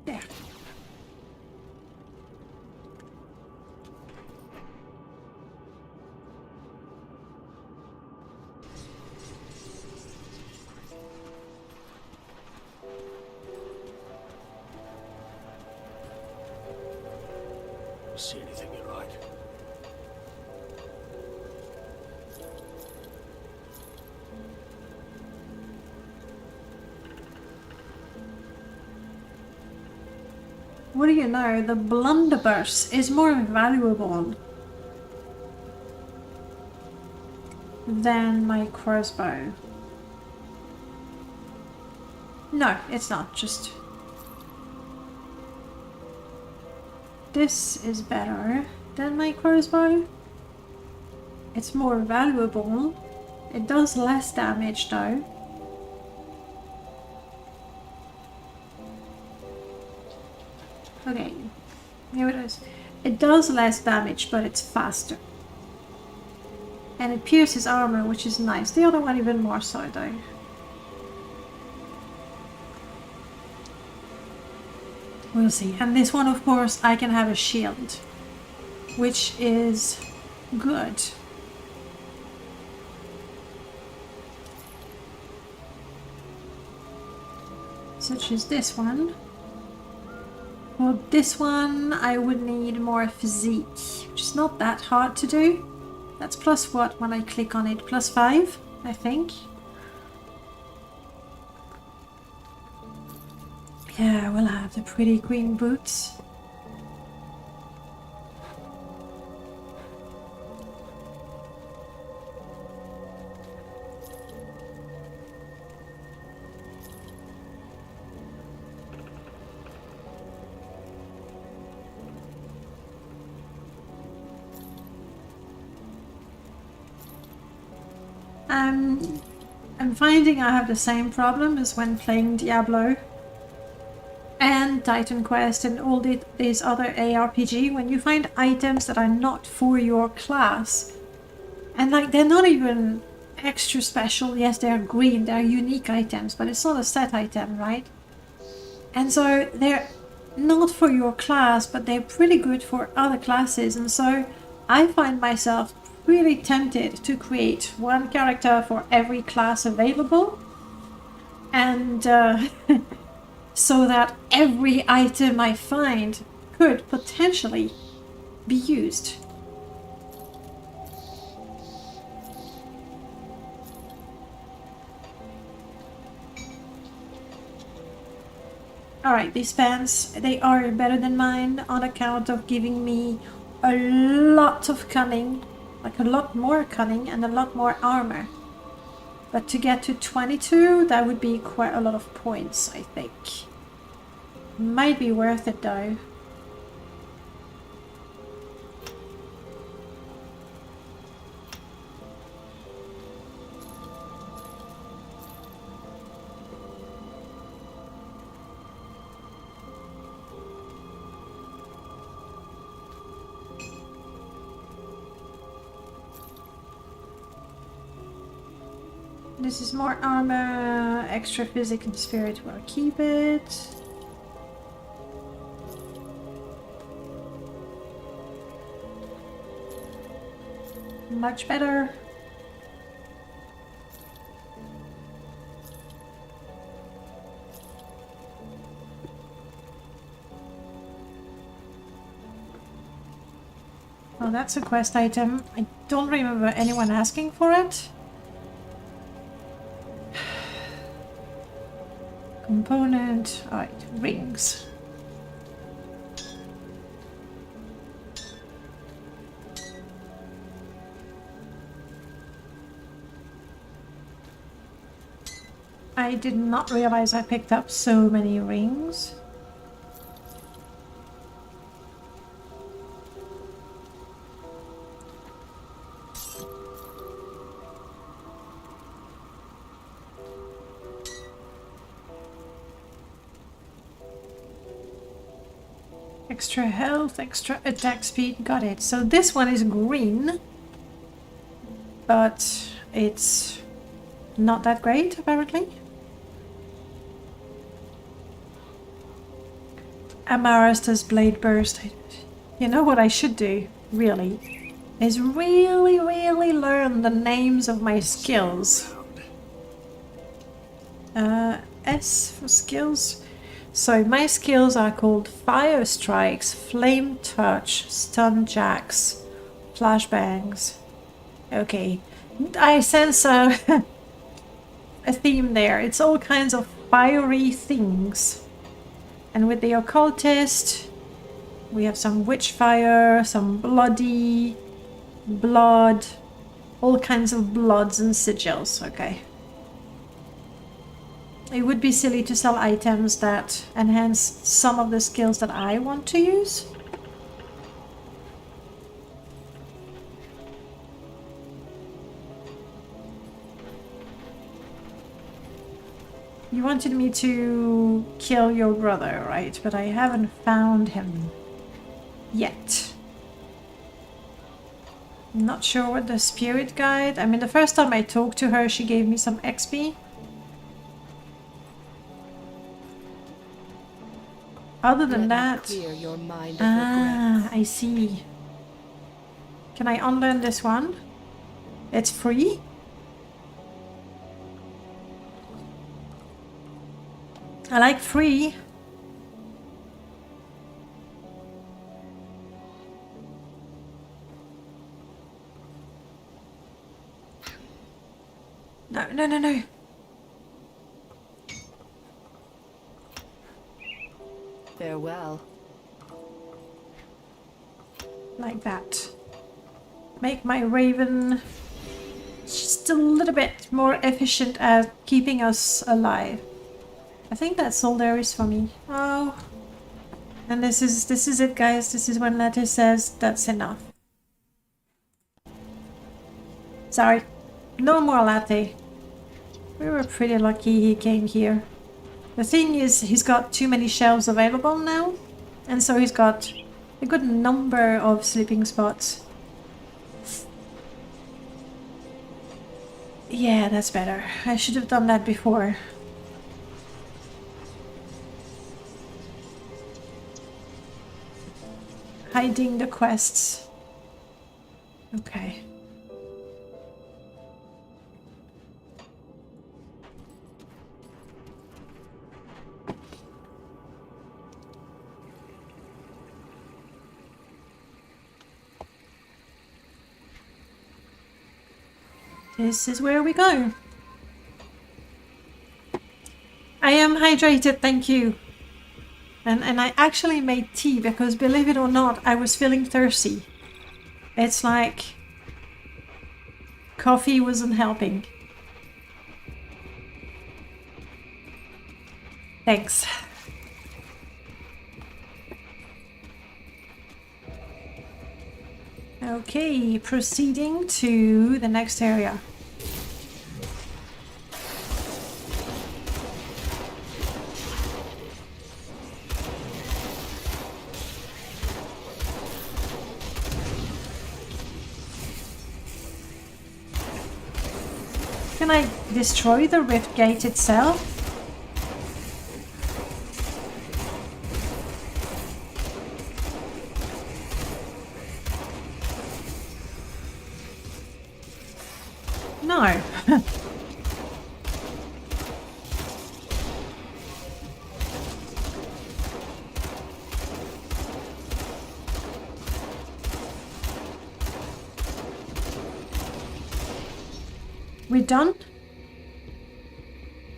There. See anything you like? What do you know? The blunderbuss is more valuable than my crossbow. No, it's not. Just this is better than my crossbow. It's more valuable. It does less damage though. Okay, here it is. It does less damage, but it's faster. And it pierces armor, which is nice. The other one even more so though. We'll see. And this one, of course, I can have a shield, which is good. Such as this one. Well, this one I would need more physique, which is not that hard to do. That's plus what when I click on it? Plus 5, I think. Yeah, we'll have the pretty green boots. I'm finding I have the same problem as when playing Diablo and Titan Quest and all these other ARPG, when you find items that are not for your class and like they're not even extra special. Yes, they're green, they're unique items, but it's not a set item, right? And so they're not for your class, but they're pretty good for other classes. And so I find myself really tempted to create one character for every class available, and so that every item I find could potentially be used. Alright, these pants, they are better than mine on account of giving me a lot of cunning, like a lot more cunning and a lot more armor. But to get to 22, that would be quite a lot of points, I think. Might be worth it though. This is more armor, extra physic and spirit, we'll keep it. Much better. Oh, that's a quest item. I don't remember anyone asking for it. Component, alright, rings. I did not realize I picked up so many rings. Extra health, extra attack speed, got it. So this one is green, but it's not that great apparently. Amarastus Blade Burst. You know what I should do, really, is really learn the names of my skills. S for skills. So my skills are called Fire Strikes, Flame Touch, Stun Jacks, Flashbangs. Okay, I sense a theme there. It's all kinds of fiery things. And with the Occultist, we have some Witchfire, some Bloody, Blood, all kinds of bloods and sigils. Okay. It would be silly to sell items that enhance some of the skills that I want to use. You wanted me to kill your brother, right? But I haven't found him yet. I'm not sure what the spirit guide... I mean, the first time I talked to her, she gave me some XP. Other than that... Clear your mind of Ah, I see. Can I unlearn this one? It's free? I like free. No, no, no, no. Farewell. Like that. Make my raven just a little bit more efficient at keeping us alive. I think that's all there is for me. Oh. And this is it, guys. This is when Letty says that's enough. Sorry. No more latte. We were pretty lucky he came here. The thing is, he's got too many shelves available now, and so he's got a good number of sleeping spots. Yeah, that's better. I should have done that before. Hiding the quests. Okay. This is where we go. I am hydrated, thank you. And I actually made tea because, believe it or not, I was feeling thirsty. It's like coffee wasn't helping. Thanks. Okay, proceeding to the next area. Can I destroy the rift gate itself? No. We done?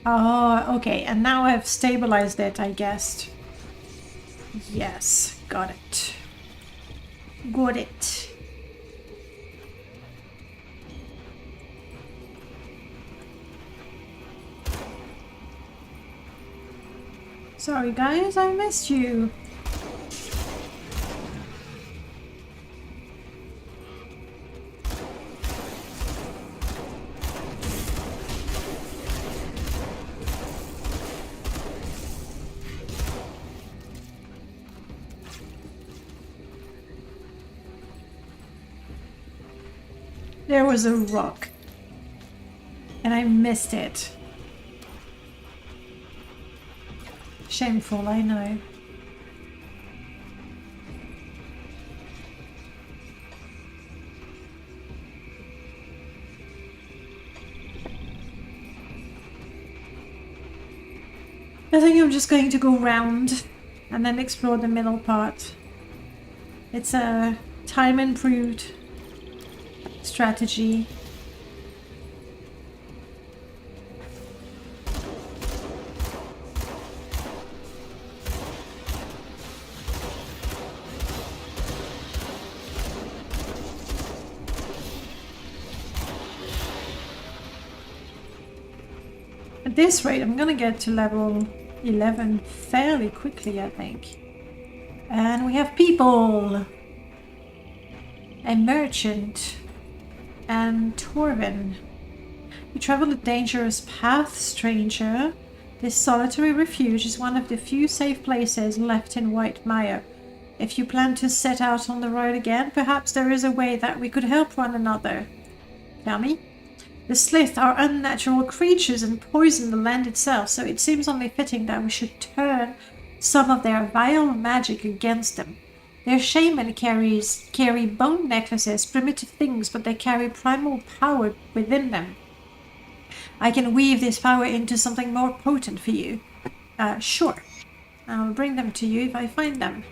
Oh, okay. And now I've stabilized it, I guessed. Yes, got it. Got it. Sorry guys, I missed you. There was a rock. And I missed it. Shameful, I know. I think I'm just going to go round and then explore the middle part. It's a time-improved strategy. At this rate, I'm gonna get to level 11 fairly quickly, I think. And we have people. A merchant. And Torvin. You travel a dangerous path, stranger. This solitary refuge is one of the few safe places left in White Mire. If you plan to set out on the road again, perhaps there is a way that we could help one another. Tell me? The Slith are unnatural creatures and poison the land itself, so it seems only fitting that we should turn some of their vile magic against them. Their shaman carry bone necklaces, primitive things, but they carry primal power within them. I can weave this power into something more potent for you. Sure. I'll bring them to you if I find them.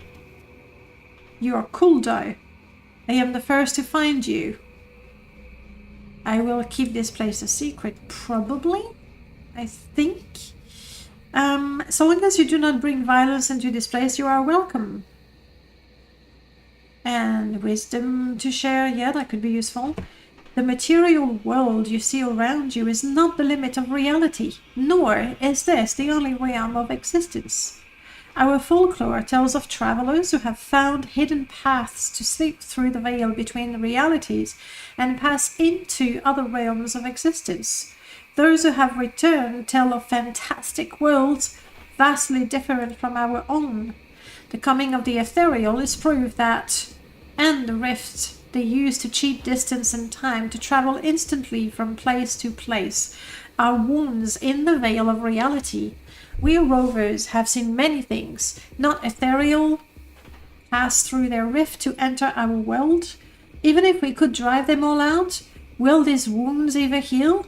You are Kuldo. I am the first to find you. I will keep this place a secret, probably. I think. So long as you do not bring violence into this place, you are welcome. And wisdom to share, yeah, that could be useful. The material world you see around you is not the limit of reality, nor is this the only realm of existence. Our folklore tells of travelers who have found hidden paths to slip through the veil between the realities and pass into other realms of existence. Those who have returned tell of fantastic worlds vastly different from our own. The coming of the ethereal is proof that, and the rift they use to cheat distance and time to travel instantly from place to place, are wounds in the veil of reality. We rovers have seen many things, not ethereal, pass through their rift to enter our world. Even if we could drive them all out, will these wounds ever heal?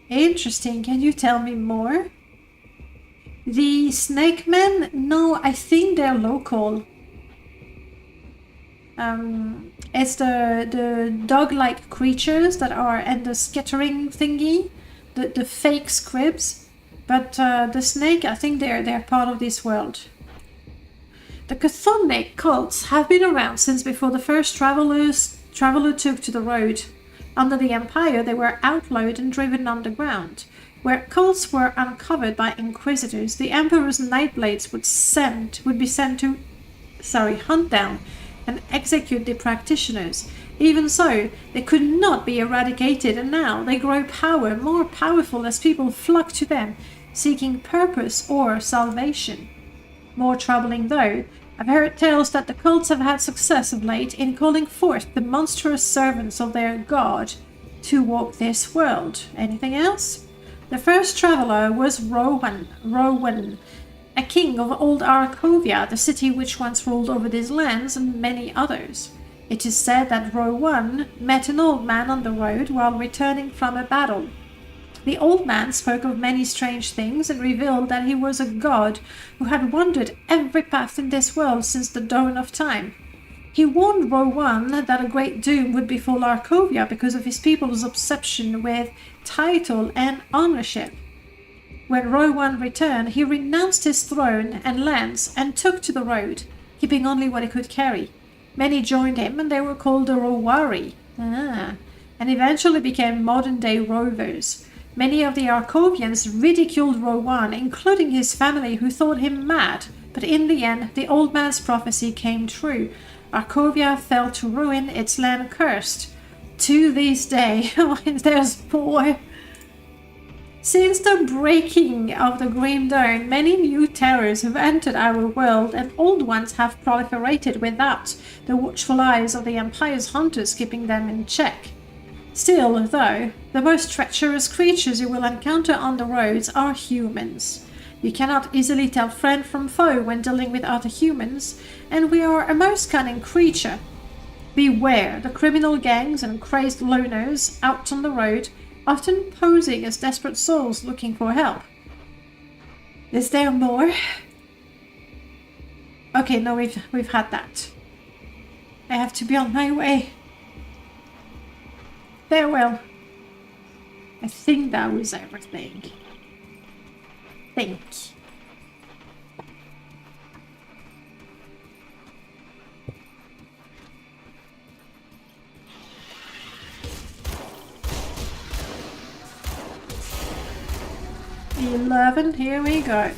Interesting, can you tell me more? The snake men? No, I think they're local. It's the dog-like creatures that are in the skittering thingy, the fake squibs. But the snake, I think they're part of this world. The chthonic cults have been around since before the first traveler took to the road. Under the Empire, they were outlawed and driven underground. Where cults were uncovered by inquisitors, the Emperor's Nightblades would be sent to hunt down and execute the practitioners. Even so, they could not be eradicated, and now they grow more powerful as people flock to them, seeking purpose or salvation. More troubling though, I've heard tales that the cults have had success of late in calling forth the monstrous servants of their god to walk this world. Anything else? The first traveler was Rowan, a king of old Arkovia, the city which once ruled over these lands and many others. It is said that Rowan met an old man on the road while returning from a battle. The old man spoke of many strange things and revealed that he was a god who had wandered every path in this world since the dawn of time. He warned Rowan that a great doom would befall Arkovia because of his people's obsession with title and ownership. When Rowan returned, he renounced his throne and lands and took to the road, keeping only what he could carry. Many joined him, and they were called the Rowari, and eventually became modern-day rovers. Many of the Arkovians ridiculed Rowan, including his family, who thought him mad, but in the end, the old man's prophecy came true. Arkovia fell to ruin, its land cursed. To this day, there's more. Since the breaking of the Grim Dawn, many new terrors have entered our world, and old ones have proliferated without the watchful eyes of the Empire's hunters keeping them in check. Still, though, the most treacherous creatures you will encounter on the roads are humans. You cannot easily tell friend from foe when dealing with other humans, and we are a most cunning creature. Beware the criminal gangs and crazed loners out on the road, often posing as desperate souls looking for help. Is there more? Okay, no, we've had that. I have to be on my way. Farewell. I think that was everything. Think. Here we go.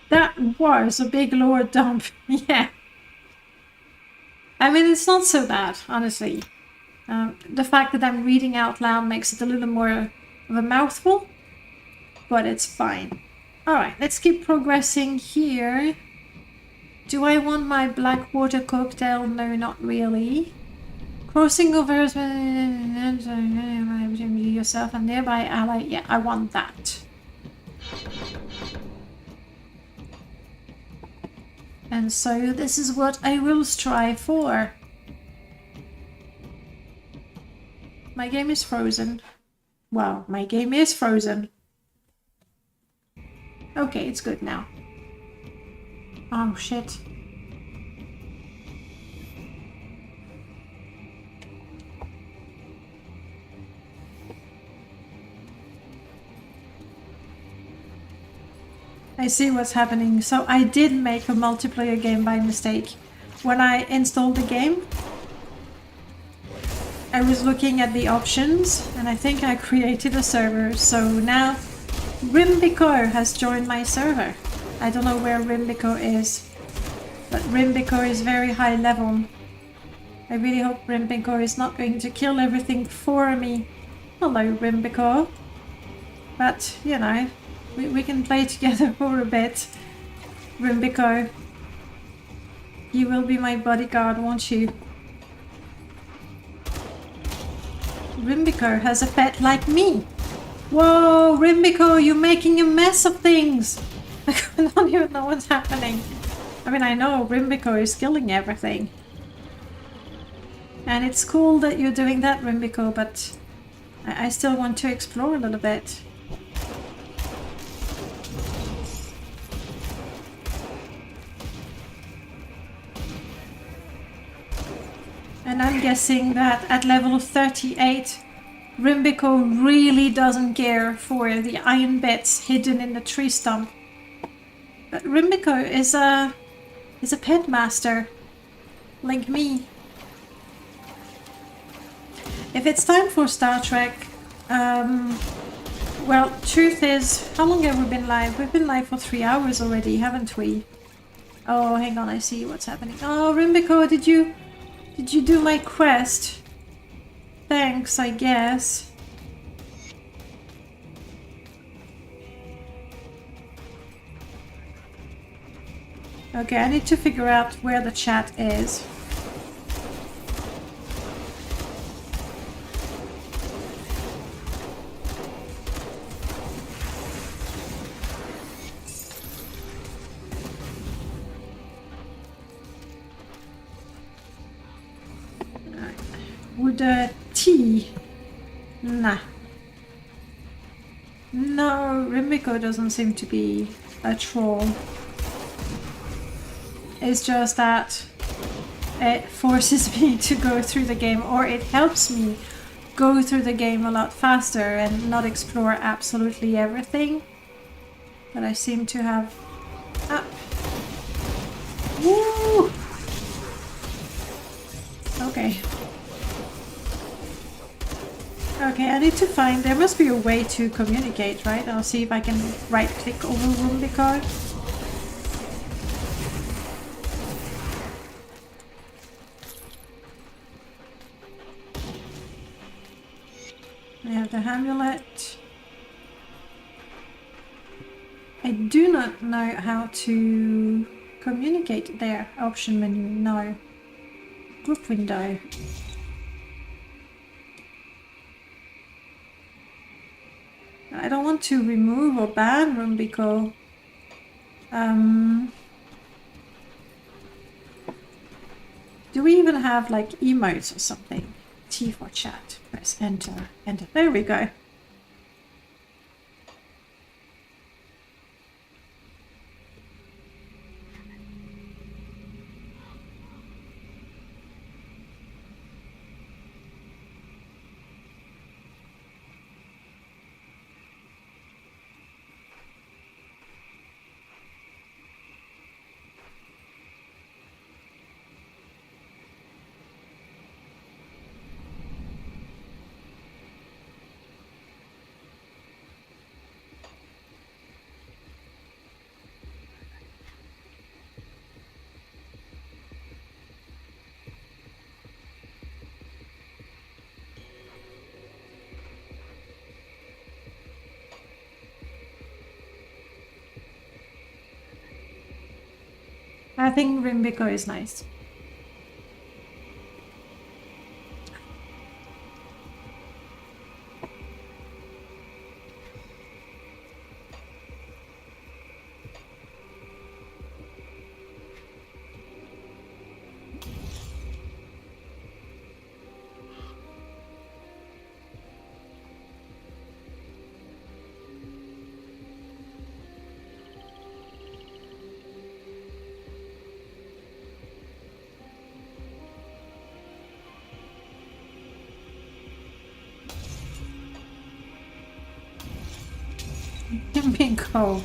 That was a big lower dump. Yeah. I mean, it's not so bad, honestly. The fact that I'm reading out loud makes it a little more of a mouthful, but it's fine. Alright, let's keep progressing here. Do I want my black water cocktail? No, not really. Crossing over yourself and nearby ally. Yeah, I want that. And so this is what I will strive for. My game is frozen. Wow, my game is frozen. Okay, it's good now. Oh shit. I see what's happening. So I did make a multiplayer game by mistake. When I installed the game, I was looking at the options and I think I created a server. So now Rimbico has joined my server. I don't know where Rimbico is, but Rimbico is very high level. I really hope Rimbico is not going to kill everything for me. Hello, Rimbico. But, you know, we can play together for a bit. Rimbico, you will be my bodyguard, won't you? Rimbico has a pet like me. Whoa, Rimbico, you're making a mess of things. I don't even know what's happening. I mean, I know Rimbico is killing everything. And it's cool that you're doing that, Rimbico, but I still want to explore a little bit. And I'm guessing that at level 38, Rimbico really doesn't care for the iron bits hidden in the tree stump. But Rimbico is a pet master, like me. If it's time for Star Trek, well, truth is, how long have we been live? We've been live for 3 hours already, haven't we? Oh, hang on, I see what's happening. Oh, Rimbico, did you do my quest? Thanks, I guess. Okay, I need to figure out where the chat is. Would T? Nah. No, Rimbico doesn't seem to be a troll. It's just that it forces me to go through the game, or it helps me go through the game a lot faster and not explore absolutely everything. But I seem to have... Ah. Woo! Okay. Okay, I need to find... There must be a way to communicate, right? I'll see if I can right-click over Rimbico. I have the amulet. I do not know how to communicate there. Option menu, no. Group window. I don't want to remove or ban Rumbico. Do we even have like emotes or something? T for chat. Press enter. Enter. There we go. I think Rimbico is nice. Rimbico.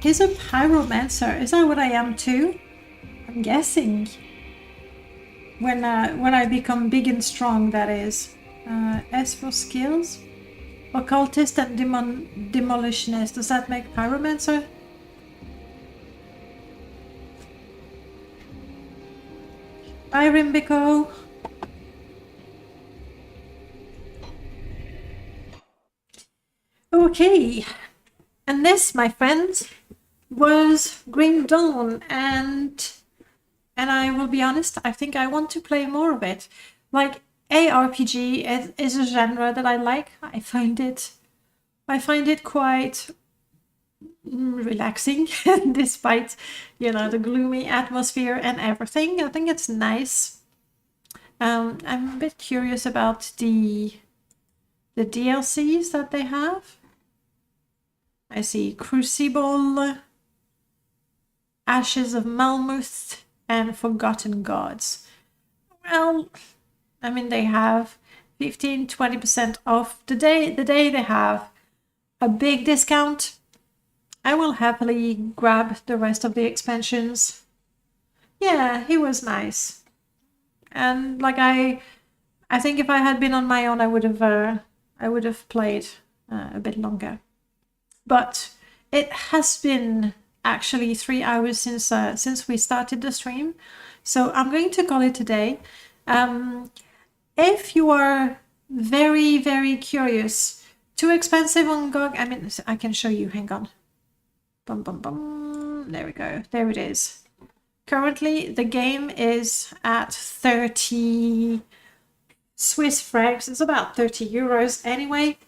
He's a pyromancer. Is that what I am too? I'm guessing. When I become big and strong, that is. S for skills. Occultist and demolitionist. Does that make pyromancer? Bye, Rimbico. Okay. And this, my friends, was Grim Dawn, and I will be honest, I think I want to play more of it. Like, ARPG is a genre that I like. I find it quite relaxing, despite, you know, the gloomy atmosphere and everything. I think it's nice. I'm a bit curious about the DLCs that they have. I see Crucible, Ashes of Malmuth, and Forgotten Gods. Well, I mean, they have 15-20% off the day they have a big discount. I will happily grab the rest of the expansions. Yeah, he was nice. And like I think if I had been on my own, I would have played a bit longer. But it has been actually 3 hours since we started the stream, so I'm going to call it a day. If you are very, very curious, too expensive on GOG, I mean, I can show you, hang on. Bum, bum, bum. There we go, there it is. Currently, the game is at 30 Swiss francs. It's about 30 euros anyway.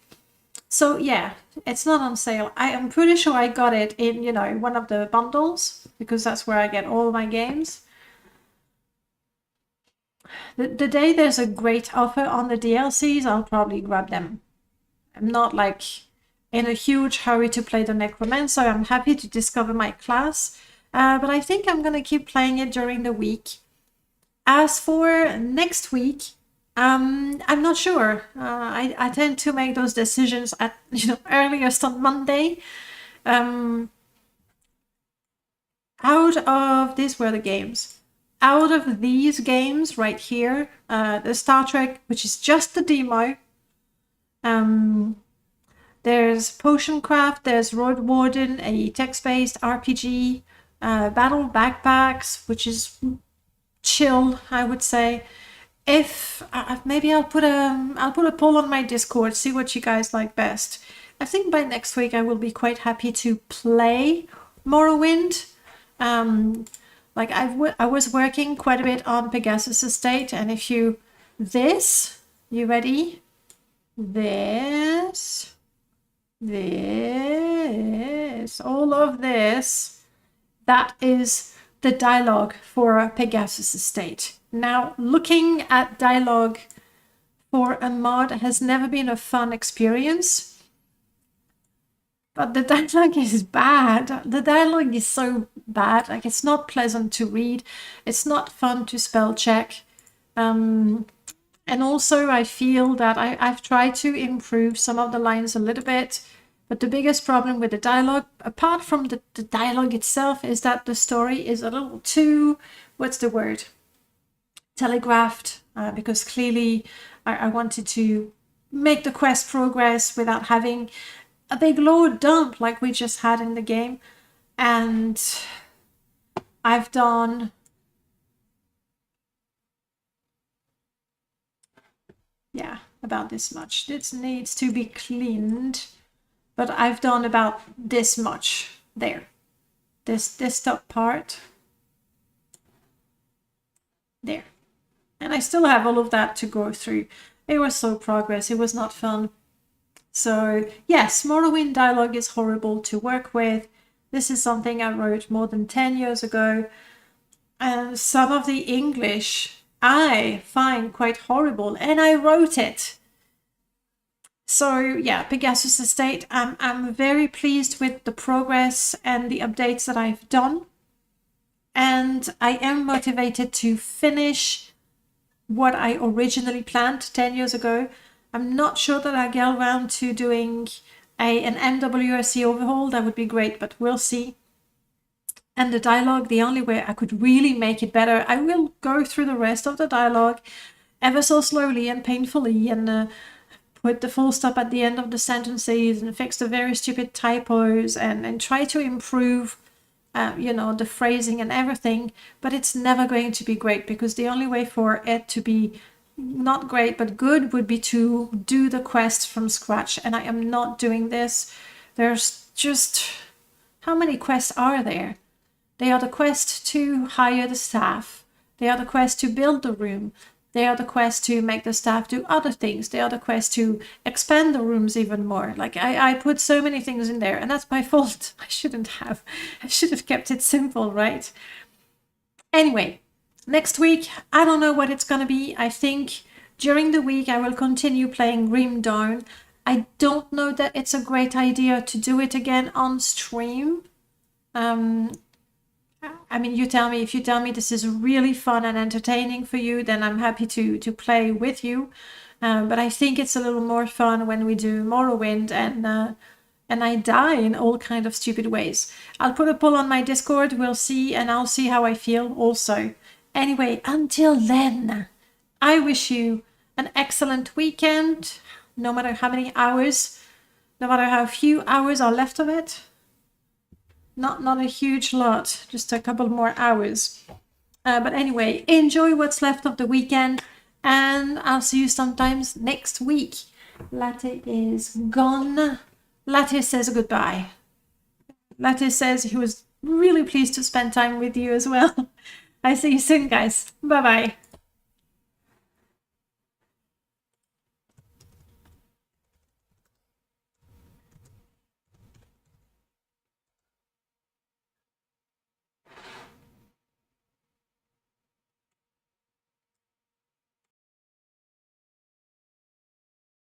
So yeah, it's not on sale. I am pretty sure I got it in, you know, one of the bundles, because that's where I get all my games. The day there's a great offer on the DLCs, I'll probably grab them. I'm not like in a huge hurry to play the Necromancer. I'm happy to discover my class, but I think I'm gonna keep playing it during the week. As for next week, I'm not sure. I tend to make those decisions at, you know, earliest on Monday. Out of these were the games. Out of these games right here, the Star Trek, which is just the demo. There's Potioncraft, there's Road Warden, a text-based RPG, Battle Backpacks, which is chill, I would say. If maybe I'll put a poll on my Discord, see what you guys like best. I think by next week I will be quite happy to play Morrowind. Like I was working quite a bit on Pegasus Estate, and if you you ready? This, all of this, that is the dialogue for Pegasus Estate. Now, looking at dialogue for a mod has never been a fun experience, but the dialogue is bad. The dialogue is so bad, like it's not pleasant to read, it's not fun to spell check. And also I feel that I've tried to improve some of the lines a little bit, but the biggest problem with the dialogue, apart from the dialogue itself, is that the story is a little too, what's the word? Telegraphed, because clearly I wanted to make the quest progress without having a big lore dump like we just had in the game. And I've done about this much. This needs to be cleaned, but I've done about this much there. This top part there, and I still have all of that to go through. It was slow progress. It was not fun. So yes, Morrowind dialogue is horrible to work with. This is something I wrote more than 10 years ago, and some of the English I find quite horrible, and I wrote it. So yeah, Pegasus Estate, I'm very pleased with the progress and the updates that I've done, and I am motivated to finish what I originally planned 10 years ago. I'm not sure that I'll get around to doing an MWSC overhaul. That would be great, but we'll see. And the dialogue, the only way I could really make it better, I will go through the rest of the dialogue ever so slowly and painfully, and put the full stop at the end of the sentences and fix the very stupid typos, and try to improve the phrasing and everything. But it's never going to be great, because the only way for it to be not great but good would be to do the quest from scratch, and I am not doing this. There's just, how many quests are there? They are the quest to hire the staff. They are the quest to build the room. They are the quest to make the staff do other things. They are the quest to expand the rooms even more. Like I put so many things in there, and that's my fault. I shouldn't have. I should have kept it simple, right? Anyway, next week, I don't know what it's going to be. I think during the week I will continue playing Grim Dawn. I don't know that it's a great idea to do it again on stream. I mean, you tell me. If you tell me this is really fun and entertaining for you, then I'm happy to play with you. But I think it's a little more fun when we do Morrowind and I die in all kind of stupid ways. I'll put a poll on my Discord. We'll see, and I'll see how I feel also. Anyway, until then, I wish you an excellent weekend, no matter how many hours, no matter how few hours are left of it. Not a huge lot, just a couple more hours. But anyway, enjoy what's left of the weekend, and I'll see you sometimes next week. Latte is gone. Latte says goodbye. Latte says he was really pleased to spend time with you as well. I see you soon, guys. Bye-bye.